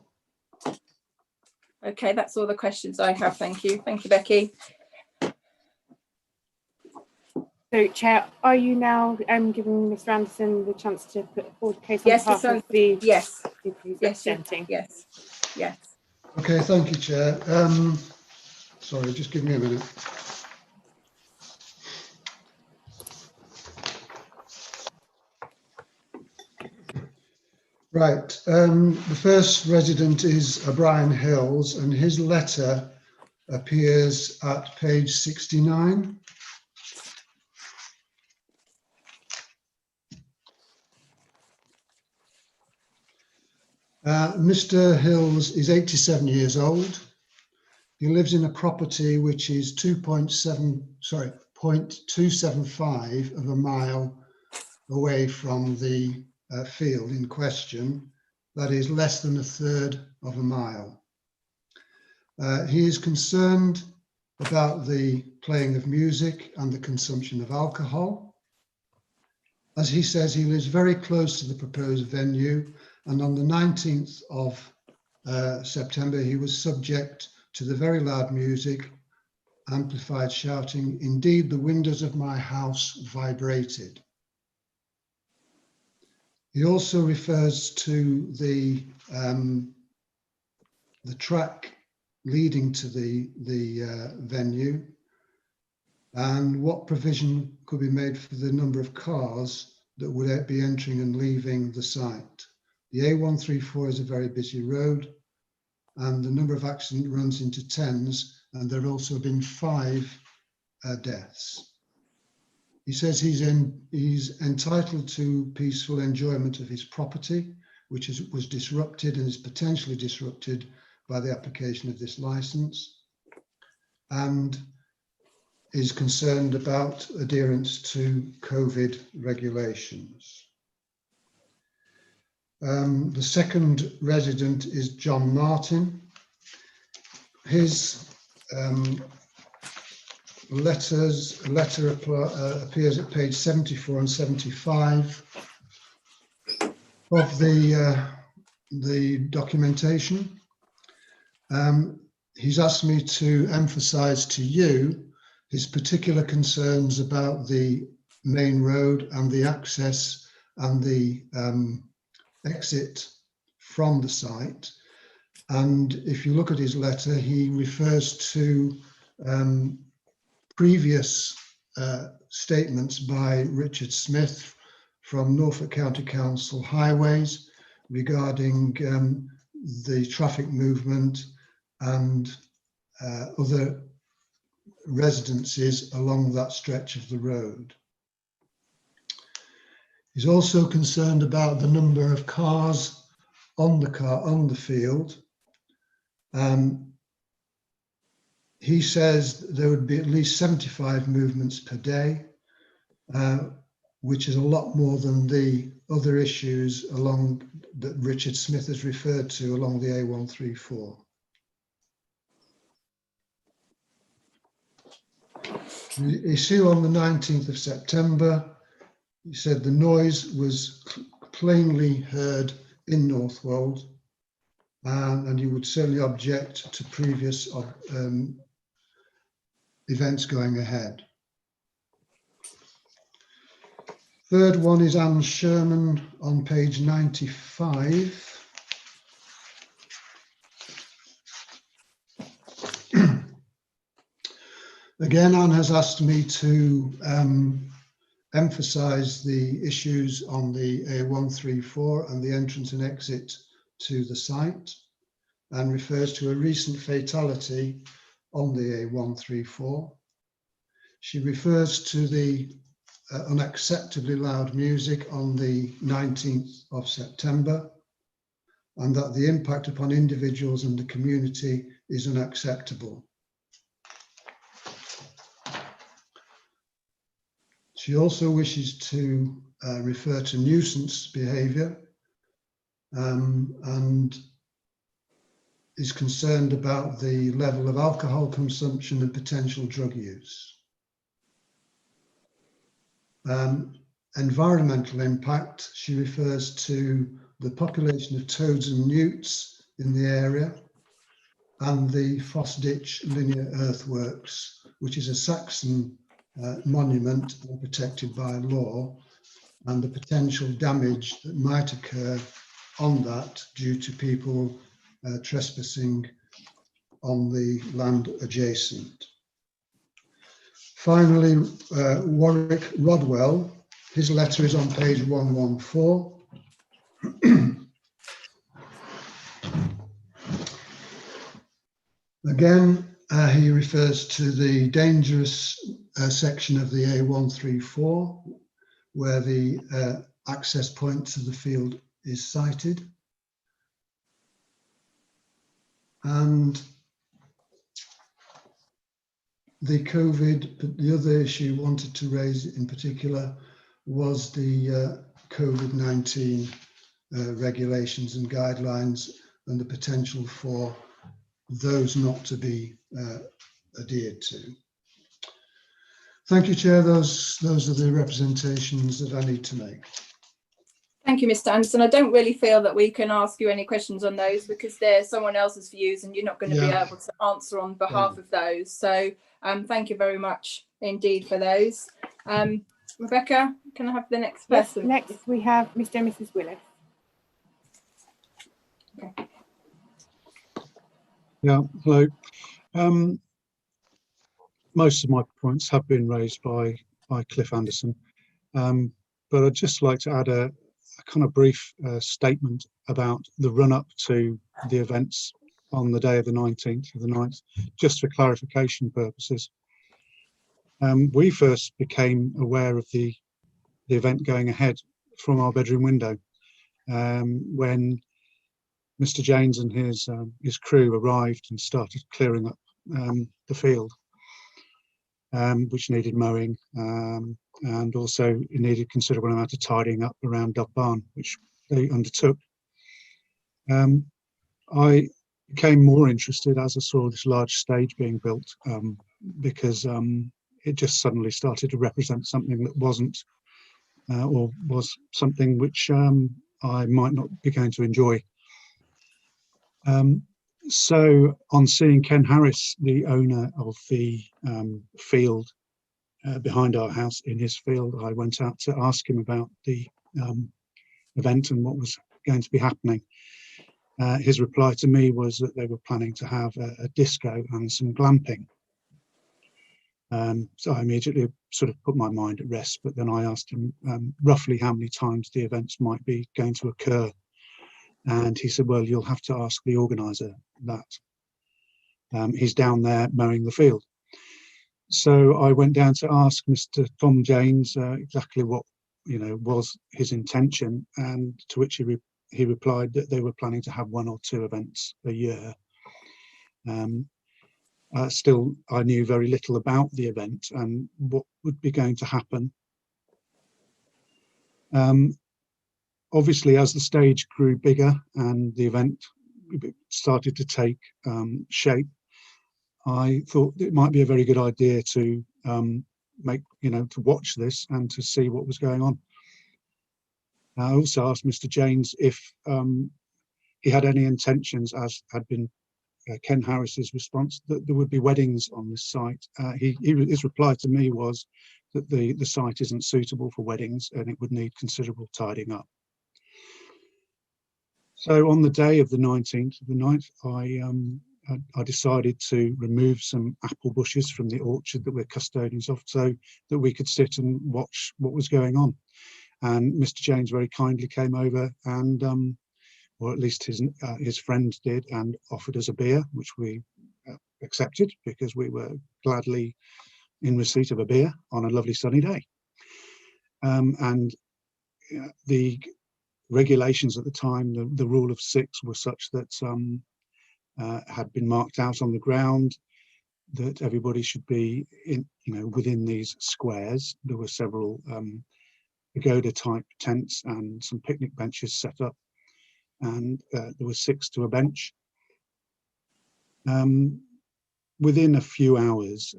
Okay, that's all the questions I have. Thank you. Thank you, Becky. So, Chair, are you now giving Mr. Anderson the chance to put forward a case on behalf of the yes, representing? Yes. Okay, thank you, Chair. Sorry, just give me a minute. Right, the first resident is Brian Hills, and his letter appears at page 69. Mr. Hills is 87 years old. He lives in a property which is 0.275 of a mile away from the field in question. That is less than a third of a mile. He is concerned about the playing of music and the consumption of alcohol. As he says, he lives very close to the proposed venue, and on the 19th of September, he was subject to the very loud music amplified shouting. Indeed, the windows of my house vibrated. He also refers to the track leading to the venue and what provision could be made for the number of cars that would be entering and leaving the site. The A134 is a very busy road, and the number of accidents runs into tens, and there have also been 5 deaths. He says he's entitled to peaceful enjoyment of his property, which was disrupted and is potentially disrupted by the application of this license, and is concerned about adherence to COVID regulations. The second resident is John Martin. His letter appears at page 74 and 75 of the documentation. He's asked me to emphasize to you his particular concerns about the main road and the access and the exit from the site. And if you look at his letter, he refers to previous statements by Richard Smith from Norfolk County Council Highways regarding the traffic movement and other residences along that stretch of the road. He's also concerned about the number of cars on the field. He says there would be at least 75 movements per day, which is a lot more than the other issues that Richard Smith has referred to along the A134. The issue on the 19th of September, he said the noise was plainly heard in Northwold, and he would certainly object to previous events going ahead. Third one is Anne Sherman on page 95. Again, Anne has asked me to emphasize the issues on the A134 and the entrance and exit to the site, and refers to a recent fatality on the A134. She refers to the unacceptably loud music on the 19th of September, and that the impact upon individuals and the community is unacceptable. She also wishes to refer to nuisance behaviour and is concerned about the level of alcohol consumption and potential drug use. Environmental impact, she refers to the population of toads and newts in the area and the Foss Ditch Linear Earthworks, which is a Saxon monument and protected by law, and the potential damage that might occur on that due to people trespassing on the land adjacent. Finally, Warwick Rodwell, his letter is on page 114. Again, he refers to the dangerous section of the A134 where the access point to the field is sited. And the COVID, the other issue he wanted to raise in particular was the COVID-19 regulations and guidelines and the potential for those not to be adhered to. Thank you, Chair. Those are the representations that I need to make. Thank you, Mr. Anderson. I don't really feel that we can ask you any questions on those because they're someone else's views and you're not going to be able to answer on behalf of those. So thank you very much indeed for those. Rebecca, can I have the next person? Yes, next we have Mr. and Mrs. Willis. Okay. Yeah, hello. Most of my points have been raised by Cliff Anderson, but I'd just like to add a kind of brief statement about the run-up to the events on the day of the 19th of the 9th, just for clarification purposes. We first became aware of the event going ahead from our bedroom window when Mr. Janes and his crew arrived and started clearing up the field, which needed mowing, and also it needed considerable amount of tidying up around Dove Barn, which they undertook. I became more interested as I saw this large stage being built, because it just suddenly started to represent something that wasn't, or was something which I might not be going to enjoy. So on seeing Ken Harris, the owner of the field behind our house, in his field, I went out to ask him about the event and what was going to be happening. His reply to me was that they were planning to have a disco and some glamping. So I immediately sort of put my mind at rest, but then I asked him roughly how many times the events might be going to occur. And he said, well, you'll have to ask the organizer that. He's down there mowing the field. So I went down to ask Mr. Tom Janes exactly what, was his intention, and to which he replied that they were planning to have 1 or 2 events a year. Still, I knew very little about the event and what would be going to happen. Obviously, as the stage grew bigger and the event started to take shape, I thought it might be a very good idea to to watch this and to see what was going on. I also asked Mr. Janes if he had any intentions, as had been Ken Harris's response, that there would be weddings on this site. His reply to me was that the site isn't suitable for weddings and it would need considerable tidying up. So on the day of the 19th of the 9th, I decided to remove some apple bushes from the orchard that we're custodians of, so that we could sit and watch what was going on. And Mr. Janes very kindly came over and, or at least his friend did, and offered us a beer, which we accepted because we were gladly in receipt of a beer on a lovely sunny day. And the regulations at the time, the rule of 6 was such that had been marked out on the ground that everybody should be within these squares. There were several pagoda type tents and some picnic benches set up, and there were 6 to a bench. Within a few hours,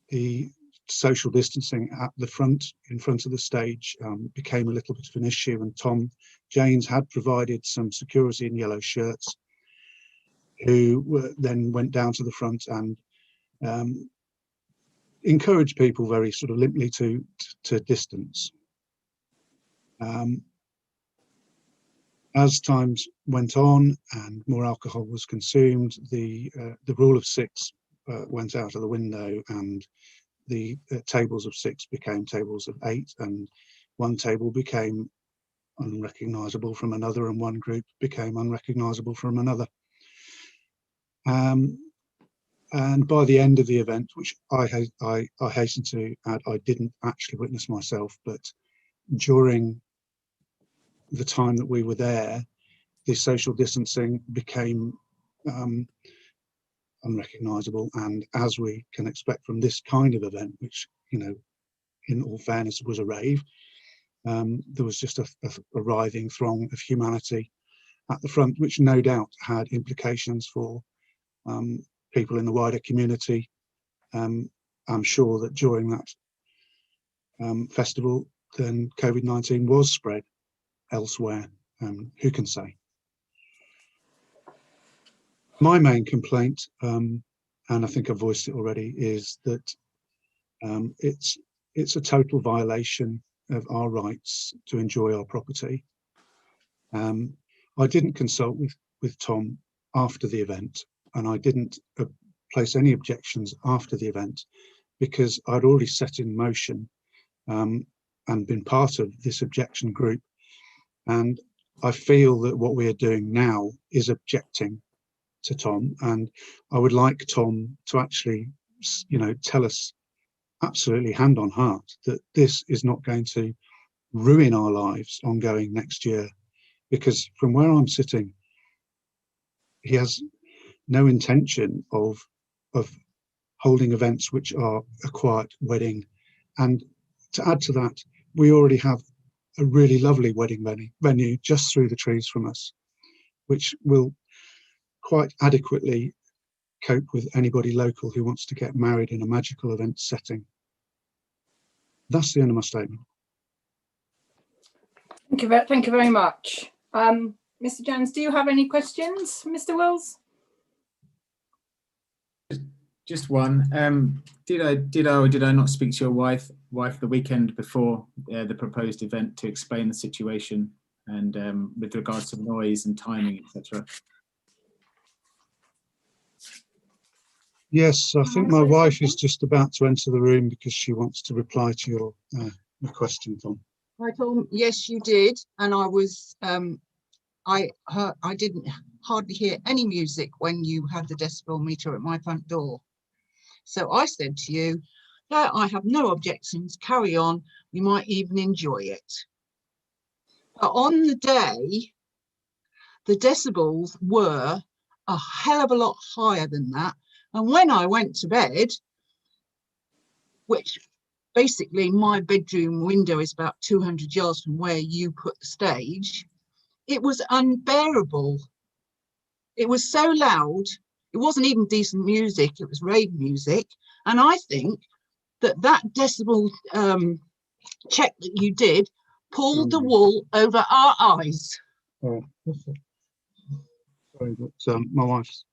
the social distancing at the front, in front of the stage, became a little bit of an issue, and Tom Janes had provided some security in yellow shirts who then went down to the front and encouraged people very sort of limply to distance. As times went on and more alcohol was consumed, the rule of 6 went out of the window, and the tables of 6 became tables of 8, and one table became unrecognisable from another, and one group became unrecognisable from another. And by the end of the event, which I hasten to add, I didn't actually witness myself, but during the time that we were there, the social distancing became unrecognisable. And as we can expect from this kind of event, which, in all fairness was a rave, there was just a writhing throng of humanity at the front, which no doubt had implications for people in the wider community. I'm sure that during that festival, then COVID-19 was spread. elsewhere. Who can say? My main complaint, and I think I've voiced it already, is that it's a total violation of our rights to enjoy our property. I didn't consult with Tom after the event, and I didn't place any objections after the event because I'd already set in motion and been part of this objection group. And I feel that what we are doing now is objecting to Tom, and I would like Tom to actually, tell us absolutely hand on heart that this is not going to ruin our lives ongoing next year, because from where I'm sitting, he has no intention of holding events which are a quiet wedding. And to add to that, we already have a really lovely wedding venue just through the trees from us, which will quite adequately cope with anybody local who wants to get married in a magical event setting. That's the end of my statement. Thank you very much. Mr. Jones, do you have any questions, Mr. Wills? Just one. Did I or did I not speak to your wife the weekend before the proposed event to explain the situation and with regards to noise and timing, etc.? Yes, I think my wife is just about to enter the room because she wants to reply to your question, Tom. Hi, Tom. Yes, you did, and I was. I didn't hardly hear any music when you had the decibel meter at my front door. So I said to you, "No, I have no objections. Carry on. We might even enjoy it." But on the day, the decibels were a hell of a lot higher than that. And when I went to bed, which basically my bedroom window is about 200 yards from where you put the stage, it was unbearable. It was so loud. It wasn't even decent music. It was rave music. And I think that decibel check that you did pulled the wool over our eyes. Oh, sorry, but my wife's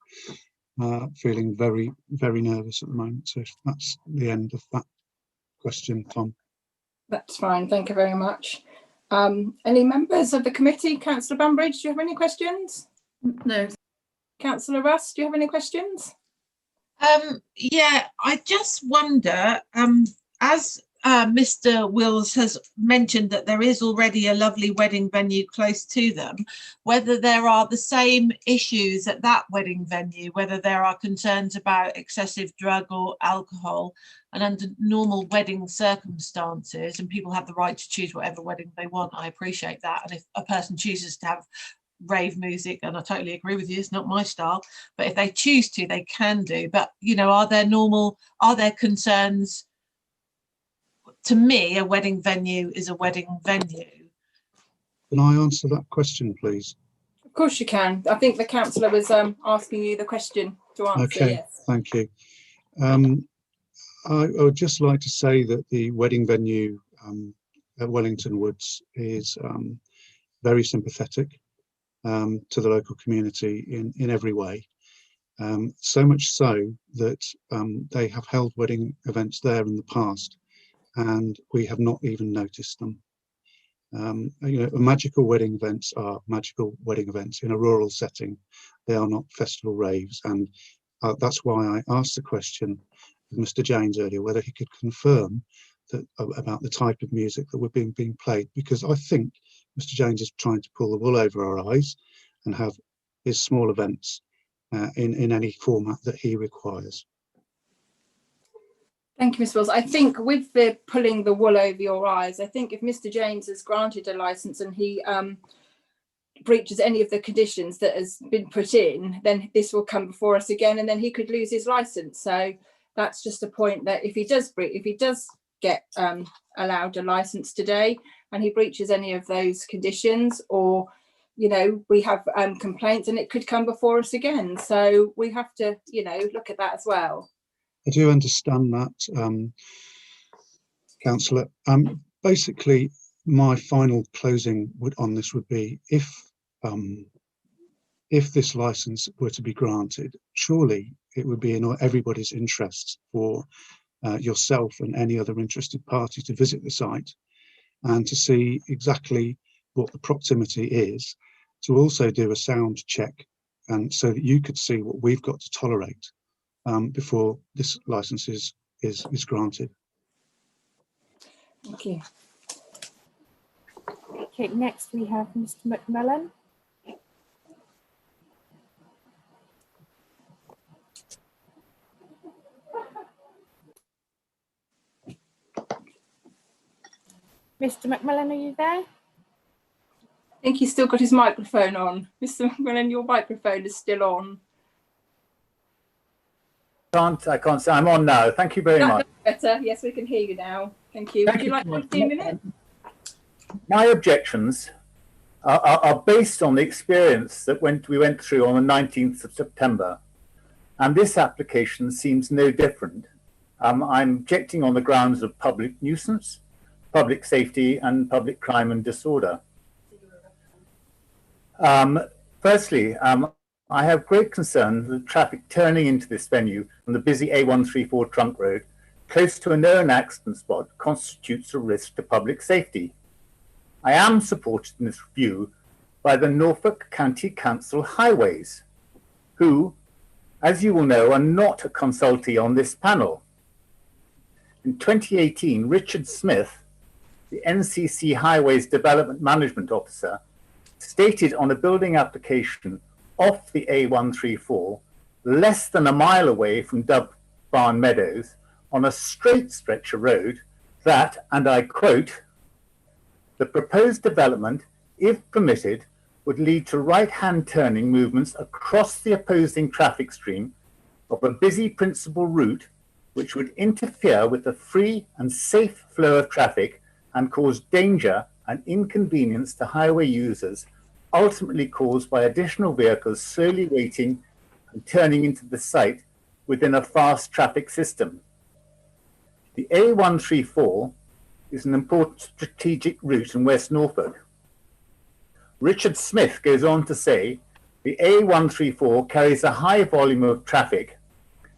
feeling very, very nervous at the moment. So that's the end of that question, Tom. That's fine. Thank you very much. Any members of the committee? Councillor Bambridge, do you have any questions? No. Councillor Russ, do you have any questions? Yeah, I just wonder, as Mr. Wills has mentioned that there is already a lovely wedding venue close to them, whether there are the same issues at that wedding venue, whether there are concerns about excessive drug or alcohol, and under normal wedding circumstances, and people have the right to choose whatever wedding they want. I appreciate that. And if a person chooses to have rave music, and I totally agree with you, it's not my style, but if they choose to, they can do. But, you know, are there concerns? To me, a wedding venue is a wedding venue. Can I answer that question, please? Of course you can. I think the councillor was asking you the question to answer. Okay, yes. Thank you. I would just like to say that the wedding venue at Wellington Woods is very sympathetic to the local community in every way. So much so that they have held wedding events there in the past, and we have not even noticed them. You know, magical wedding events are magical wedding events in a rural setting. They are not festival raves, and that's why I asked the question of Mr. James earlier, whether he could confirm that about the type of music that were being played, because I think Mr. James is trying to pull the wool over our eyes and have his small events in any format that he requires. Thank you, Ms. Wills. I think with the pulling the wool over your eyes, I think if Mr. James has granted a licence and he breaches any of the conditions that has been put in, then this will come before us again, and then he could lose his licence. So that's just a point that if he does get allowed a licence today and he breaches any of those conditions, or you know, we have complaints, and it could come before us again. So we have to, you know, look at that as well. I do understand that, Councillor. Basically, my final closing on this would be, if this license were to be granted, surely it would be in everybody's interest for yourself and any other interested party to visit the site and to see exactly what the proximity is, to also do a sound check, and so that you could see what we've got to tolerate before this license is granted. Thank you. Okay, next we have Mr. McMillan. Mr. McMillan, are you there? I think he's still got his microphone on. Mr. McMillan, your microphone is still on. I can't say. I'm on now. Thank you very much. Better. Yes, we can hear you now. Thank you. Would you like 15 minutes? My objections are based on the experience that we went through on the 19th of September, and this application seems no different. I'm objecting on the grounds of public nuisance, public safety, and public crime and disorder. Firstly, I have great concern that traffic turning into this venue from the busy A134 trunk road close to a known accident spot constitutes a risk to public safety. I am supported in this review by the Norfolk County Council Highways, who, as you will know, are not a consultee on this panel. In 2018, Richard Smith, the NCC Highways Development Management Officer, stated on a building application off the A134, less than a mile away from Dove Barn Meadows, on a straight stretch of road, that, and I quote, "The proposed development, if permitted, would lead to right-hand turning movements across the opposing traffic stream of a busy principal route, which would interfere with the free and safe flow of traffic and cause danger and inconvenience to highway users, ultimately caused by additional vehicles slowly waiting and turning into the site within a fast traffic system. The A134 is an important strategic route in West Norfolk." Richard Smith goes on to say, "The A134 carries a high volume of traffic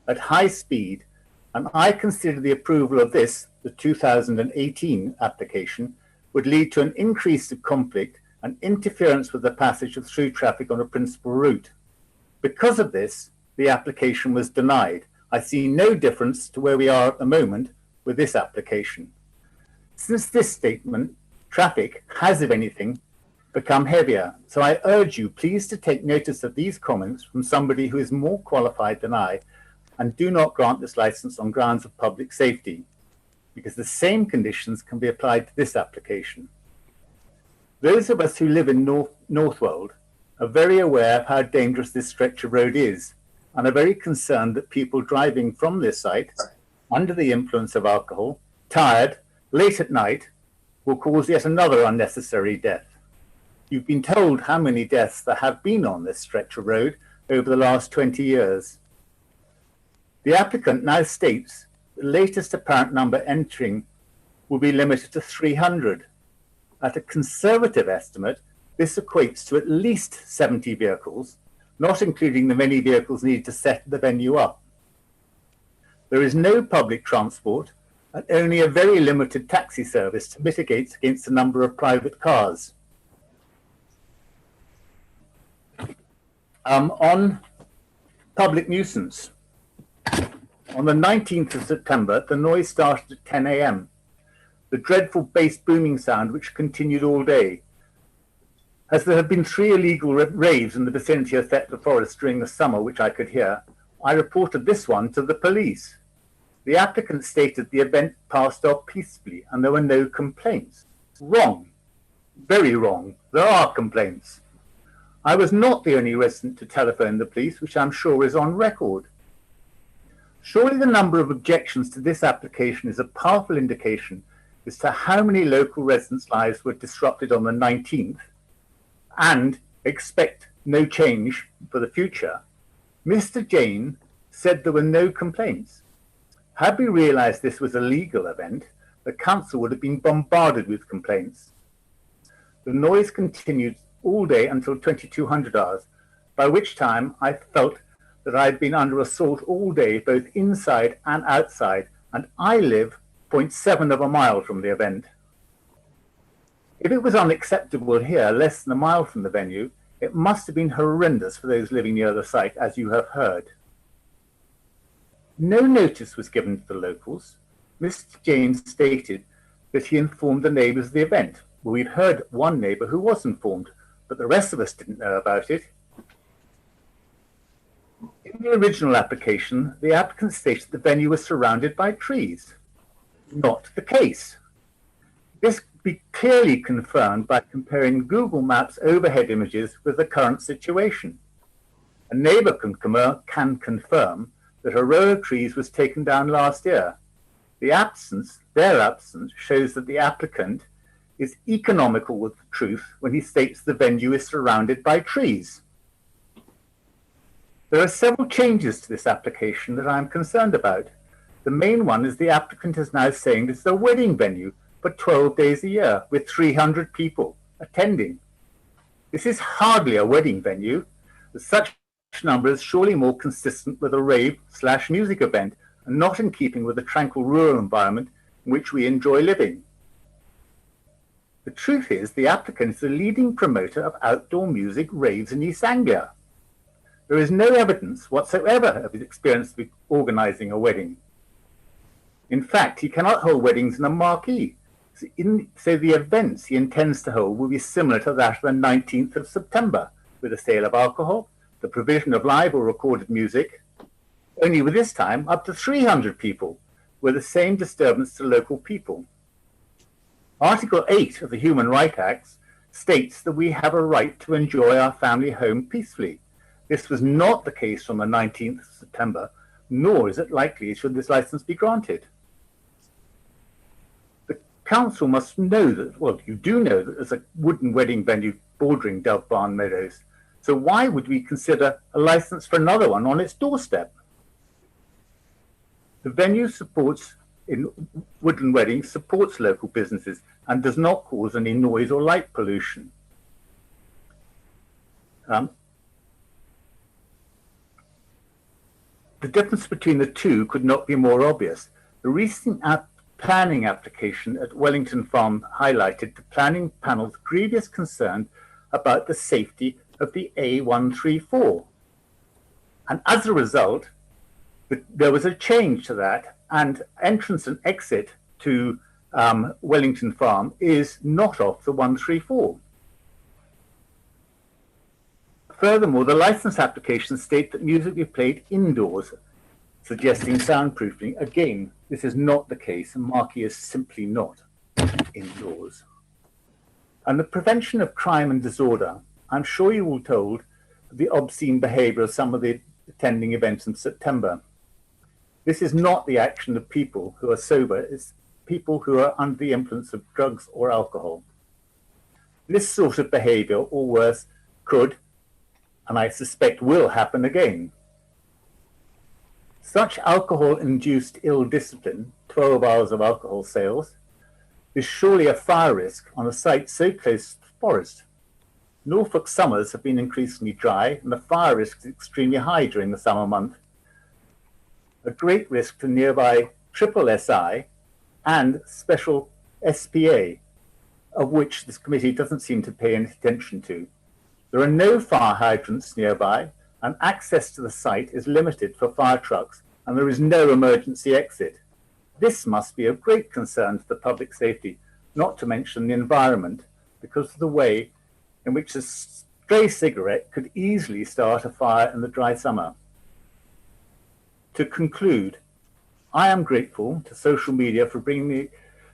at high speed, and I consider the approval of this, the 2018 application, would lead to an increase of conflict and interference with the passage of through traffic on a principal route. Because of this, the application was denied. I see no difference to where we are at the moment with this application. Since this statement, traffic has, if anything, become heavier. So I urge you, please, to take notice of these comments from somebody who is more qualified than I, and do not grant this license on grounds of public safety, because the same conditions can be applied to this application. Those of us who live in Northwold are very aware of how dangerous this stretch of road is, and are very concerned that people driving from this site under the influence of alcohol, tired, late at night, will cause yet another unnecessary death. You've been told how many deaths there have been on this stretch of road over the last 20 years. The applicant now states the latest apparent number entering will be limited to 300. At a conservative estimate, this equates to at least 70 vehicles, not including the many vehicles needed to set the venue up. There is no public transport and only a very limited taxi service to mitigate against the number of private cars. On public nuisance, on the 19th of September, the noise started at 10 a.m. The dreadful bass booming sound, which continued all day. As there have been 3 illegal raves in the vicinity of Thetford Forest during the summer, which I could hear, I reported this one to the police. The applicant stated the event passed off peacefully and there were no complaints. Wrong. Very wrong. There are complaints. I was not the only resident to telephone the police, which I'm sure is on record. Surely the number of objections to this application is a powerful indication as to how many local residents' lives were disrupted on the 19th, and expect no change for the future. Mr. Jane said there were no complaints. Had we realised this was a legal event, the council would have been bombarded with complaints. The noise continued all day until 2200 hours, by which time I felt that I'd been under assault all day, both inside and outside, and I live 0.7 of a mile from the event. If it was unacceptable here, less than a mile from the venue, it must have been horrendous for those living near the site, as you have heard. No notice was given to the locals. Mr. James stated that he informed the neighbours of the event. Well, we'd heard one neighbour who was informed, but the rest of us didn't know about it. In the original application, the applicant stated the venue was surrounded by trees. Not the case. This could be clearly confirmed by comparing Google Maps overhead images with the current situation. A neighbour can confirm that a row of trees was taken down last year. Their absence shows that the applicant is economical with the truth when he states the venue is surrounded by trees. There are several changes to this application that I am concerned about. The main one is the applicant is now saying this is a wedding venue for 12 days a year with 300 people attending. This is hardly a wedding venue. Such number is surely more consistent with a rave/music event and not in keeping with the tranquil rural environment in which we enjoy living. The truth is the applicant is the leading promoter of outdoor music raves in East Anglia. There is no evidence whatsoever of his experience with organising a wedding. In fact, he cannot hold weddings in a marquee, so the events he intends to hold will be similar to that of the 19th of September, with the sale of alcohol, the provision of live or recorded music, only with this time up to 300 people, with the same disturbance to local people. Article 8 of the Human Rights Act states that we have a right to enjoy our family home peacefully. This was not the case on the 19th of September, nor is it likely should this licence be granted. The council must know that, well, you do know that there's a wooden wedding venue bordering Dove Barn Meadows, so why would we consider a licence for another one on its doorstep? The venue in woodland weddings supports local businesses and does not cause any noise or light pollution. The difference between the two could not be more obvious. The recent planning application at Wellington Farm highlighted the planning panel's previous concern about the safety of the A134. And as a result, there was a change to that, and entrance and exit to Wellington Farm is not off the 134. Furthermore, the license applications state that music be played indoors, suggesting soundproofing. Again, this is not the case, and marquee is simply not indoors. And the prevention of crime and disorder, I'm sure you were told the obscene behaviour of some of the attending events in September. This is not the action of people who are sober, it's people who are under the influence of drugs or alcohol. This sort of behaviour, or worse, could, and I suspect will, happen again. Such alcohol-induced ill discipline, 12 hours of alcohol sales, is surely a fire risk on a site so close to the forest. Norfolk summers have been increasingly dry, and the fire risk is extremely high during the summer month. A great risk to nearby SSSI and special SPA, of which this committee doesn't seem to pay any attention to. There are no fire hydrants nearby, and access to the site is limited for fire trucks, and there is no emergency exit. This must be of great concern to the public safety, not to mention the environment, because of the way in which a stray cigarette could easily start a fire in the dry summer. To conclude, I am grateful to social media for bringing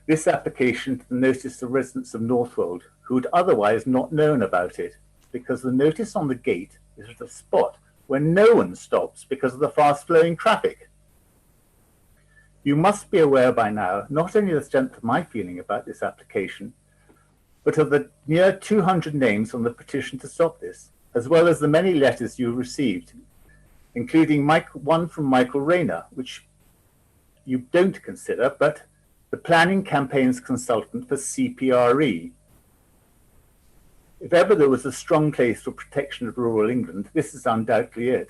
this application to the notice of residents of Northwold who would otherwise not known about it, because the notice on the gate is at a spot where no one stops because of the fast-flowing traffic. You must be aware by now not only the strength of my feeling about this application, but of the near 200 names on the petition to stop this, as well as the many letters you received, including one from Michael Rayner, which you don't consider, but the planning campaigns consultant for CPRE. If ever there was a strong case for protection of rural England, this is undoubtedly it.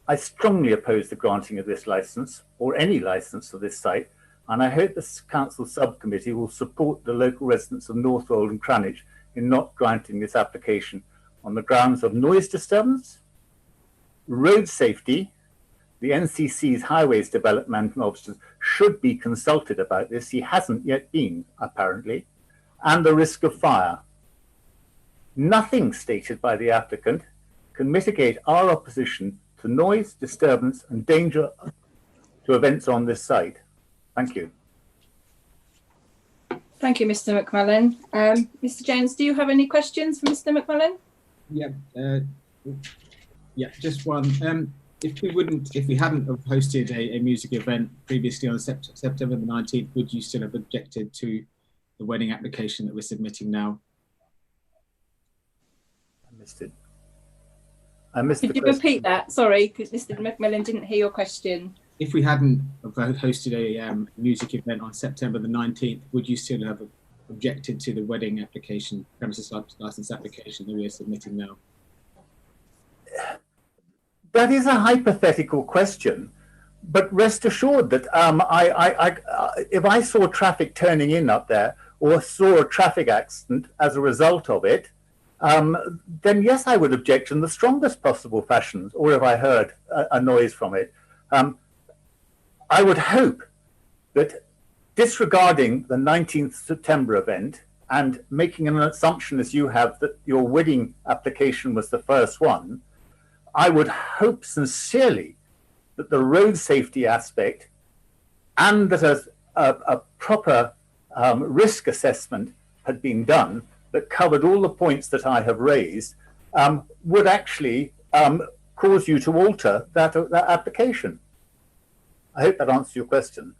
I strongly oppose the granting of this licence, or any licence for this site, and I hope this council subcommittee will support the local residents of Northwold and Cranwich in not granting this application on the grounds of noise disturbance, road safety. The NCC's highways development officers should be consulted about this. He hasn't yet been, apparently, and the risk of fire. Nothing stated by the applicant can mitigate our opposition to noise, disturbance and danger to events on this site. Thank you. Thank you, Mr. McMullen. Mr. Jones, do you have any questions for Mr. McMullen? Yeah, just one. If we hadn't have hosted a music event previously on September the 19th, would you still have objected to the wedding application that we're submitting now? I missed it. Could you repeat that? Sorry, because Mr. McMillan didn't hear your question. If we hadn't hosted a music event on September the 19th, would you still have objected to the wedding application, premises license application that we are submitting now? That is a hypothetical question, but rest assured that if I saw traffic turning in up there or saw a traffic accident as a result of it, then yes, I would object in the strongest possible fashions, or if I heard a noise from it. I would hope that disregarding the 19th September event and making an assumption as you have that your wedding application was the first one, I would hope sincerely that the road safety aspect and that a proper risk assessment had been done that covered all the points that I have raised would actually cause you to alter that application. I hope that answers your question.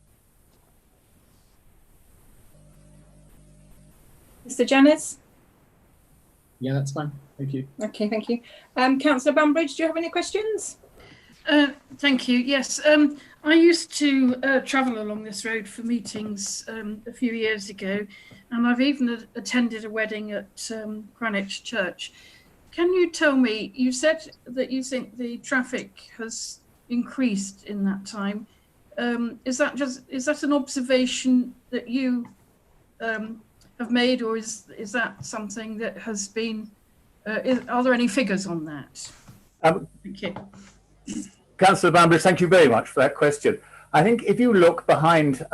Mr. Janis? Yeah, that's fine. Thank you. Okay, thank you. Councillor Bambridge, do you have any questions? Thank you. Yes, I used to travel along this road for meetings a few years ago, and I've even attended a wedding at Cranwich Church. Can you tell me, you said that you think the traffic has increased in that time. Is that an observation that you have made, or is that something that has been, are there any figures on that? Thank you. Councillor Bambridge, thank you very much for that question. I think if you look behind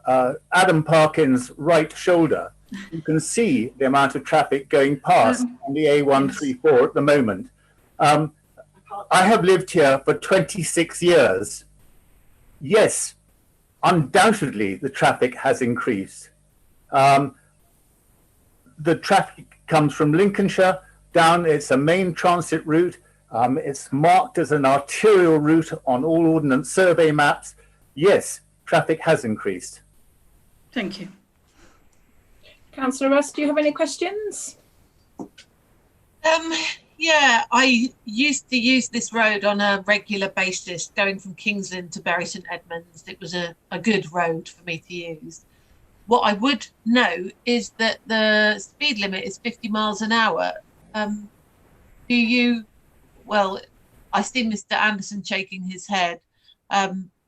Adam Parkin's right shoulder, you can see the amount of traffic going past on the A134 at the moment. I have lived here for 26 years. Yes, undoubtedly the traffic has increased. The traffic comes from Lincolnshire down, it's a main transit route. It's marked as an arterial route on all ordnance survey maps. Yes, traffic has increased. Thank you. Councillor Russ, do you have any questions? Yeah, I used to use this road on a regular basis, going from Kingsland to Bury St Edmunds. It was a good road for me to use. What I would know is that the speed limit is 50 miles an hour. Do you, well, I see Mr Anderson shaking his head.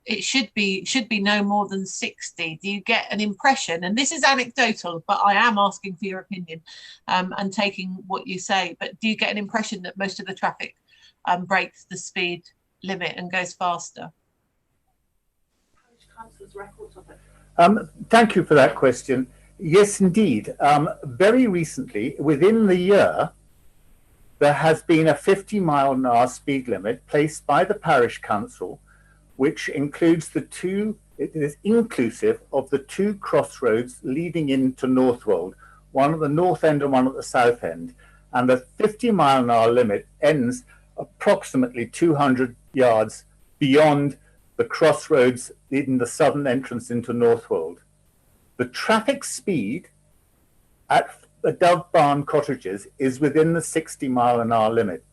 It should be no more than 60. Do you get an impression, and this is anecdotal, but I am asking for your opinion and taking what you say, but do you get an impression that most of the traffic breaks the speed limit and goes faster? Thank you for that question. Yes, indeed. Very recently, within the year, there has been a 50-mile-an-hour speed limit placed by the parish council, which includes it is inclusive of the two crossroads leading into Northwold, one at the north end and one at the south end. And the 50-mile-an-hour limit ends approximately 200 yards beyond the crossroads leading the southern entrance into Northwold. The traffic speed at the Dove Barn cottages is within the 60-mile-an-hour limit.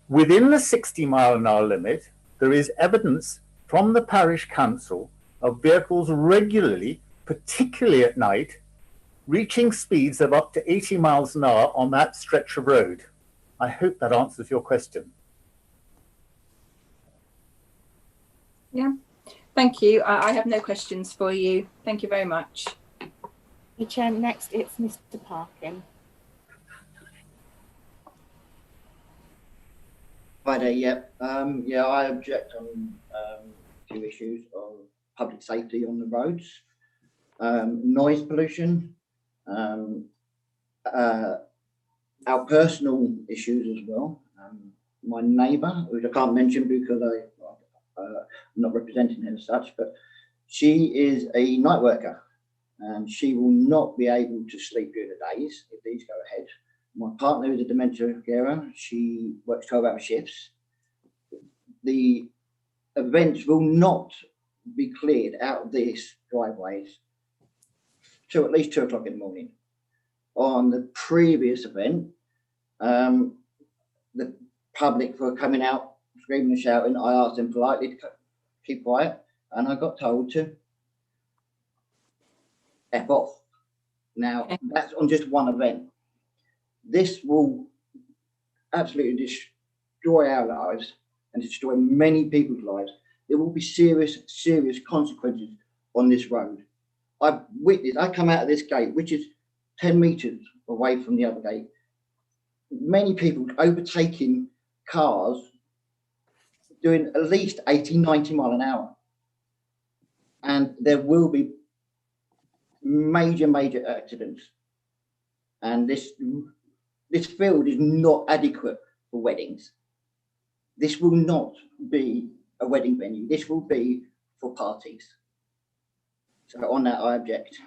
Within the 60-mile-an-hour limit, there is evidence from the parish council of vehicles regularly, particularly at night, reaching speeds of up to 80 miles an hour on that stretch of road? I hope that answers your question. Yeah, thank you. I have no questions for you. Thank you very much. Chair, next it's Mr. Parkin. Hi there, yeah. I object on a few issues of public safety on the roads, noise pollution, our personal issues as well. My neighbour, which I can't mention because I'm not representing her as such, but she is a night worker and she will not be able to sleep during the days if these go ahead. My partner is a dementia carer. She works 12-hour shifts. The events will not be cleared out of these driveways till at least 2 o'clock in the morning. On the previous event, the public were coming out screaming and shouting. I asked them politely to keep quiet, and I got told to F off. Now, that's on just one event. This will absolutely destroy our lives and destroy many people's lives. There will be serious, serious consequences on this road. I've witnessed, I come out of this gate, which is 10 metres away from the other gate. Many people overtaking cars doing at least 80, 90 mile an hour. And there will be major, major accidents. And this field is not adequate for weddings. This will not be a wedding venue. This will be for parties. So on that, I object.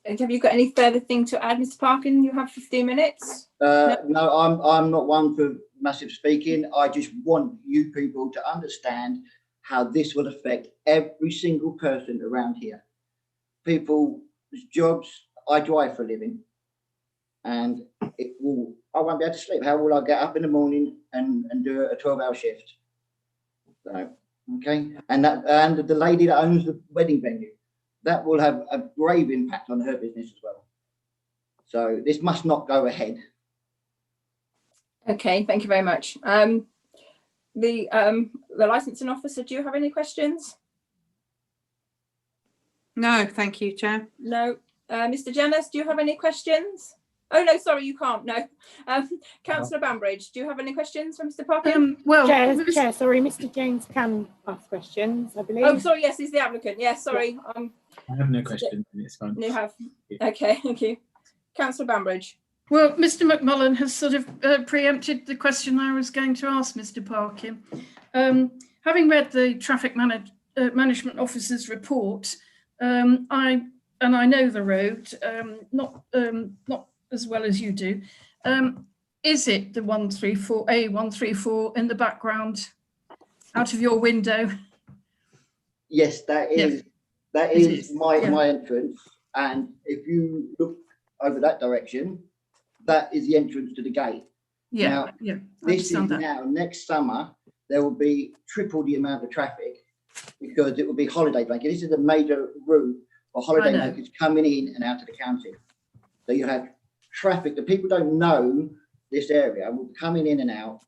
And have you got any further thing to add, Mr. Parkin? You have 15 minutes. No, I'm not one for massive speaking. I just want you people to understand how this will affect every single person around here. People's jobs, I drive for a living, and I won't be able to sleep. How will I get up in the morning and do a 12-hour shift? So, okay, and the lady that owns the wedding venue, that will have a grave impact on her business as well. So this must not go ahead. Okay, thank you very much. The licensing officer, do you have any questions? No, thank you, Chair. No. Mr. Jenners, do you have any questions? Oh, no, sorry, you can't. No. Councillor Bambridge, do you have any questions for Mr. Parkin? Well, Chair, sorry, Mr. James can ask questions, I believe. Oh, sorry, yes, he's the applicant. Yes, sorry. I have no questions. It's fine. You have. Okay, thank you. Councillor Bambridge. Well, Mr. McMullen has sort of preempted the question I was going to ask Mr. Parkin. Having read the Traffic Management Officer's report, I know the road, not as well as you do. Is it the A134 in the background out of your window? Yes, that is my entrance. And if you look over that direction, that is the entrance to the gate. Yeah, now, this is that. Now, next summer, there will be triple the amount of traffic because it will be holiday blanket. This is a major route for holiday blankets coming in and out of the county. So you have traffic that people don't know this area will be coming in and out,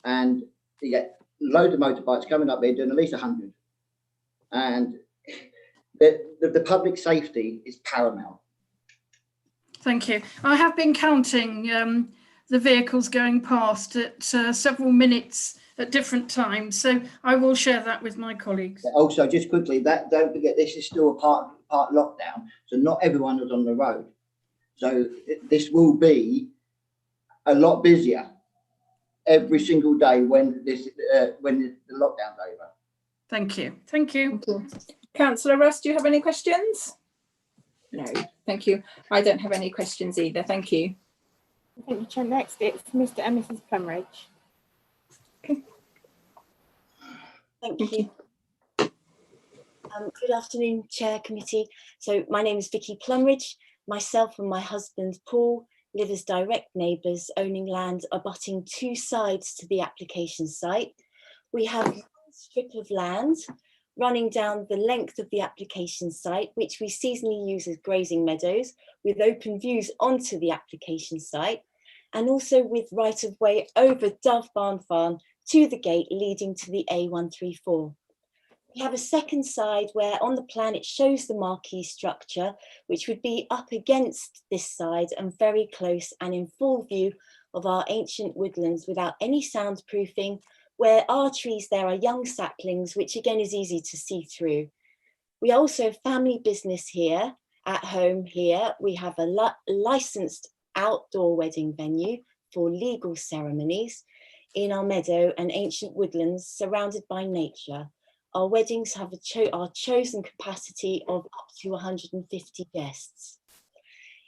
and you get loads of motorbikes coming up there doing at least 100. And the public safety is paramount. Thank you. I have been counting the vehicles going past at several minutes at different times, so I will share that with my colleagues. Also, just quickly, don't forget this is still a part lockdown, so not everyone is on the road. So this will be a lot busier every single day when the lockdown's over. Thank you. Thank you. Councillor Russ, do you have any questions? No, thank you. I don't have any questions either. Thank you. Thank you, Chair. Next, it's Mr. and Mrs. Plumridge. Okay. Thank you. Good afternoon, Chair, Committee. So my name is Vicky Plumridge. Myself and my husband Paul live as direct neighbours, owning land abutting two sides to the application site. We have one strip of land running down the length of the application site, which we seasonally use as grazing meadows, with open views onto the application site, and also with right of way over Dove Barn Farm to the gate leading to the A134. We have a second side where on the plan it shows the marquee structure, which would be up against this side and very close and in full view of our ancient woodlands without any soundproofing, where our trees there are young saplings, which again is easy to see through. We are also a family business here, at home here. We have a licensed outdoor wedding venue for legal ceremonies in our meadow and ancient woodlands surrounded by nature. Our weddings have our chosen capacity of up to 150 guests.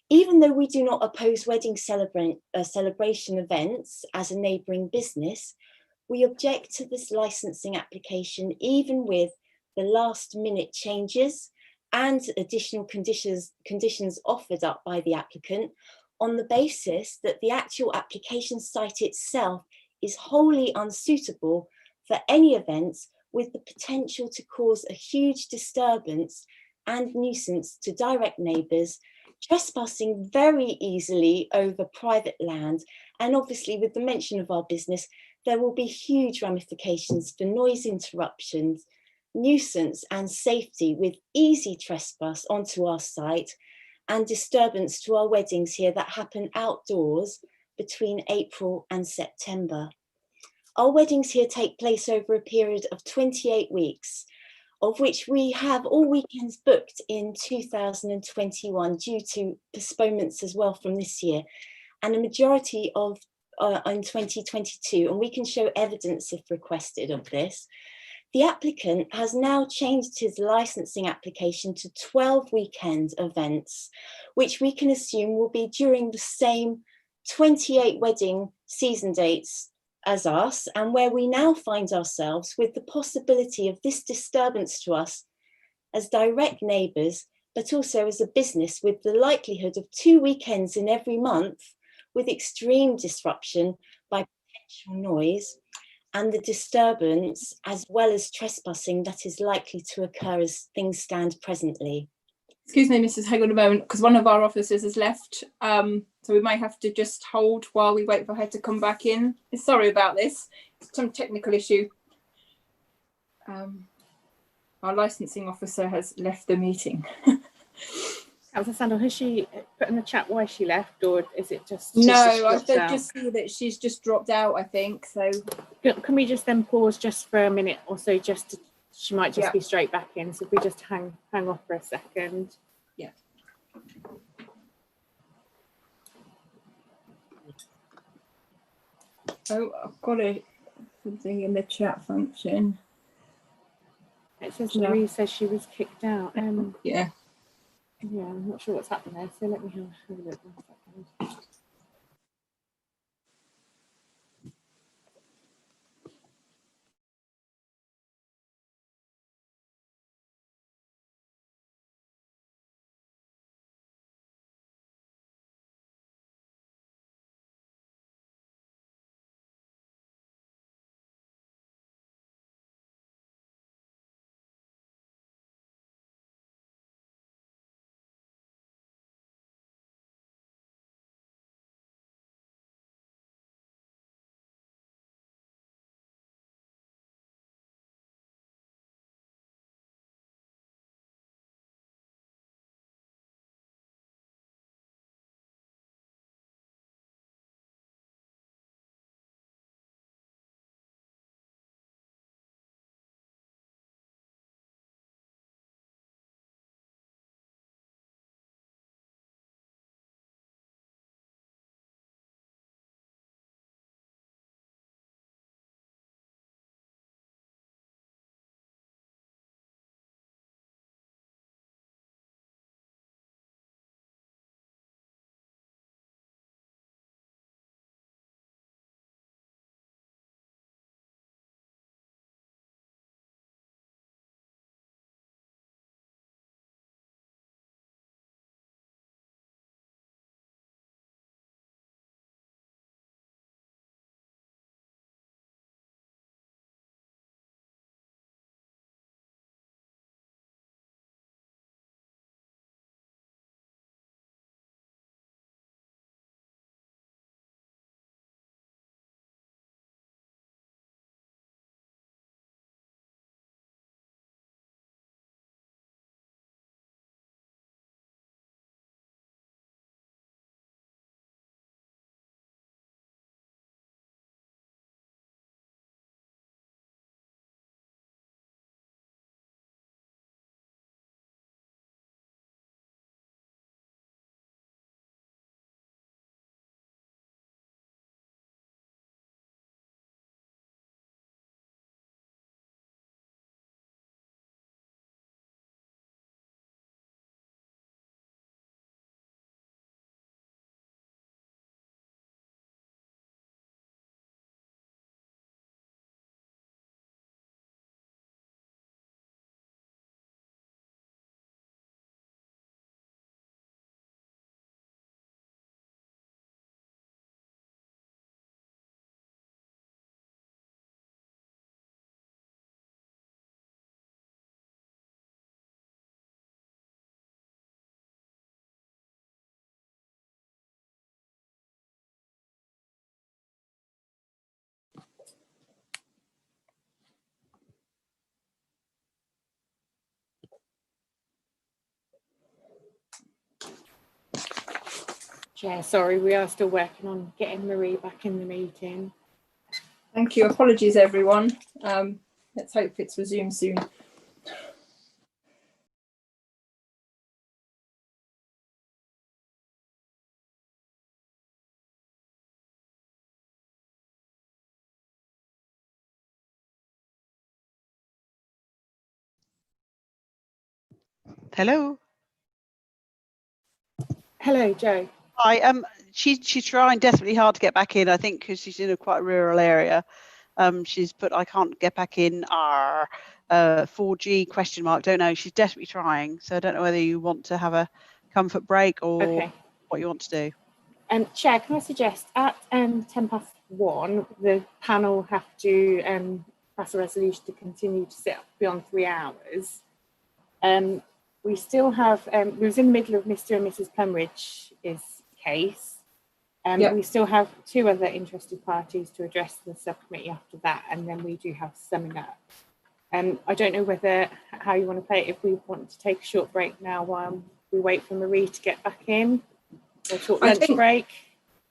Even though we do not oppose wedding celebration events as a neighbouring business, we object to this licensing application even with the last minute changes and additional conditions offered up by the applicant on the basis that the actual application site itself is wholly unsuitable for any events with the potential to cause a huge disturbance and nuisance to direct neighbours, trespassing very easily over private land. And obviously with the mention of our business, there will be huge ramifications for noise interruptions, nuisance and safety with easy trespass onto our site and disturbance to our weddings here that happen outdoors between April and September. Our weddings here take place over a period of 28 weeks, of which we have all weekends booked in 2021 due to postponements as well from this year, and a majority of in 2022, and we can show evidence if requested of this. The applicant has now changed his licensing application to 12 weekend events, which we can assume will be during the same 28 wedding season dates as us, and where we now find ourselves with the possibility of this disturbance to us as direct neighbours, but also as a business with the likelihood of 2 weekends in every month with extreme disruption by potential noise and the disturbance as well as trespassing that is likely to occur as things stand presently. Excuse me, Mrs. Hegel, a moment, because one of our officers has left. So we might have to just hold while we wait for her to come back in. Sorry about this, some technical issue. Our licensing officer has left the meeting. Councillor Sandal, has she put in the chat why she left, or is it just? No, I just see that she's just dropped out, I think. So can we just then pause just for a minute or so, just to, she might just be straight back in. So if we just hang off for a second. Yeah. Oh, I've got something in the chat function. It says Marie says she was kicked out. Yeah. Yeah, I'm not sure what's happened there. So let me have a look. 1 second. Chair, sorry, we are still working on getting Marie back in the meeting. Thank you. Apologies, everyone. Let's hope it's resumed soon. Hello. Hello, Jo. Hi. She's trying desperately hard to get back in. I think because she's in a quite rural area. She's put I can't get back in. 4G question mark. Don't know. She's desperately trying. So I don't know whether you want to have a comfort break or what you want to do. Chair, can I suggest at 1:10 the panel have to pass a resolution to continue to sit up beyond 3 hours. We still have, we was in the middle of Mr. and Mrs. Plumridge's case. We still have 2 other interested parties to address the subcommittee after that, and then we do have summing up. I don't know how you want to play it, if we want to take a short break now while we wait for Marie to get back in, or a short lunch break.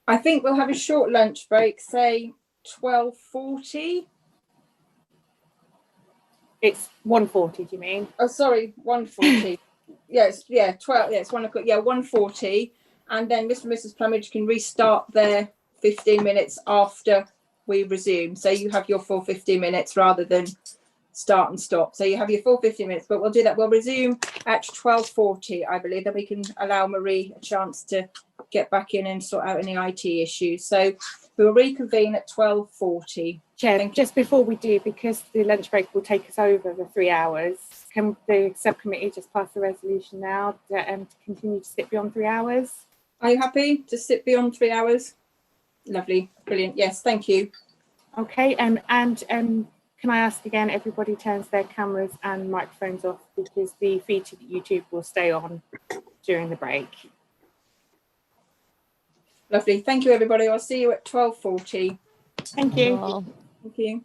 I think we'll have a short lunch break, say 12:40. It's 1:40, do you mean? Oh, sorry, 1:40. Yes, yeah, 12. Yeah, it's 1 o'clock. Yeah, 1:40, and then Mr. and Mrs. Plumridge can restart their 15 minutes after we resume. So you have your full 15 minutes rather than start and stop. So you have your full 15 minutes, but we'll do that. We'll resume at 12:40, I believe. Then we can allow Marie a chance to get back in and sort out any IT issues. So we will reconvene at 12:40. Chair, just before we do, because the lunch break will take us over the 3 hours, can the subcommittee just pass the resolution now to continue to sit beyond 3 hours? Are you happy to sit beyond 3 hours? Lovely, brilliant. Yes, thank you. Okay, and can I ask again, everybody turns their cameras and microphones off, because the feed to YouTube will stay on during the break. Lovely, thank you, everybody. I'll see you at 12:40. Thank you. Thank you.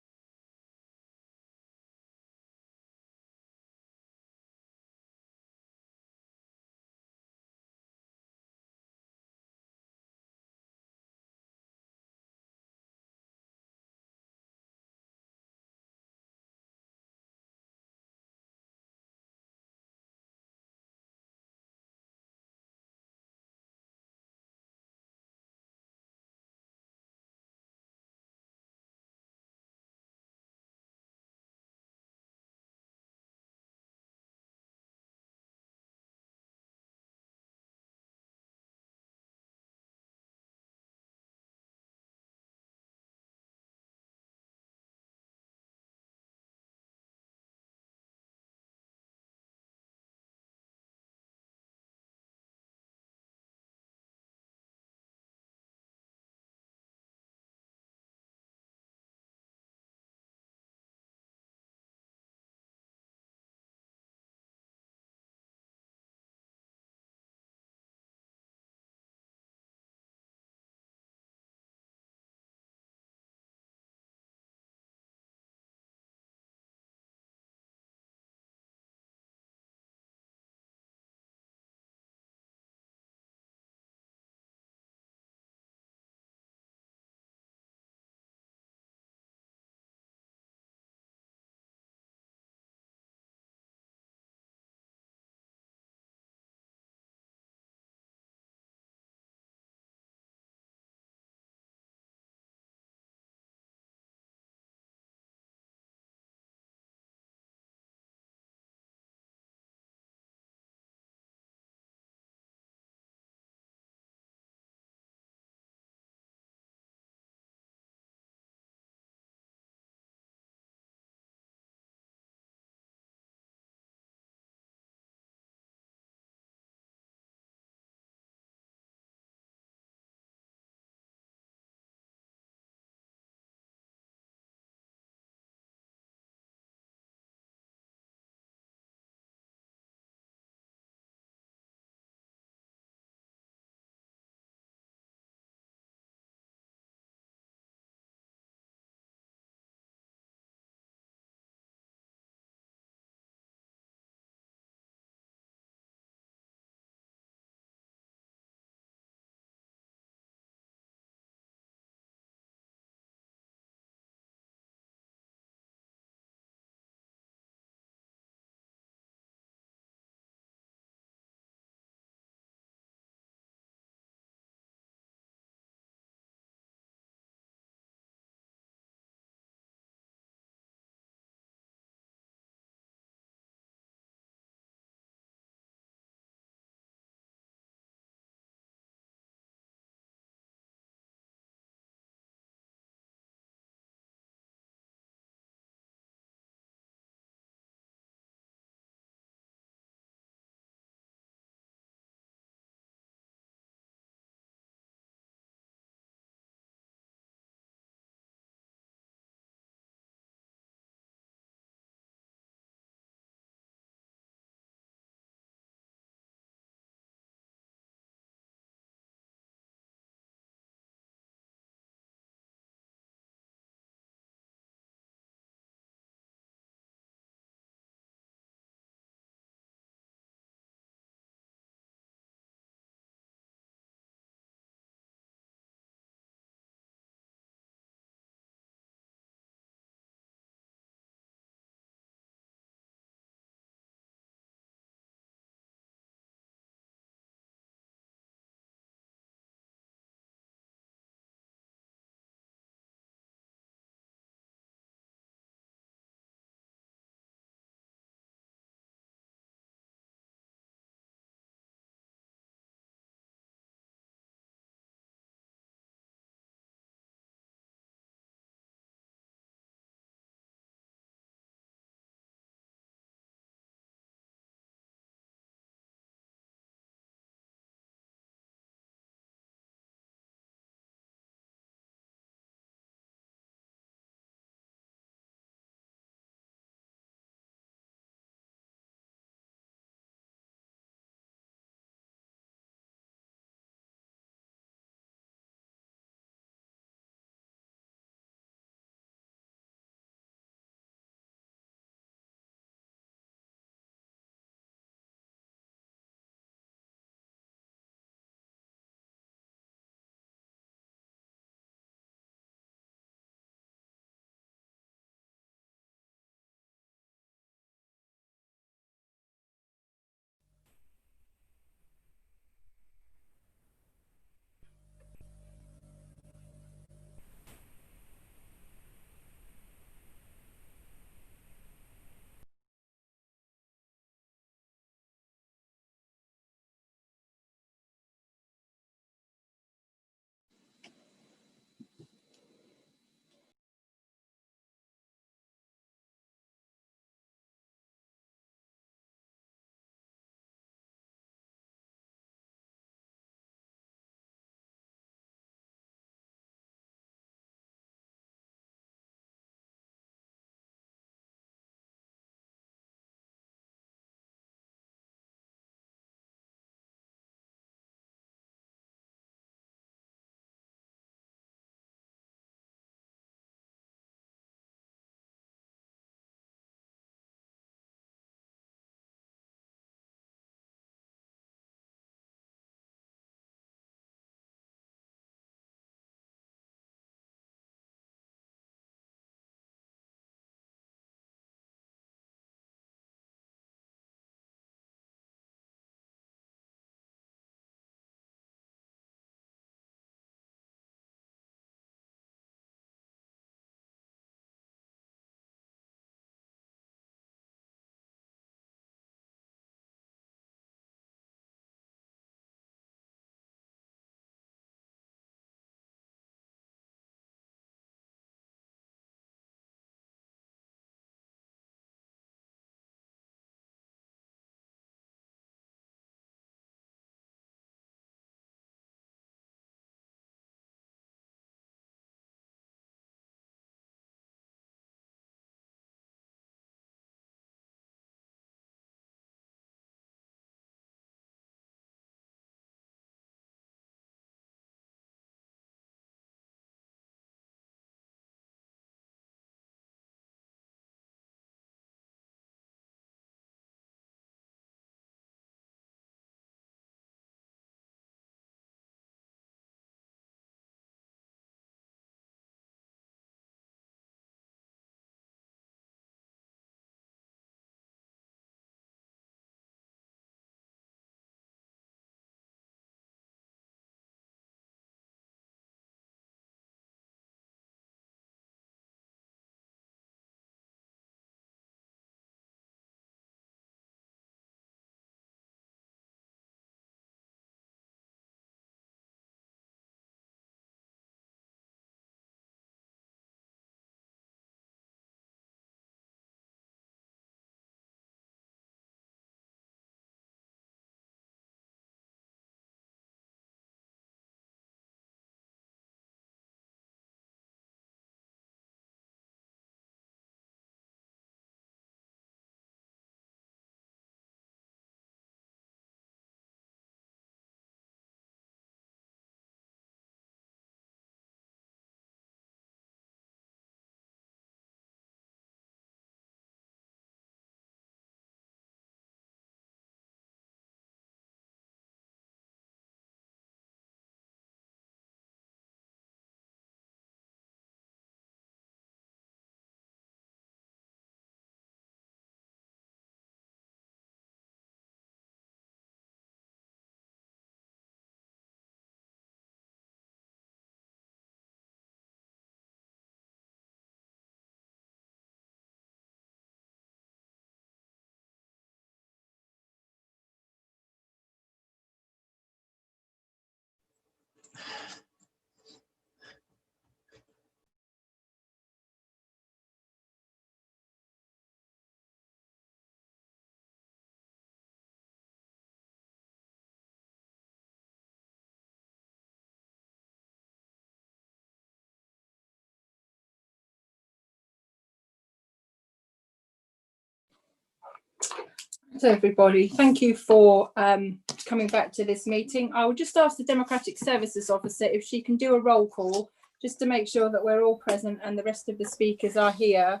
Thanks everybody. Thank you for coming back to this meeting. I will just ask the Democratic Services Officer if she can do a roll call just to make sure that we're all present and the rest of the speakers are here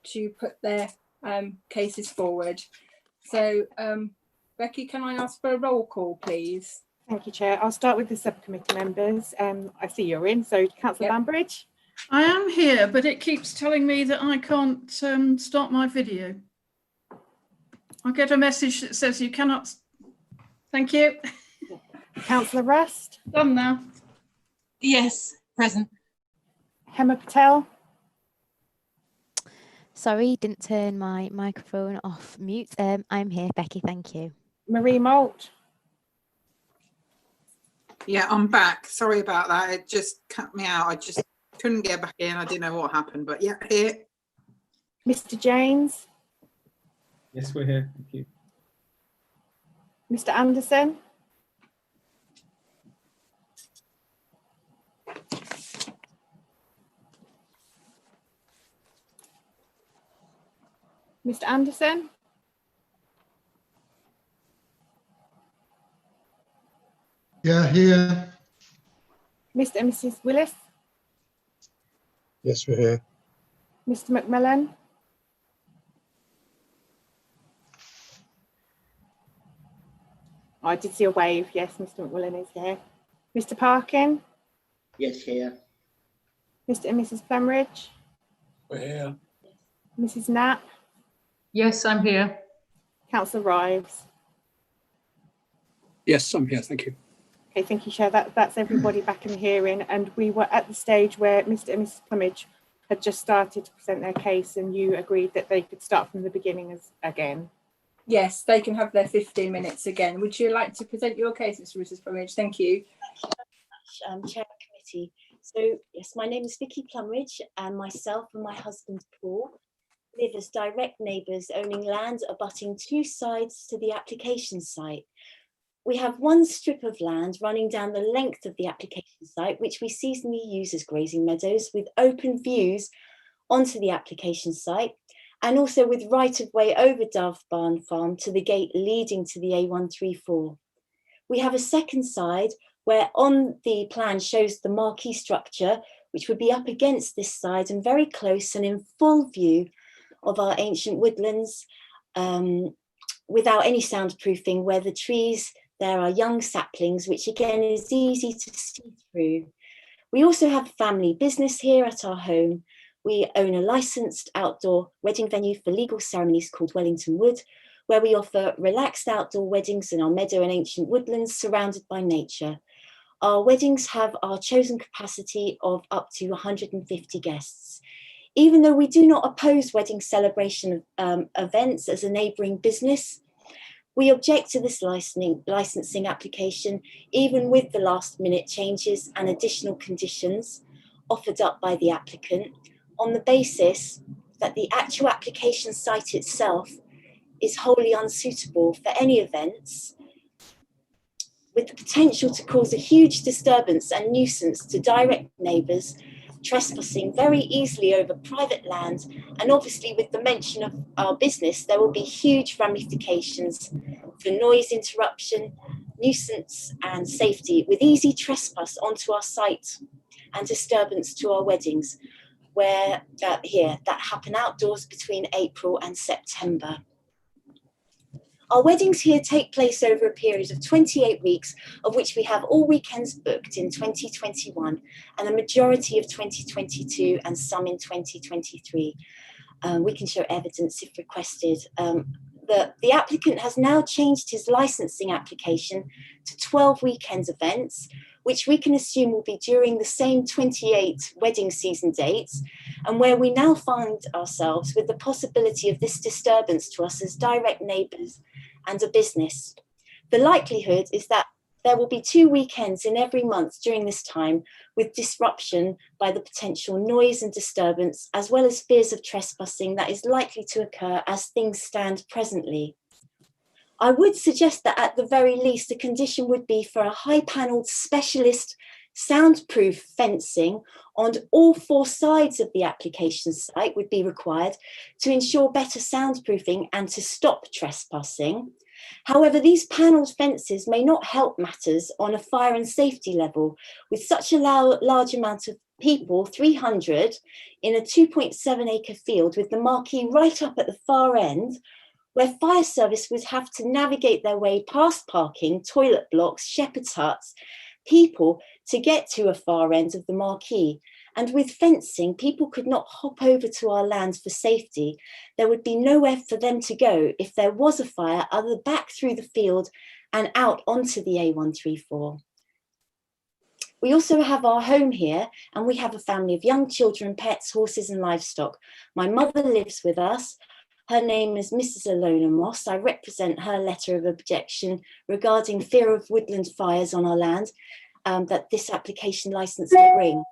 to put their cases forward. So Becky, can I ask for a roll call, please? Thank you, Chair. I'll start with the subcommittee members. I see you're in, so Councillor Bambridge. I am here, but it keeps telling me that I can't start my video. I get a message that says you cannot. Thank you. Councillor Rust. Done now. Yes, present. Hema Patel. Sorry, didn't turn my microphone off mute. I'm here, Becky, thank you. Marie Moult. Yeah, I'm back. Sorry about that. It just cut me out. I just couldn't get back in. I didn't know what happened, but yeah, here. Mr. James. Yes, we're here. Thank you. Mr. Anderson. Mr. Anderson. Yeah, here. Mr. and Mrs. Willis. Yes, we're here. Mr. McMillan. I did see a wave. Yes, Mr. McMillan is here. Mr. Parkin. Yes, here. Mr. and Mrs. Plumridge. We're here. Mrs. Knapp. Yes, I'm here. Councillor Rives. Yes, I'm here. Thank you. Okay, thank you, Chair. That's everybody back in the hearing, and we were at the stage where Mr. and Mrs. Plumridge had just started to present their case, and you agreed that they could start from the beginning again. Yes, they can have their 15 minutes again. Would you like to present your case, Mrs. Plumridge? Thank you. Chair of Committee. So yes, my name is Vicky Plumridge, and myself and my husband Paul live as direct neighbours owning land abutting two sides to the application site. We have one strip of land running down the length of the application site, which we seasonally use as grazing meadows with open views onto the application site, and also with right-of-way over Dove Barn Farm to the gate leading to the A134. We have a second side where on the plan shows the marquee structure, which would be up against this side and very close and in full view of our ancient woodlands, without any soundproofing, where the trees there are young saplings, which again is easy to see through. We also have family business here at our home. We own a licensed outdoor wedding venue for legal ceremonies called Wellington Wood, where we offer relaxed outdoor weddings in our meadow and ancient woodlands surrounded by nature. Our weddings have our chosen capacity of up to 150 guests. Even though we do not oppose wedding celebration events as a neighbouring business, we object to this licensing application, even with the last minute changes and additional conditions offered up by the applicant, on the basis that the actual application site itself is wholly unsuitable for any events, with the potential to cause a huge disturbance and nuisance to direct neighbours, trespassing very easily over private land, and obviously with the mention of our business, there will be huge ramifications for noise interruption, nuisance and safety, with easy trespass onto our site and disturbance to our weddings, where that happen outdoors between April and September. Our weddings here take place over a period of 28 weeks, of which we have all weekends booked in 2021 and a majority of 2022 and some in 2023. We can show evidence if requested. The applicant has now changed his licensing application to 12 weekend events, which we can assume will be during the same 28 wedding season dates, and where we now find ourselves with the possibility of this disturbance to us as direct neighbours and a business. The likelihood is that there will be 2 weekends in every month during this time, with disruption by the potential noise and disturbance, as well as fears of trespassing that is likely to occur as things stand presently. I would suggest that at the very least, a condition would be for a high-panelled specialist soundproof fencing on all 4 sides of the application site would be required to ensure better soundproofing and to stop trespassing. However, these panelled fences may not help matters on a fire and safety level with such a large amount of people, 300, in a 2.7 acre field with the marquee right up at the far end, where fire service would have to navigate their way past parking, toilet blocks, shepherd's huts, people to get to a far end of the marquee. And with fencing, people could not hop over to our land for safety. There would be nowhere for them to go if there was a fire other back through the field and out onto the A134. We also have our home here, and we have a family of young children, pets, horses and livestock. My mother lives with us. Her name is Mrs. Alona Moss. I represent her letter of objection regarding fear of woodland fires on our land that this application licence will bring.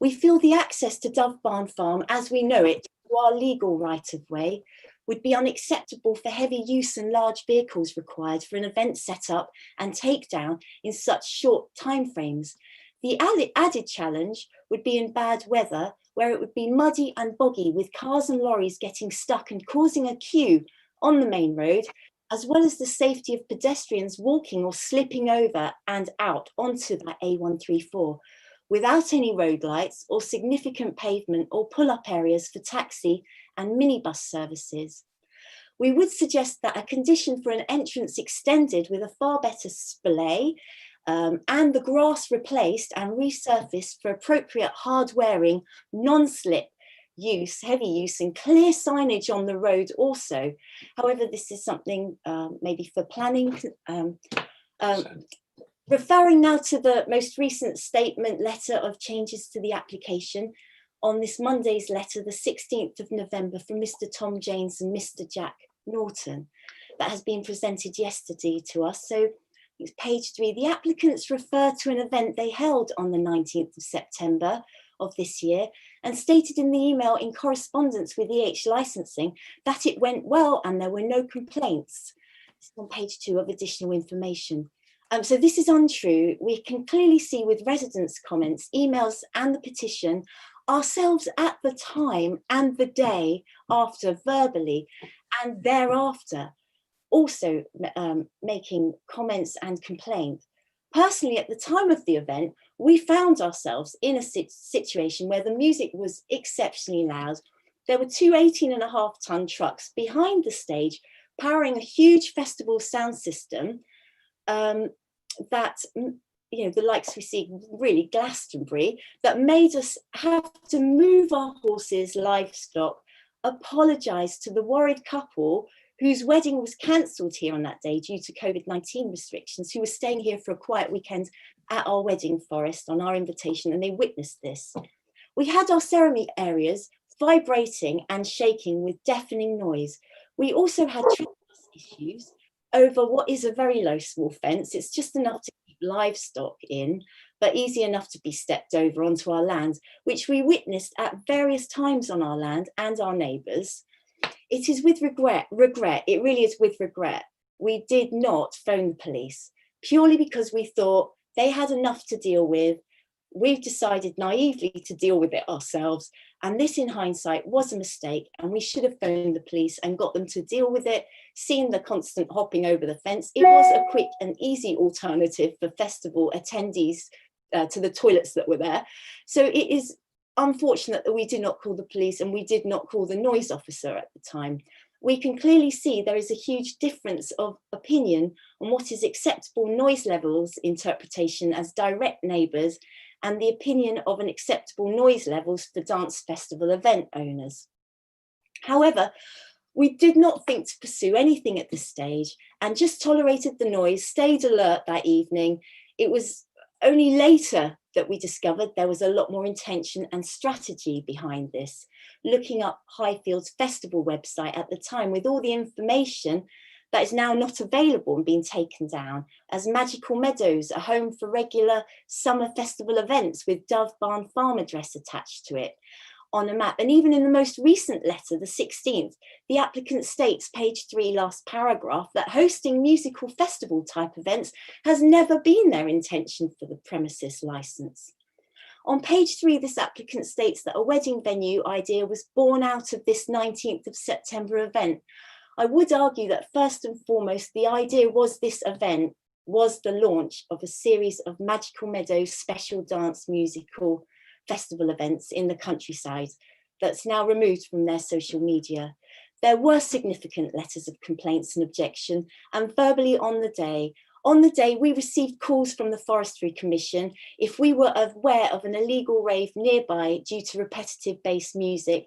We feel the access to Dove Barn Farm, as we know it, to our legal right-of-way, would be unacceptable for heavy use and large vehicles required for an event setup and takedown in such short timeframes. The added challenge would be in bad weather, where it would be muddy and boggy with cars and lorries getting stuck and causing a queue on the main road, as well as the safety of pedestrians walking or slipping over and out onto that A134 without any road lights or significant pavement or pull-up areas for taxi and minibus services. We would suggest that a condition for an entrance extended with a far better splay and the grass replaced and resurfaced for appropriate hard-wearing, non-slip use, heavy use and clear signage on the road also. However, this is something maybe for planning. Referring now to the most recent statement letter of changes to the application on this Monday's letter, the 16th of November from Mr. Tom James and Mr. Jack Norton, that has been presented yesterday to us. So it's page 3. The applicants refer to an event they held on the 19th of September of this year and stated in the email in correspondence with EH licensing that it went well and there were no complaints. It's on page 2 of additional information. So this is untrue. We can clearly see with residents' comments, emails and the petition, ourselves at the time and the day after verbally and thereafter also making comments and complaints. Personally, at the time of the event, we found ourselves in a situation where the music was exceptionally loud. There were 2 18.5-ton trucks behind the stage powering a huge festival sound system that, you know, the likes we see really Glastonbury, that made us have to move our horses, livestock, apologise to the worried couple whose wedding was cancelled here on that day due to COVID-19 restrictions, who were staying here for a quiet weekend at our wedding forest on our invitation, and they witnessed this. We had our ceremony areas vibrating and shaking with deafening noise. We also had trespass issues over what is a very low small fence. It's just enough to keep livestock in, but easy enough to be stepped over onto our land, which we witnessed at various times on our land and our neighbours. It is with regret, it really is with regret, we did not phone the police, purely because we thought they had enough to deal with. We've decided naively to deal with it ourselves. And this, in hindsight, was a mistake. And we should have phoned the police and got them to deal with it, seen the constant hopping over the fence. It was a quick and easy alternative for festival attendees to the toilets that were there. So it is unfortunate that we did not call the police and we did not call the noise officer at the time. We can clearly see there is a huge difference of opinion on what is acceptable noise levels interpretation as direct neighbours and the opinion of an acceptable noise levels for dance festival event owners. However, we did not think to pursue anything at this stage and just tolerated the noise, stayed alert that evening. It was only later that we discovered there was a lot more intention and strategy behind this. Looking up Highfield's festival website at the time with all the information that is now not available and being taken down, as Magical Meadows, a home for regular summer festival events with Dove Barn Farm address attached to it. on a map. And even in the most recent letter, the 16th, the applicant states, page 3, last paragraph, that hosting musical festival type events has never been their intention for the premises licence. On page 3, this applicant states that a wedding venue idea was born out of this 19th of September event. I would argue that first and foremost, the idea was this event was the launch of a series of Magical Meadows special dance musical festival events in the countryside that's now removed from their social media. There were significant letters of complaints and objection, and verbally on the day, we received calls from the Forestry Commission if we were aware of an illegal rave nearby due to repetitive bass music,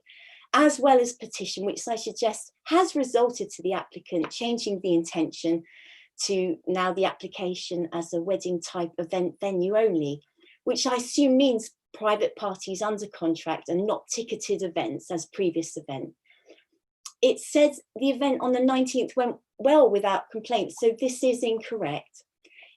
as well as petition, which I suggest has resulted to the applicant changing the intention to now the application as a wedding type event venue only, which I assume means private parties under contract and not ticketed events as previous event. It said the event on the 19th went well without complaints, so this is incorrect.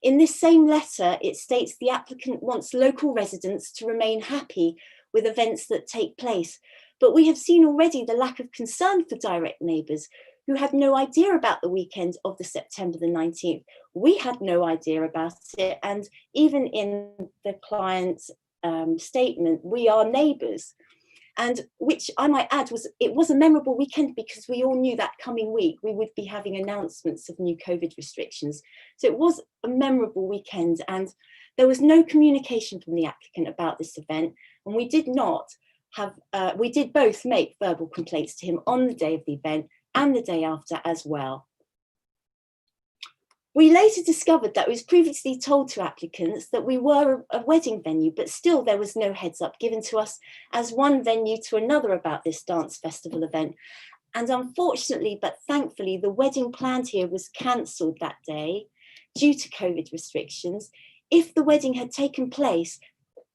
In this same letter, it states the applicant wants local residents to remain happy with events that take place, but we have seen already the lack of concern for direct neighbours who had no idea about the weekend of the September the 19th. We had no idea about it, and even in the client's statement, we are neighbours, and which I might add it was a memorable weekend because we all knew that coming week we would be having announcements of new COVID restrictions. So it was a memorable weekend, and there was no communication from the applicant about this event, and we did both make verbal complaints to him on the day of the event and the day after as well. We later discovered that it was previously told to applicants that we were a wedding venue, but still there was no heads up given to us as one venue to another about this dance festival event. And unfortunately, but thankfully, the wedding planned here was cancelled that day due to COVID restrictions. If the wedding had taken place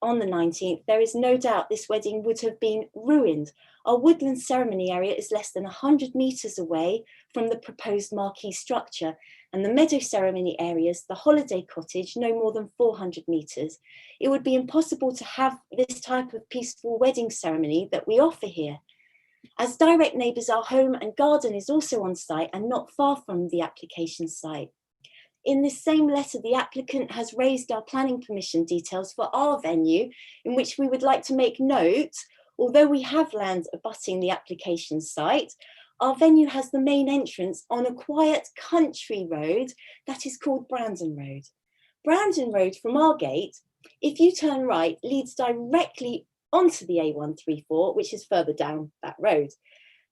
on the 19th, there is no doubt this wedding would have been ruined. Our woodland ceremony area is less than 100 metres away from the proposed marquee structure, and the meadow ceremony areas, the holiday cottage, no more than 400 metres. It would be impossible to have this type of peaceful wedding ceremony that we offer here. As direct neighbours, our home and garden is also on site and not far from the application site. In this same letter, the applicant has raised our planning permission details for our venue, in which we would like to make note, although we have land abutting the application site, our venue has the main entrance on a quiet country road that is called Brandon Road. Brandon Road from our gate, if you turn right, leads directly onto the A134, which is further down that road.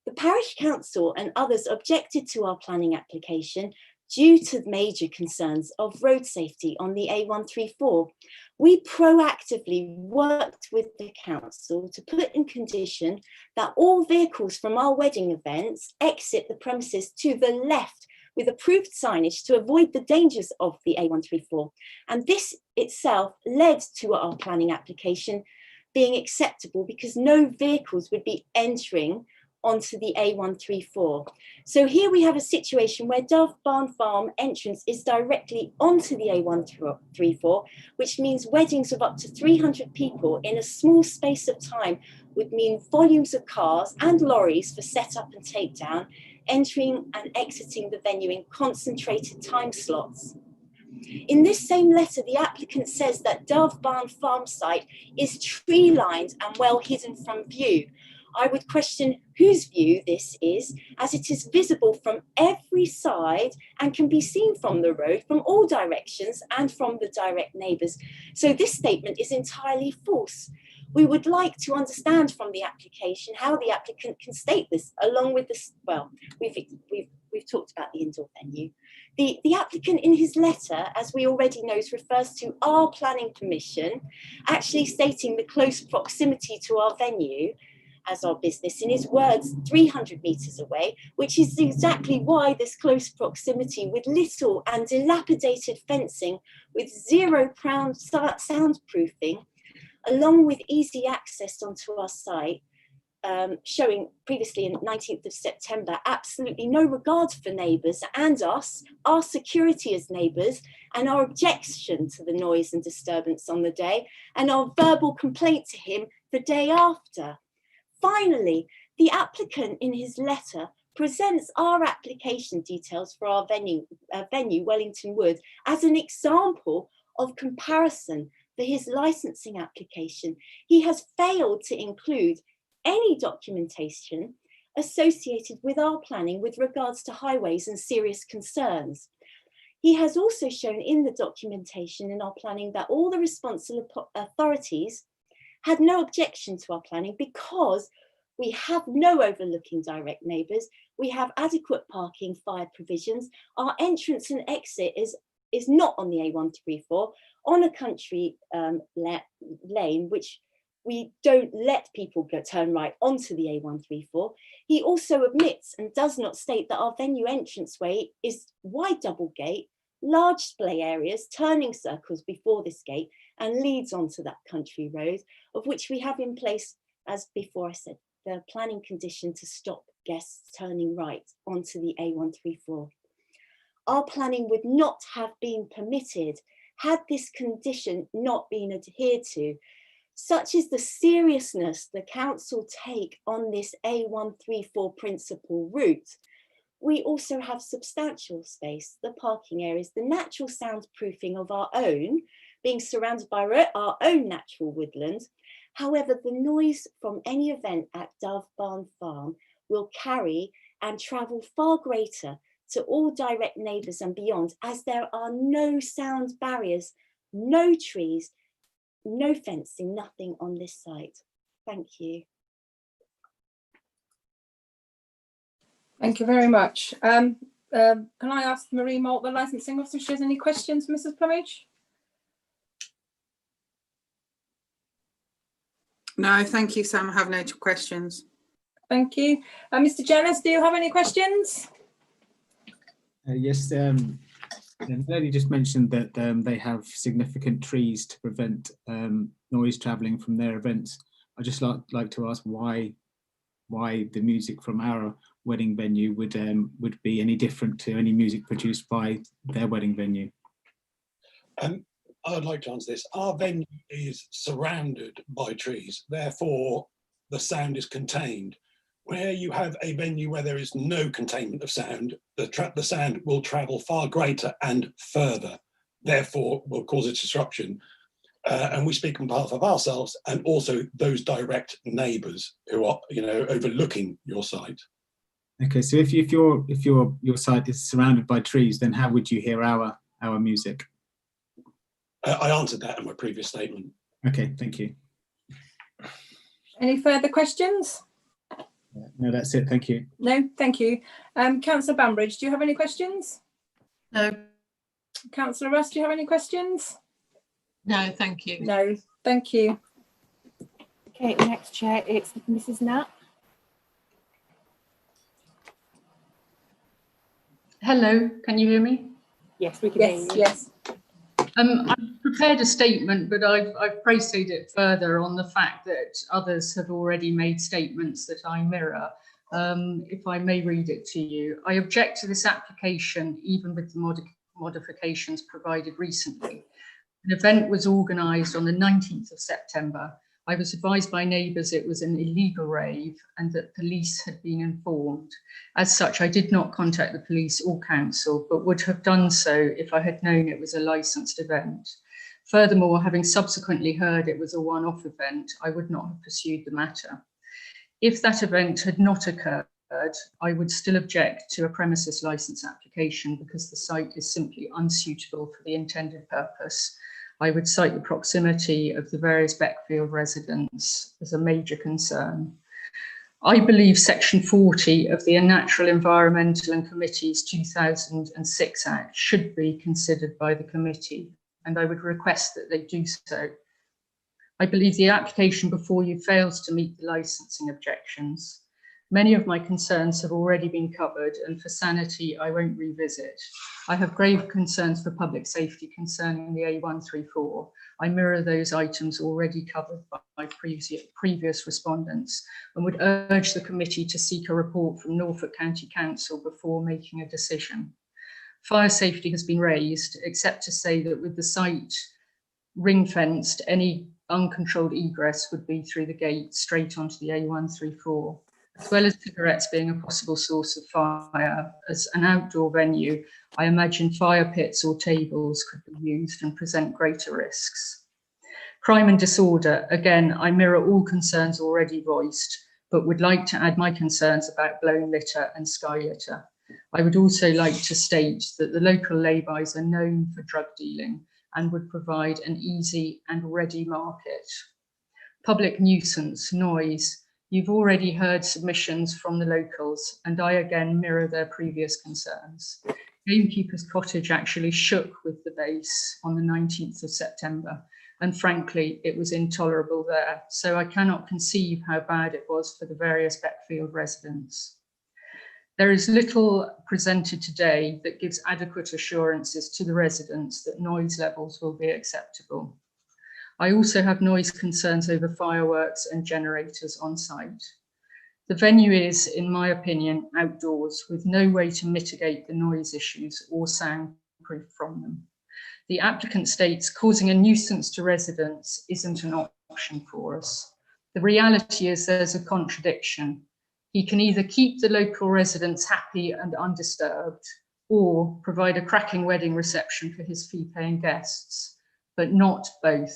The parish council and others objected to our planning application due to major concerns of road safety on the A134. We proactively worked with the council to put in condition that all vehicles from our wedding events exit the premises to the left with approved signage to avoid the dangers of the A134. And this itself led to our planning application being acceptable because no vehicles would be entering onto the A134. So here we have a situation where Dove Barn Farm entrance is directly onto the A134, which means weddings of up to 300 people in a small space of time would mean volumes of cars and lorries for setup and takedown, entering and exiting the venue in concentrated time slots. In this same letter, the applicant says that Dove Barn Farm site is tree-lined and well hidden from view. I would question whose view this is, as it is visible from every side and can be seen from the road from all directions and from the direct neighbours. So this statement is entirely false. We would like to understand from the application how the applicant can state this, along with this. Well, we've talked about the indoor venue. The applicant in his letter, as we already know, refers to our planning permission, actually stating the close proximity to our venue as our business, in his words, 300 metres away, which is exactly why this close proximity with little and dilapidated fencing with zero soundproofing, along with easy access onto our site, showing previously in 19th of September, absolutely no regard for neighbours and us, our security as neighbours, and our objection to the noise and disturbance on the day, and our verbal complaint to him the day after. Finally, the applicant in his letter presents our application details for our venue, Wellington Wood, as an example of comparison for his licensing application. He has failed to include any documentation associated with our planning with regards to highways and serious concerns. He has also shown in the documentation in our planning that all the responsible authorities had no objection to our planning because we have no overlooking direct neighbours, we have adequate parking, fire provisions, our entrance and exit is not on the A134, on a country lane, which we don't let people turn right onto the A134. He also admits and does not state that our venue entranceway is wide double gate, large splay areas, turning circles before this gate, and leads onto that country road, of which we have in place, as before I said, the planning condition to stop guests turning right onto the A134. Our planning would not have been permitted had this condition not been adhered to. Such is the seriousness the council take on this A134 principal route. We also have substantial space, the parking areas, the natural soundproofing of our own, being surrounded by our own natural woodland. However, the noise from any event at Dove Barn Farm will carry and travel far greater to all direct neighbours and beyond, as there are no sound barriers, no trees, no fencing, nothing on this site. Thank you. Thank you very much. Can I ask Marie Malt, the licensing officer, if she has any questions for Mrs. Plumage? No, thank you, Sam. I have no questions. Thank you. Mr. Jennings, do you have any questions? Yes, the lady just mentioned that they have significant trees to prevent noise travelling from their events. I'd just like to ask why the music from our wedding venue would be any different to any music produced by their wedding venue. I'd like to answer this. Our venue is surrounded by trees, therefore the sound is contained. Where you have a venue where there is no containment of sound, the sound will travel far greater and further, therefore will cause a disruption. And we speak on behalf of ourselves and also those direct neighbours who are, overlooking your site. Okay, so if your site is surrounded by trees, then how would you hear our music? I answered that in my previous statement. Okay, thank you. Any further questions? No, that's it. Thank you. No, thank you. Councillor Bambridge, do you have any questions? No. Councillor Russ, do you have any questions? No, thank you. No, thank you. Okay, next chair, it's Mrs. Knapp. Hello, can you hear me? Yes, we can hear you. Yes. I've prepared a statement, but I've proceeded it further on the fact that others have already made statements that I mirror. If I may read it to you. I object to this application, even with the modifications provided recently. An event was organised on the 19th of September. I was advised by neighbours it was an illegal rave and that police had been informed. As such, I did not contact the police or council, but would have done so if I had known it was a licensed event. Furthermore, having subsequently heard it was a one-off event, I would not have pursued the matter. If that event had not occurred, I would still object to a premises licence application because the site is simply unsuitable for the intended purpose. I would cite the proximity of the various Beckfield residents as a major concern. I believe Section 40 of the Natural, Environmental and Committees 2006 Act should be considered by the committee, and I would request that they do so. I believe the application before you fails to meet the licensing objections. Many of my concerns have already been covered, and for sanity, I won't revisit. I have grave concerns for public safety concerning the A134. I mirror those items already covered by previous respondents and would urge the committee to seek a report from Norfolk County Council before making a decision. Fire safety has been raised, except to say that with the site ring-fenced, any uncontrolled egress would be through the gate straight onto the A134. As well as cigarettes being a possible source of fire, as an outdoor venue, I imagine fire pits or tables could be used and present greater risks. Crime and disorder, again, I mirror all concerns already voiced, but would like to add my concerns about blown litter and sky litter. I would also like to state that the local laybys are known for drug dealing and would provide an easy and ready market. Public nuisance, noise. You've already heard submissions from the locals, and I again mirror their previous concerns. Gamekeeper's Cottage actually shook with the base on the 19th of September, and frankly, it was intolerable there, so I cannot conceive how bad it was for the various Beckfield residents. There is little presented today that gives adequate assurances to the residents that noise levels will be acceptable. I also have noise concerns over fireworks and generators on site. The venue is, in my opinion, outdoors with no way to mitigate the noise issues or soundproof from them. The applicant states causing a nuisance to residents isn't an option for us. The reality is there's a contradiction. He can either keep the local residents happy and undisturbed or provide a cracking wedding reception for his fee-paying guests, but not both.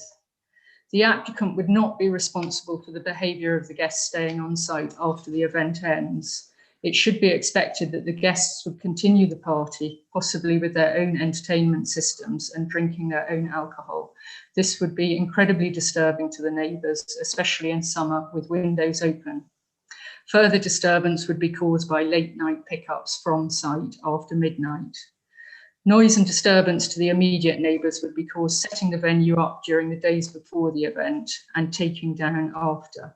The applicant would not be responsible for the behaviour of the guests staying on site after the event ends. It should be expected that the guests would continue the party, possibly with their own entertainment systems and drinking their own alcohol. This would be incredibly disturbing to the neighbours, especially in summer with windows open. Further disturbance would be caused by late night pickups from site after midnight. Noise and disturbance to the immediate neighbours would be caused setting the venue up during the days before the event and taking down after.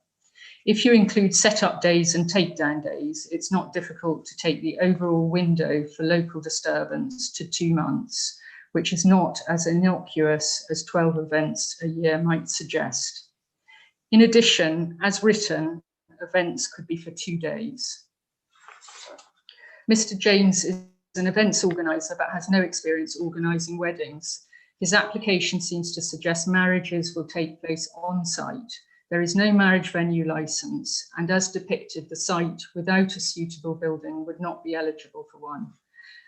If you include set-up days and takedown days, it's not difficult to take the overall window for local disturbance to 2 months, which is not as innocuous as 12 events a year might suggest. In addition, as written, events could be for 2 days. Mr. James is an events organiser but has no experience organising weddings. His application seems to suggest marriages will take place on site. There is no marriage venue licence, and as depicted, the site without a suitable building would not be eligible for one.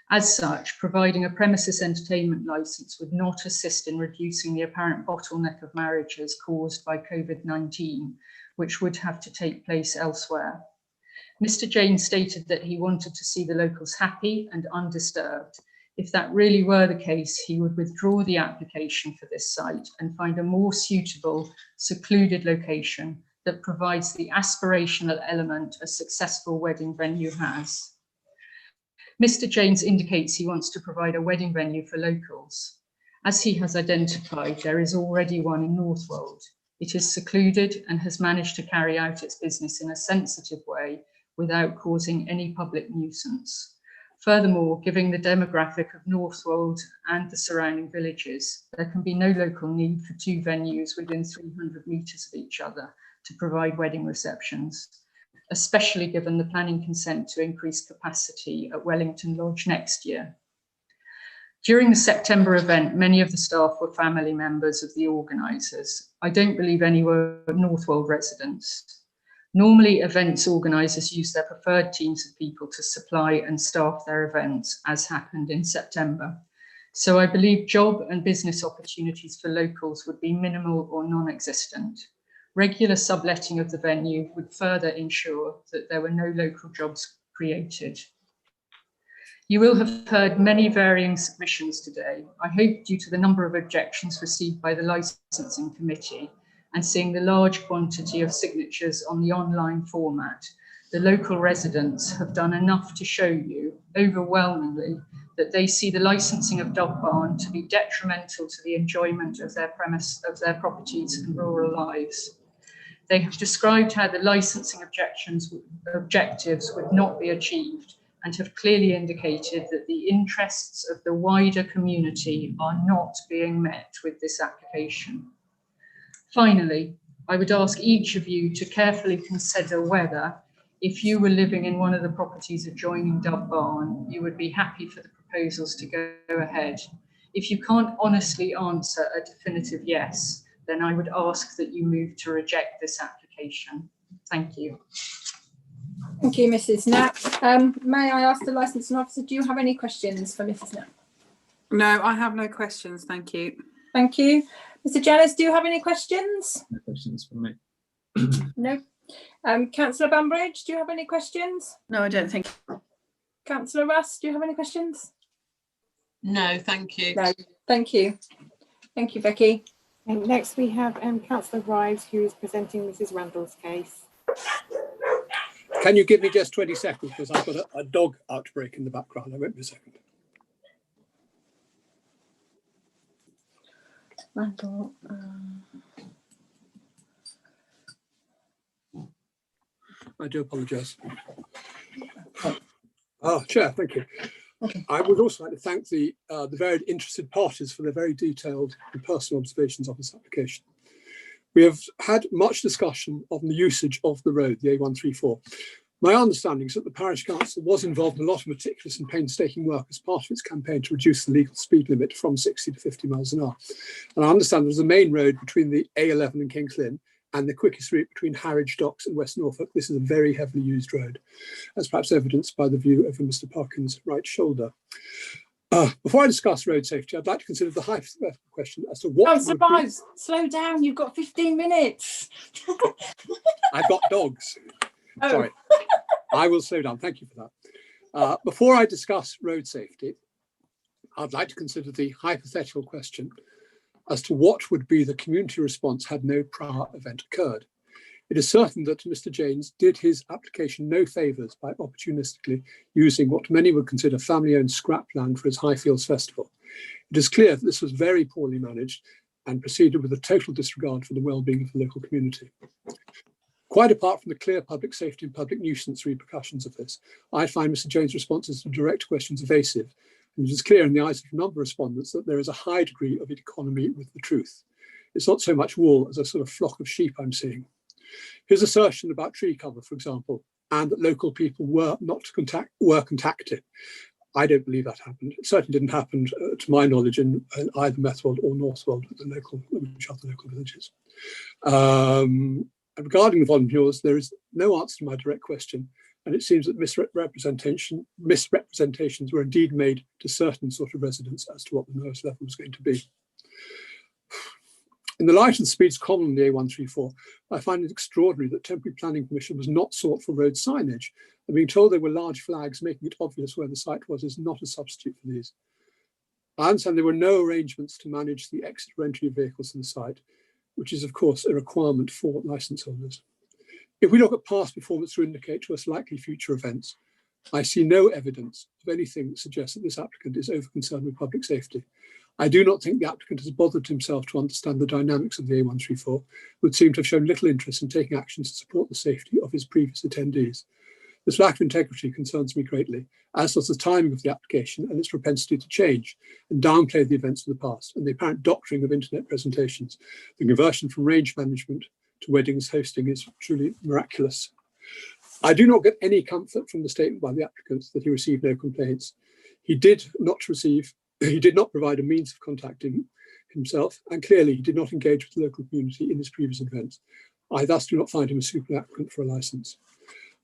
As such, providing a premises entertainment licence would not assist in reducing the apparent bottleneck of marriages caused by COVID-19, which would have to take place elsewhere. Mr. James stated that he wanted to see the locals happy and undisturbed. If that really were the case, he would withdraw the application for this site and find a more suitable, secluded location that provides the aspirational element a successful wedding venue has. Mr. James indicates he wants to provide a wedding venue for locals. As he has identified, there is already one in Northwold. It is secluded and has managed to carry out its business in a sensitive way without causing any public nuisance. Furthermore, given the demographic of Northwold and the surrounding villages, there can be no local need for 2 venues within 300 metres of each other to provide wedding receptions, especially given the planning consent to increase capacity at Wellington Lodge next year. During the September event, many of the staff were family members of the organisers. I don't believe any were Northwold residents. Normally, events organisers use their preferred teams of people to supply and staff their events, as happened in September. So I believe job and business opportunities for locals would be minimal or non-existent. Regular subletting of the venue would further ensure that there were no local jobs created. You will have heard many varying submissions today. I hope due to the number of objections received by the licensing committee and seeing the large quantity of signatures on the online format, the local residents have done enough to show you, overwhelmingly, that they see the licensing of Dog Barn to be detrimental to the enjoyment of their properties and rural lives. They have described how the licensing objectives would not be achieved and have clearly indicated that the interests of the wider community are not being met with this application. Finally, I would ask each of you to carefully consider whether, if you were living in one of the properties adjoining Dove Barn, you would be happy for the proposals to go ahead. If you can't honestly answer a definitive yes, then I would ask that you move to reject this application. Thank you. Thank you, Mrs. Knapp. May I ask the licensing officer, do you have any questions for Mrs. Knapp? No, I have no questions. Thank you. Thank you. Mr. Janis, do you have any questions? No questions from me. No. Councillor Banbridge, do you have any questions? No, I don't think. Councillor Russ, do you have any questions? No, thank you. No, thank you. Thank you, Becky. And next we have Councillor Rives, who is presenting Mrs. Randall's case. Can you give me just 20 seconds, because I've got a dog outbreak in the background. I won't be a second. Randall, I do apologise. Oh, Chair, thank you. I would also like to thank the varied interested parties for their very detailed and personal observations of this application. We have had much discussion on the usage of the road, the A134. My understanding is that the Parish Council was involved in a lot of meticulous and painstaking work as part of its campaign to reduce the legal speed limit from 60 to 50 miles an hour. And I understand there's a main road between the A11 and Kings Lynn and the quickest route between Harwich Docks and West Norfolk. This is a very heavily used road, as perhaps evidenced by the view over Mr. Parkin's right shoulder. Before I discuss road safety, I'd like to consider the hypothetical question as to what. Councillor Rives, slow down, you've got 15 minutes. I've got dogs. Oh. Sorry, I will slow down. Thank you for that. Before I discuss road safety, I'd like to consider the hypothetical question as to what would be the community response had no prior event occurred. It is certain that Mr. Janes did his application no favours by opportunistically using what many would consider family-owned scrap land for his Highfields Festival. It is clear that this was very poorly managed and proceeded with a total disregard for the well-being of the local community. Quite apart from the clear public safety and public nuisance repercussions of this, I find Mr. Janes' responses to direct questions evasive, and it is clear in the eyes of a number of respondents that there is a high degree of economy with the truth. It's not so much wool as a sort of flock of sheep I'm seeing. His assertion about tree cover, for example, and that local people were contacted. I don't believe that happened. It certainly didn't happen, to my knowledge, in either Northwold or Northwold, which are the local villages. And regarding the volunteers, there is no answer to my direct question, and it seems that misrepresentations were indeed made to certain sort of residents as to what the noise level was going to be. In the light of the speeds common on the A134, I find it extraordinary that temporary planning permission was not sought for road signage, and being told there were large flags making it obvious where the site was is not a substitute for these. I understand there were no arrangements to manage the exit or entry of vehicles to the site, which is of course a requirement for licence holders. If we look at past performance to indicate to us likely future events, I see no evidence of anything that suggests that this applicant is over concerned with public safety. I do not think the applicant has bothered himself to understand the dynamics of the A134, would seem to have shown little interest in taking action to support the safety of his previous attendees. This lack of integrity concerns me greatly, as does the timing of the application and its propensity to change and downplay the events of the past and the apparent doctoring of internet presentations. The conversion from range management to weddings hosting is truly miraculous. I do not get any comfort from the statement by the applicant that he received no complaints. He did not provide a means of contacting himself, and clearly he did not engage with the local community in his previous events. I thus do not find him a suitable applicant for a licence.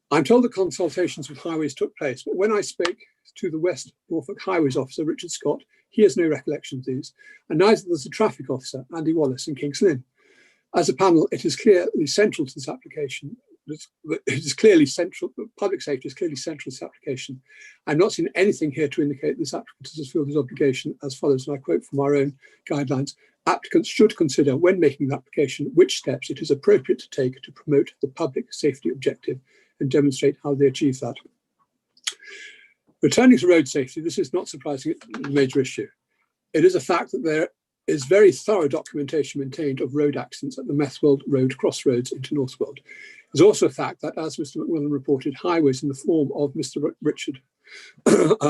I'm told that consultations with highways took place, but when I spoke to the West Norfolk Highways officer, Richard Scott, he has no recollection of these, and neither does the traffic officer, Andy Wallace, in Kings Lynn. As a panel, it is clearly central to this application. It is clearly central, public safety is clearly central to this application. I've not seen anything here to indicate this applicant has fulfilled his obligation as follows, and I quote from our own guidelines: applicants should consider when making the application which steps it is appropriate to take to promote the public safety objective and demonstrate how they achieve that. Returning to road safety, this is not surprising a major issue. It is a fact that there is very thorough documentation maintained of road accidents at the Northwold Road crossroads into Northwold. It's also a fact that, as Mr. McMillan reported, highways in the form of Mr. Richard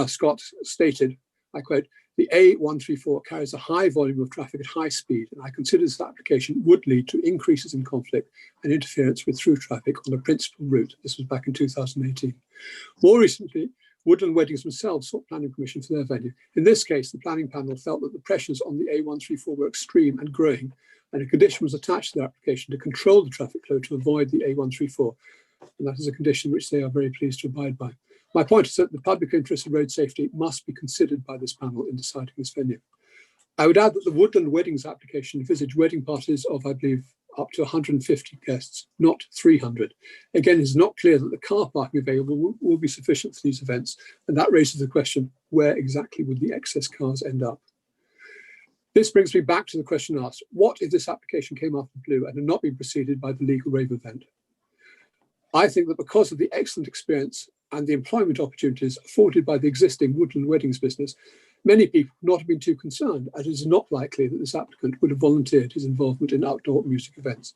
Scott stated, I quote, "The A134 carries a high volume of traffic at high speed, and I consider this application would lead to increases in conflict and interference with through traffic on the principal route." This was back in 2018. More recently, Woodland Weddings themselves sought planning permission for their venue. In this case, the planning panel felt that the pressures on the A134 were extreme and growing, and a condition was attached to the application to control the traffic flow to avoid the A134. And that is a condition which they are very pleased to abide by. My point is that the public interest in road safety must be considered by this panel in deciding this venue. I would add that the Woodland Weddings application envisaged wedding parties of, I believe, up to 150 guests, not 300. Again, it's not clear that the car parking available will be sufficient for these events, and that raises the question, where exactly would the excess cars end up? This brings me back to the question asked, what if this application came out of the blue and had not been preceded by the legal rave event? I think that because of the excellent experience and the employment opportunities afforded by the existing Woodland Weddings business, many people would not have been too concerned, as it is not likely that this applicant would have volunteered his involvement in outdoor music events.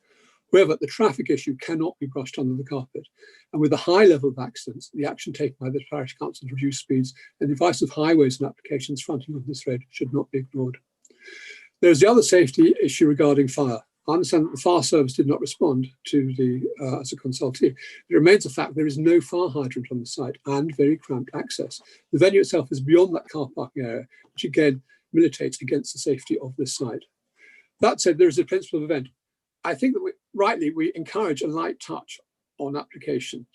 However, the traffic issue cannot be brushed under the carpet. And with the high level of accidents, the action taken by the parish council to reduce speeds and the advice of highways and applications fronting on this road should not be ignored. There is the other safety issue regarding fire. I understand that the fire service did not respond to the as a consultee. It remains a fact there is no fire hydrant on the site and very cramped access. The venue itself is beyond that car parking area, which again militates against the safety of this site. That said, there is a principle of event. I think that we encourage a light touch on applications,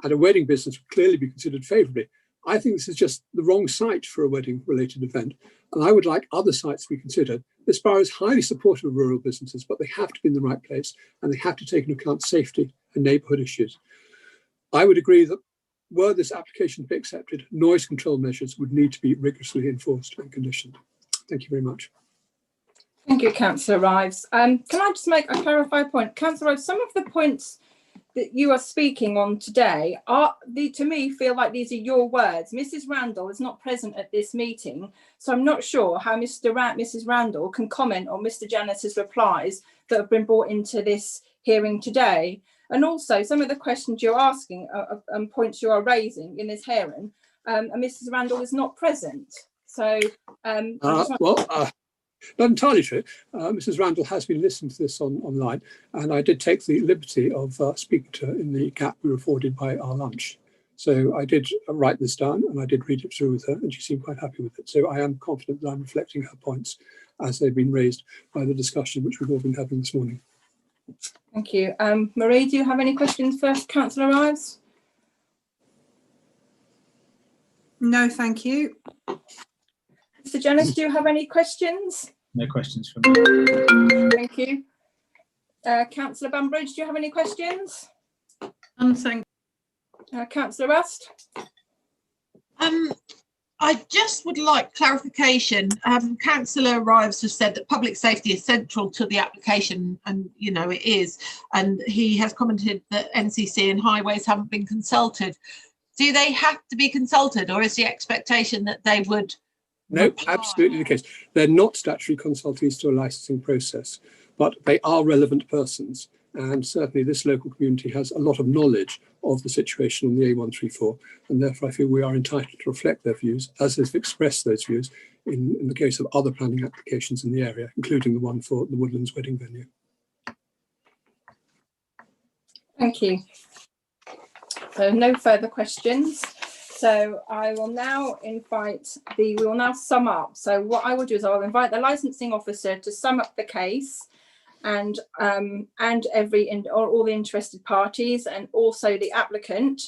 and a wedding business would clearly be considered favourably. I think this is just the wrong site for a wedding-related event, and I would like other sites to be considered. This borough is highly supportive of rural businesses, but they have to be in the right place, and they have to take into account safety and neighbourhood issues. I would agree that were this application to be accepted, noise control measures would need to be rigorously enforced and conditioned. Thank you very much. Thank you, Councillor Rives. Can I just make a clarified point? Councillor Rives, some of the points that you are speaking on today to me feel like these are your words. Mrs. Randall is not present at this meeting, so I'm not sure how Mrs. Randall can comment on Mr. Janus's replies that have been brought into this hearing today. And also some of the questions you're asking and points you are raising in this hearing, and Mrs. Randall is not present. So not entirely true. Mrs. Randall has been listening to this online, and I did take the liberty of speaking to her in the gap we were afforded by our lunch. So I did write this down and I did read it through with her, and she seemed quite happy with it. So I am confident that I'm reflecting her points as they've been raised by the discussion which we've all been having this morning. Thank you. Marie, do you have any questions for Councillor Rives? No, thank you. Mr. Janus, do you have any questions? No questions from me. Thank you. Councillor Bambridge, do you have any questions? Thank Councillor Rust? I just would like clarification. Councillor Rives has said that public safety is central to the application, and you know it is, and he has commented that NCC and highways haven't been consulted. Do they have to be consulted, or is the expectation that they would? No, absolutely the case. They're not statutory consultees to a licensing process, but they are relevant persons. And certainly this local community has a lot of knowledge of the situation on the A134. And therefore I feel we are entitled to reflect their views as they've expressed those views in the case of other planning applications in the area, including the one for the Woodlands wedding venue. Thank you. So no further questions. So I will now we will now sum up. So what I will do is I will invite the licensing officer to sum up the case and all the interested parties and also the applicant.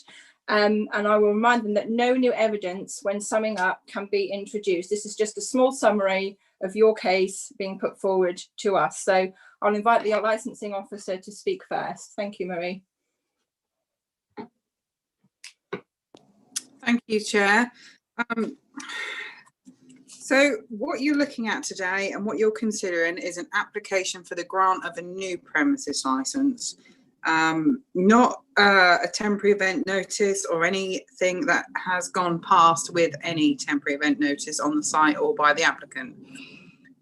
And I will remind them that no new evidence when summing up can be introduced. This is just a small summary of your case being put forward to us. So I'll invite the licensing officer to speak first. Thank you, Marie. Thank you, Chair. So what you're looking at today and what you're considering is an application for the grant of a new premises licence, not a temporary event notice or anything that has gone past with any temporary event notice on the site or by the applicant.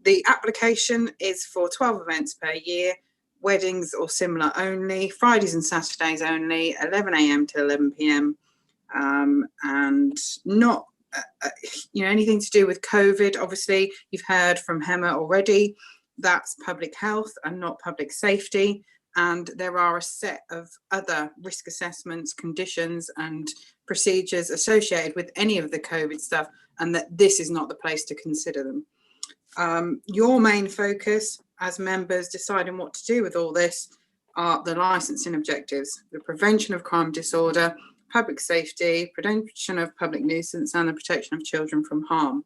The application is for 12 events per year, weddings or similar only, Fridays and Saturdays only, 11 AM to 11 PM. And not anything to do with COVID. Obviously you've heard from Hema already, that's public health and not public safety, and there are a set of other risk assessments, conditions and procedures associated with any of the COVID stuff, and that this is not the place to consider them. Your main focus as members deciding what to do with all this are the licensing objectives: the prevention of crime disorder, public safety, prevention of public nuisance, and the protection of children from harm.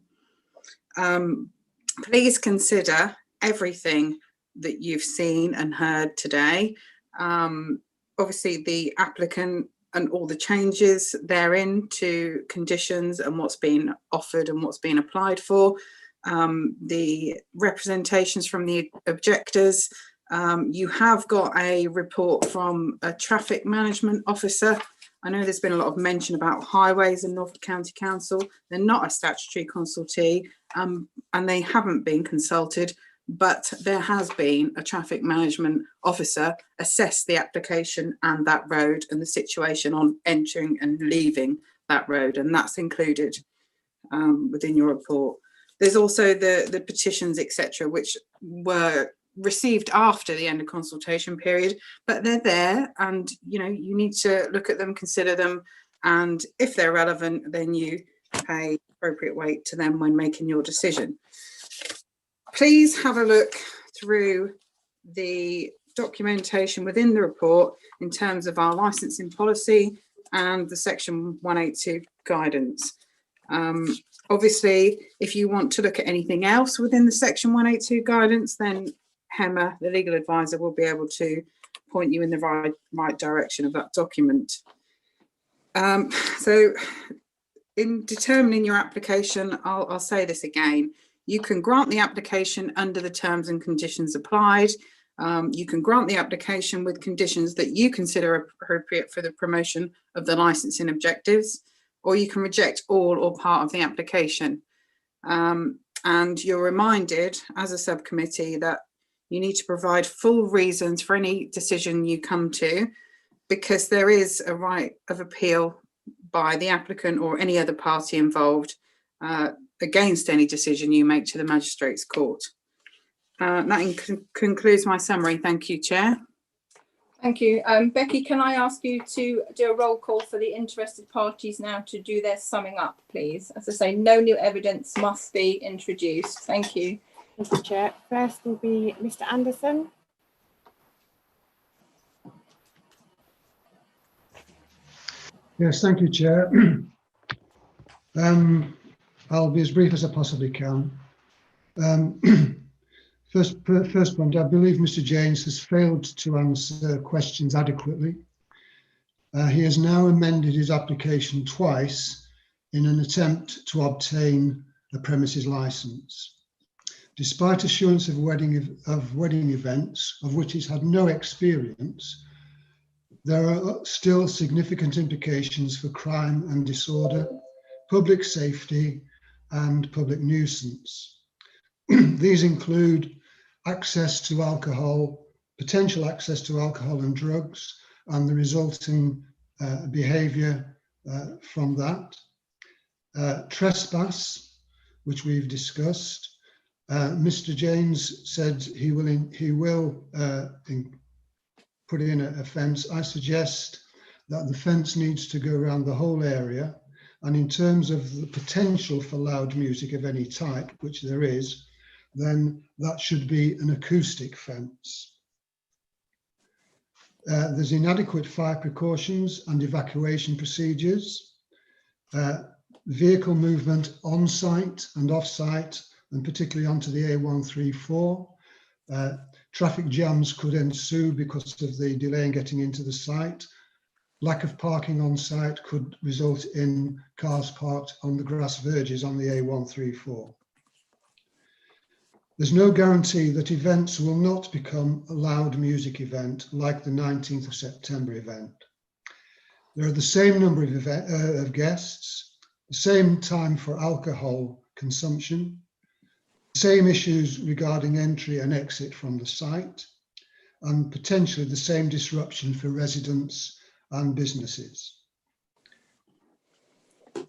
Please consider everything that you've seen and heard today. Obviously, the applicant and all the changes therein to conditions and what's been offered and what's been applied for. The representations from the objectors. You have got a report from a traffic management officer. I know there's been a lot of mention about highways and Northwold County Council. They're not a statutory consultee, and they haven't been consulted, but there has been a traffic management officer assess the application and that road and the situation on entering and leaving that road, and that's included within your report. There's also the petitions, etc., which were received after the end of consultation period, but they're there, and you need to look at them, consider them, and if they're relevant, then you pay appropriate weight to them when making your decision. Please have a look through the documentation within the report in terms of our licensing policy and the section 182 guidance. Obviously, if you want to look at anything else within the section 182 guidance, then Hema, the legal advisor, will be able to point you in the right direction of that document. So in determining your application, I'll say this again. You can grant the application under the terms and conditions applied. You can grant the application with conditions that you consider appropriate for the promotion of the licensing objectives, or you can reject all or part of the application. And you're reminded as a subcommittee that you need to provide full reasons for any decision you come to, because there is a right of appeal by the applicant or any other party involved against any decision you make to the Magistrates' Court. That concludes my summary. Thank you, Chair. Thank you. Becky, can I ask you to do a roll call for the interested parties now to do their summing up, please? As I say, no new evidence must be introduced. Thank you. Thank you, Chair. First will be Mr. Anderson. Yes, thank you, Chair. I'll be as brief as I possibly can. First point, I believe Mr. James has failed to answer questions adequately. He has now amended his application twice in an attempt to obtain a premises licence. Despite assurance of wedding events, of which he's had no experience, there are still significant implications for crime and disorder, public safety, and public nuisance. These include access to alcohol, potential access to alcohol and drugs, and the resulting behaviour from that. Trespass, which we've discussed. Mr. James said he will put in a fence. I suggest that the fence needs to go around the whole area. And in terms of the potential for loud music of any type, which there is, then that should be an acoustic fence. There's inadequate fire precautions and evacuation procedures. Vehicle movement on site and off site, and particularly onto the A134. Traffic jams could ensue because of the delay in getting into the site. Lack of parking on site could result in cars parked on the grass verges on the A134. There's no guarantee that events will not become a loud music event like the 19th of September event. There are the same number of guests, the same time for alcohol consumption, same issues regarding entry and exit from the site, and potentially the same disruption for residents and businesses.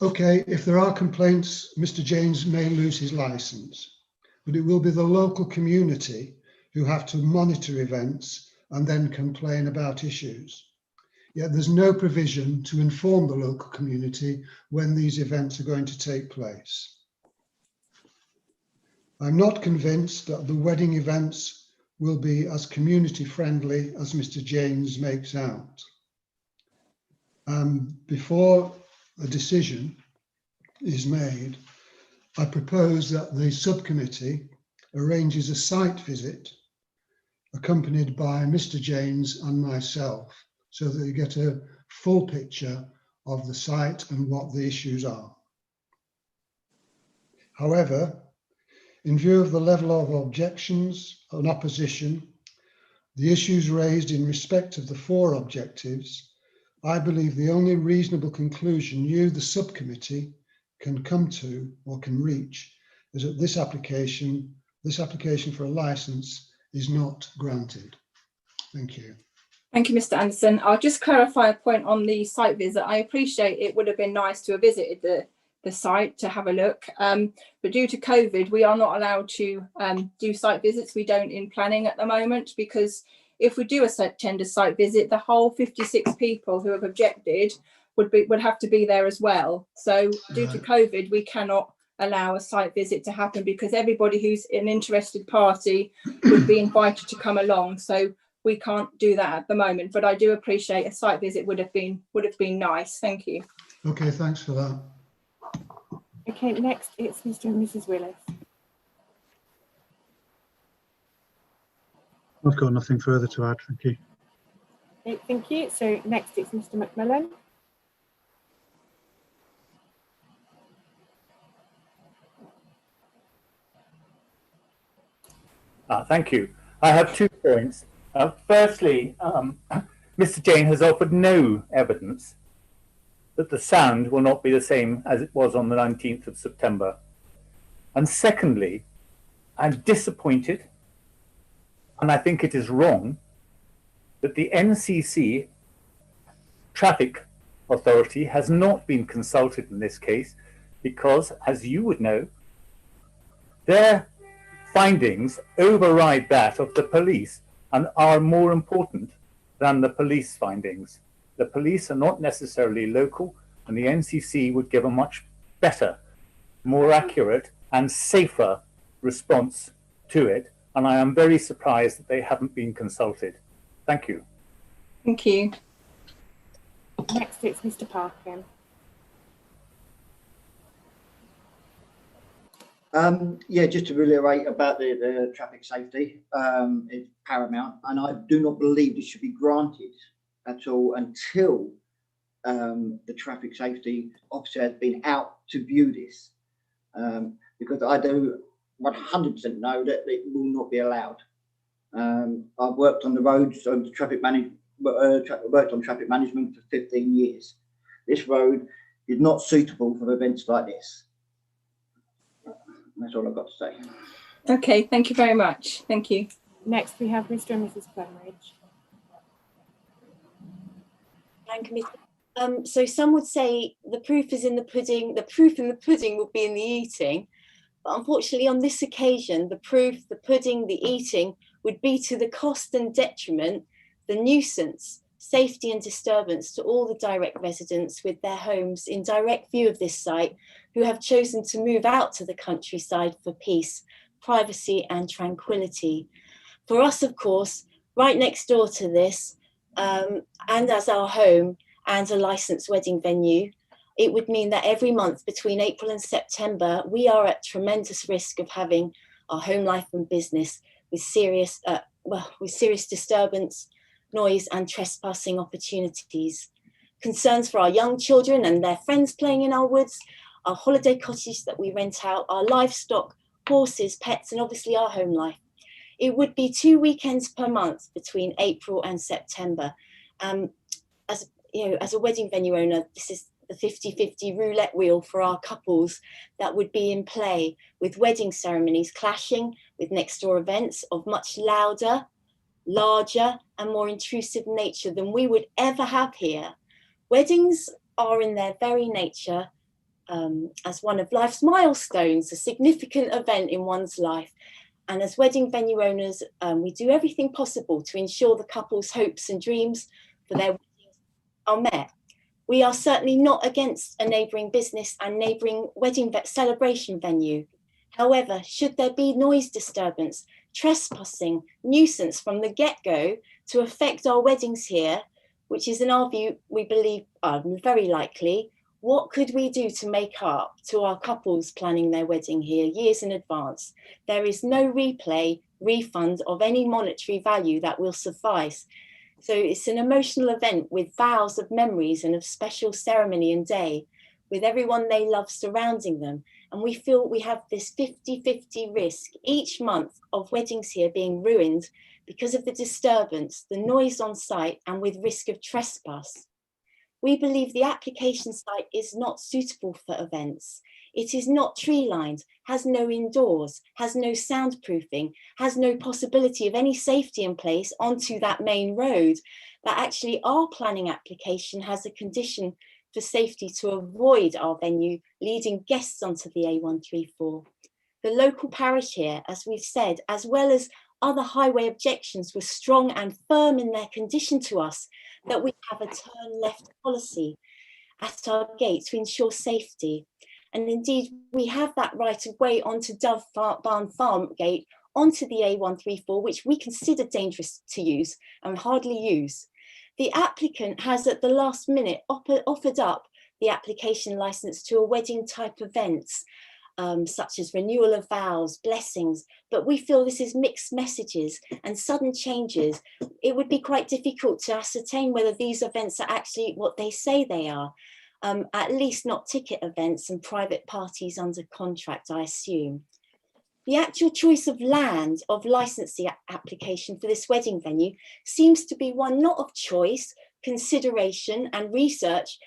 Okay, if there are complaints, Mr. James may lose his licence, but it will be the local community who have to monitor events and then complain about issues. Yet there's no provision to inform the local community when these events are going to take place. I'm not convinced that the wedding events will be as community friendly as Mr. James makes out. Before a decision is made, I propose that the subcommittee arranges a site visit accompanied by Mr. James and myself, so that you get a full picture of the site and what the issues are. However, in view of the level of objections and opposition, the issues raised in respect of the 4 objectives, I believe the only reasonable conclusion you, the subcommittee, can come to or can reach is that this application for a licence is not granted. Thank you. Thank you, Mr. Anderson. I'll just clarify a point on the site visit. I appreciate it would have been nice to have visited the site to have a look, but due to COVID, we are not allowed to do site visits. We don't in planning at the moment, because if we do attend a site visit, the whole 56 people who have objected would have to be there as well. So due to COVID, we cannot allow a site visit to happen, because everybody who's an interested party would be invited to come along. So we can't do that at the moment, but I do appreciate a site visit would have been nice. Thank you. Okay, thanks for that. Okay, next it's Mr. and Mrs. Willis. I've got nothing further to add, thank you. Okay, thank you. So next it's Mr. McMillan. Thank you. I have 2 points. Firstly, Mr. Jane has offered no evidence that the sound will not be the same as it was on the 19th of September. And secondly, I'm disappointed, and I think it is wrong, that the NCC Traffic Authority has not been consulted in this case, because, as you would know, their findings override that of the police and are more important than the police findings. The police are not necessarily local, and the NCC would give a much better, more accurate and safer response to it. And I am very surprised that they haven't been consulted. Thank you. Thank you. Next it's Mr. Parkin. Yeah, just to reiterate about the traffic safety, it's paramount, and I do not believe this should be granted at all until the traffic safety officer has been out to view this, because I do 100% know that it will not be allowed. I've worked on the roads on worked on traffic management for 15 years. This road is not suitable for events like this. That's all I've got to say. Okay, thank you very much. Thank you. Next we have Mr. and Mrs. Plumridge. So some would say the proof is in the pudding. The proof in the pudding will be in the eating. But unfortunately, on this occasion, the proof, the pudding, the eating would be to the cost and detriment, the nuisance, safety and disturbance to all the direct residents with their homes in direct view of this site, who have chosen to move out to the countryside for peace, privacy and tranquility. For us, of course, right next door to this, and as our home and a licensed wedding venue, it would mean that every month between April and September, we are at tremendous risk of having our home life and business with serious disturbance, noise and trespassing opportunities. Concerns for our young children and their friends playing in our woods, our holiday cottage that we rent out, our livestock, horses, pets, and obviously our home life. It would be 2 weekends per month between April and September. As a wedding venue owner, this is the 50-50 roulette wheel for our couples that would be in play, with wedding ceremonies clashing with next door events of much louder, larger and more intrusive nature than we would ever have here. Weddings are in their very nature as one of life's milestones, a significant event in one's life. And as wedding venue owners, we do everything possible to ensure the couple's hopes and dreams for their weddings are met. We are certainly not against a neighbouring business and neighbouring wedding celebration venue. However, should there be noise disturbance trespassing, nuisance from the get-go to affect our weddings here, which is in our view, we believe, very likely, what could we do to make up to our couples planning their wedding here years in advance? There is no refund of any monetary value that will suffice. So it's an emotional event with vows of memories and of special ceremony and day, with everyone they love surrounding them. And we feel we have this 50-50 risk each month of weddings here being ruined because of the disturbance, the noise on site, and with risk of trespass. We believe the application site is not suitable for events. It is not tree-lined, has no indoors, has no soundproofing, has no possibility of any safety in place onto that main road. But actually our planning application has a condition for safety to avoid our venue leading guests onto the A134. The local parish here, as we've said, as well as other highway objections, were strong and firm in their condition to us that we have a turn left policy at our gate to ensure safety. And indeed, we have that right of way onto Dove Barn Farm gate onto the A134, which we consider dangerous to use and hardly use. The applicant has at the last minute offered up the application license to a wedding type events, such as renewal of vows, blessings, but we feel this is mixed messages and sudden changes. It would be quite difficult to ascertain whether these events are actually what they say they are, at least not ticket events and private parties under contract, I assume. The actual choice of land of licensing application for this wedding venue seems to be one not of choice, consideration and research,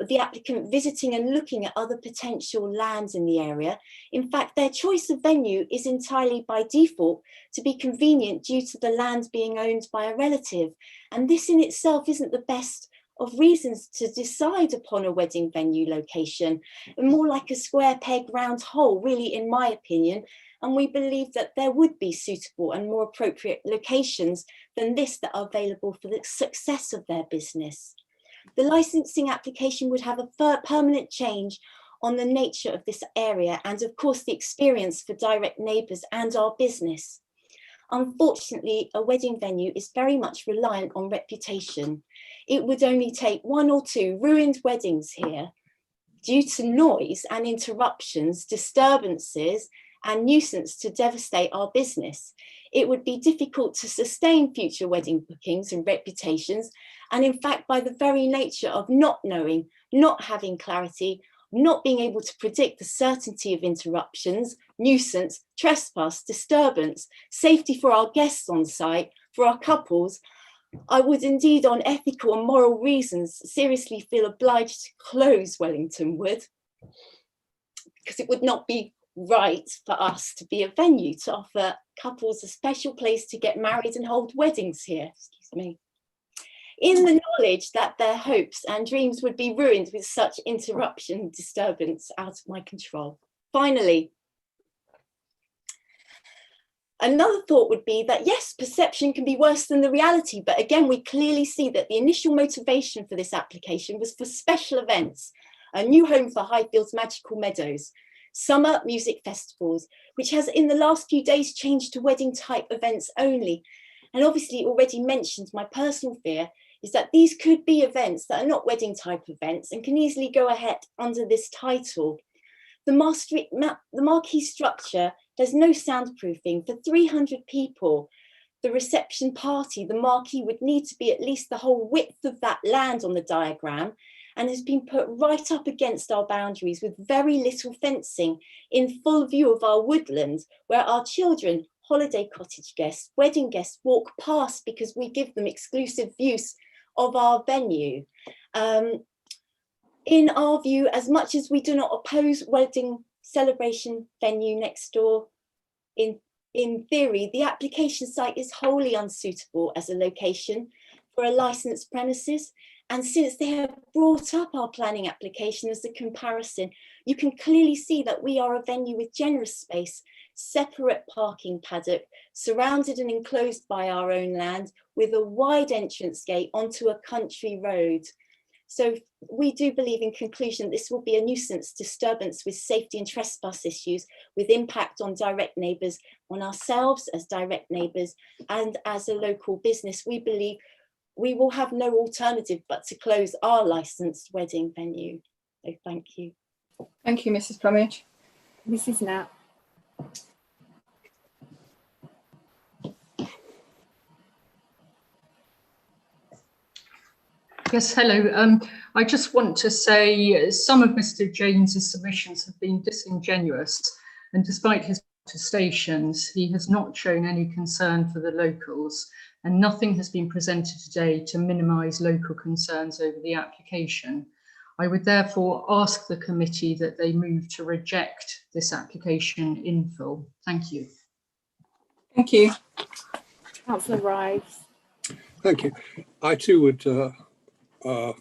the applicant visiting and looking at other potential lands in the area. In fact, their choice of venue is entirely by default to be convenient due to the land being owned by a relative. And this in itself isn't the best of reasons to decide upon a wedding venue location, more like a square peg round hole, really, in my opinion. And we believe that there would be suitable and more appropriate locations than this that are available for the success of their business. The licensing application would have a permanent change on the nature of this area and of course the experience for direct neighbours and our business. Unfortunately, a wedding venue is very much reliant on reputation. It would only take 1 or 2 ruined weddings here due to noise and interruptions, disturbances and nuisance to devastate our business. It would be difficult to sustain future wedding bookings and reputations. And in fact, by the very nature of not knowing, not having clarity, not being able to predict the certainty of interruptions, nuisance, trespass, disturbance, safety for our guests on site, for our couples, I would indeed, on ethical and moral reasons, seriously feel obliged to close Wellington Wood, because it would not be right for us to be a venue to offer couples a special place to get married and hold weddings here, excuse me, in the knowledge that their hopes and dreams would be ruined with such interruption and disturbance out of my control. Finally, another thought would be that yes, perception can be worse than the reality, but again, we clearly see that the initial motivation for this application was for special events, a new home for Highfield's Magical Meadows, summer music festivals, which has in the last few days changed to wedding type events only. And obviously already mentioned, my personal fear is that these could be events that are not wedding type events and can easily go ahead under this title. The marquee structure has no soundproofing for 300 people. The reception party, the marquee would need to be at least the whole width of that land on the diagram, and has been put right up against our boundaries with very little fencing in full view of our woodland, where our children, holiday cottage guests, wedding guests walk past because we give them exclusive use of our venue. In our view, as much as we do not oppose wedding celebration venue next door, in theory, the application site is wholly unsuitable as a location for a licensed premises. And since they have brought up our planning application as a comparison, you can clearly see that we are a venue with generous space, separate parking paddock, surrounded and enclosed by our own land, with a wide entrance gate onto a country road. So we do believe in conclusion this will be a nuisance disturbance with safety and trespass issues with impact on direct neighbours, on ourselves as direct neighbours, and as a local business. We believe we will have no alternative but to close our licensed wedding venue. So thank you. Thank you, Mrs. Plumage. Mrs. Knapp. Yes, hello. I just want to say some of Mr. James's submissions have been disingenuous, and despite his protestations, he has not shown any concern for the locals, and nothing has been presented today to minimise local concerns over the application. I would therefore ask the committee that they move to reject this application in full. Thank you. Thank you. Councillor Rives. Thank you. I too would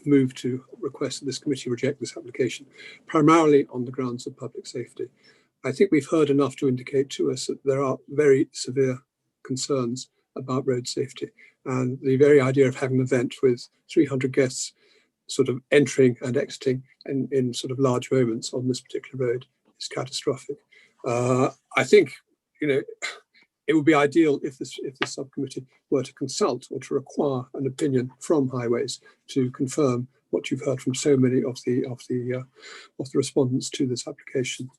move to request that this committee reject this application, primarily on the grounds of public safety. I think we've heard enough to indicate to us that there are very severe concerns about road safety, and the very idea of having an event with 300 guests sort of entering and exiting in sort of large moments on this particular road is catastrophic. I think, you know, it would be ideal if this subcommittee were to consult or to require an opinion from Highways to confirm what you've heard from so many of the respondents to this application.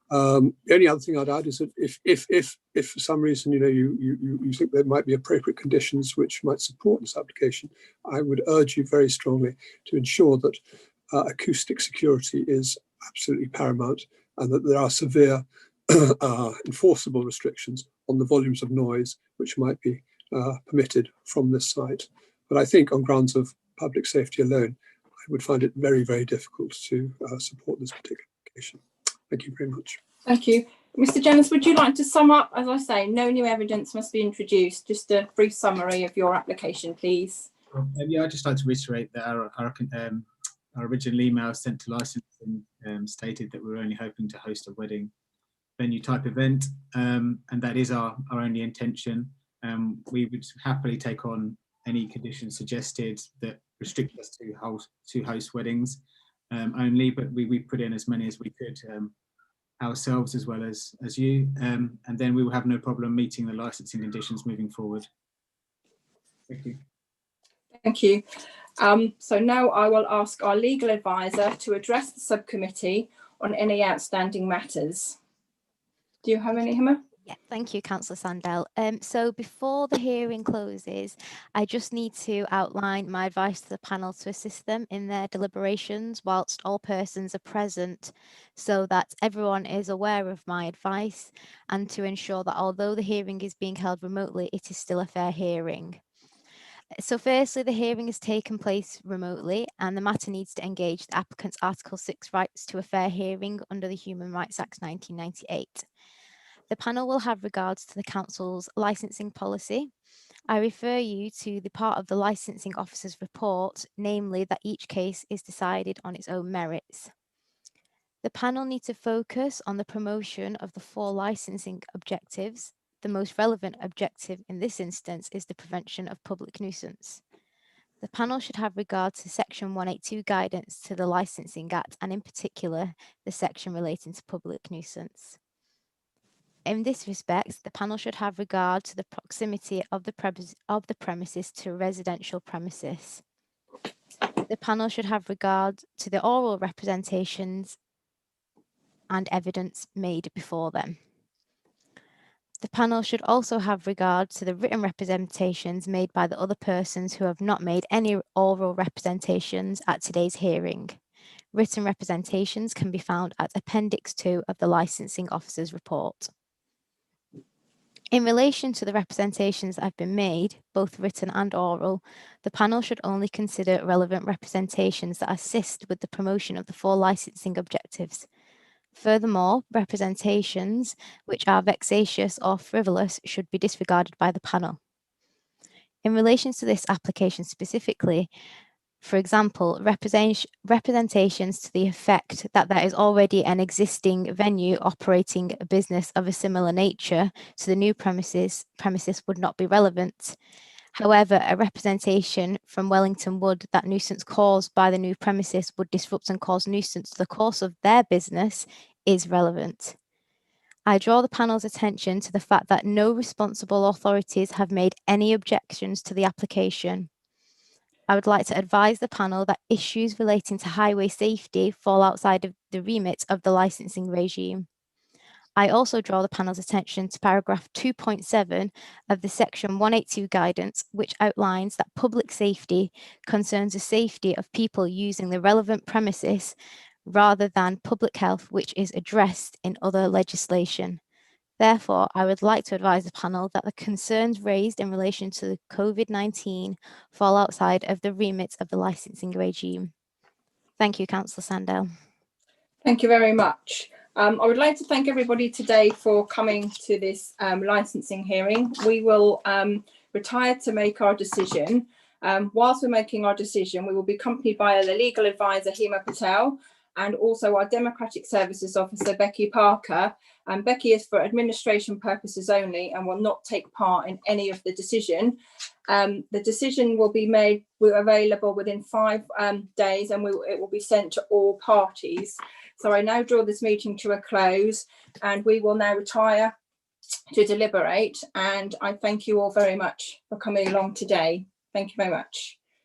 The only other thing I'd add is that if for some reason you think there might be appropriate conditions which might support this application, I would urge you very strongly to ensure that acoustic security is absolutely paramount, and that there are severe enforceable restrictions on the volumes of noise which might be permitted from this site. But I think on grounds of public safety alone, I would find it very, very difficult to support this particular application. Thank you very much. Thank you. Mr. Jennings, would you like to sum up? As I say, no new evidence must be introduced. Just a brief summary of your application, please. Yeah, I'd just like to reiterate that our original email sent to licensing stated that we were only hoping to host a wedding venue type event, and that is our only intention. We would happily take on any conditions suggested that restrict us to host weddings only, but we put in as many as we could ourselves as well as you, and then we will have no problem meeting the licensing conditions moving forward. Thank you. Thank you. So now I will ask our legal advisor to address the subcommittee on any outstanding matters. Do you have any, Hema? Yeah, thank you, Councillor Sandell. So before the hearing closes, I just need to outline my advice to the panel to assist them in their deliberations whilst all persons are present, so that everyone is aware of my advice, and to ensure that although the hearing is being held remotely, it is still a fair hearing. So firstly, the hearing has taken place remotely, and the matter needs to engage the applicant's Article 6 rights to a fair hearing under the Human Rights Act 1998. The panel will have regards to the Council's licensing policy. I refer you to the part of the licensing officer's report, namely that each case is decided on its own merits. The panel need to focus on the promotion of the 4 licensing objectives. The most relevant objective in this instance is the prevention of public nuisance. The panel should have regard to Section 182 guidance to the Licensing Act, and in particular, the section relating to public nuisance. In this respect, the panel should have regard to the proximity of the premises to residential premises. The panel should have regard to the oral representations and evidence made before them. The panel should also have regard to the written representations made by the other persons who have not made any oral representations at today's hearing. Written representations can be found at Appendix 2 of the Licensing Officer's report. In relation to the representations that have been made, both written and oral, the panel should only consider relevant representations that assist with the promotion of the 4 licensing objectives. Furthermore, representations which are vexatious or frivolous should be disregarded by the panel. In relation to this application specifically, for example, representations to the effect that there is already an existing venue operating a business of a similar nature to the new premises would not be relevant. However, a representation from Wellington Wood that nuisance caused by the new premises would disrupt and cause nuisance to the course of their business is relevant. I draw the panel's attention to the fact that no responsible authorities have made any objections to the application. I would like to advise the panel that issues relating to highway safety fall outside of the remit of the licensing regime. I also draw the panel's attention to paragraph 2.7 of the section 182 guidance, which outlines that public safety concerns the safety of people using the relevant premises rather than public health, which is addressed in other legislation. Therefore, I would like to advise the panel that the concerns raised in relation to the COVID-19 fall outside of the remit of the licensing regime. Thank you, Councillor Sandell. Thank you very much. I would like to thank everybody today for coming to this licensing hearing. We will retire to make our decision. Whilst we're making our decision, we will be accompanied by the legal advisor, Hema Patel, and also our Democratic Services Officer, Becky Parker. And Becky is for administration purposes only and will not take part in any of the decision. The decision will be made, we're available within 5 days, and it will be sent to all parties. So I now draw this meeting to a close, and we will now retire to deliberate. And I thank you all very much for coming along today. Thank you very much.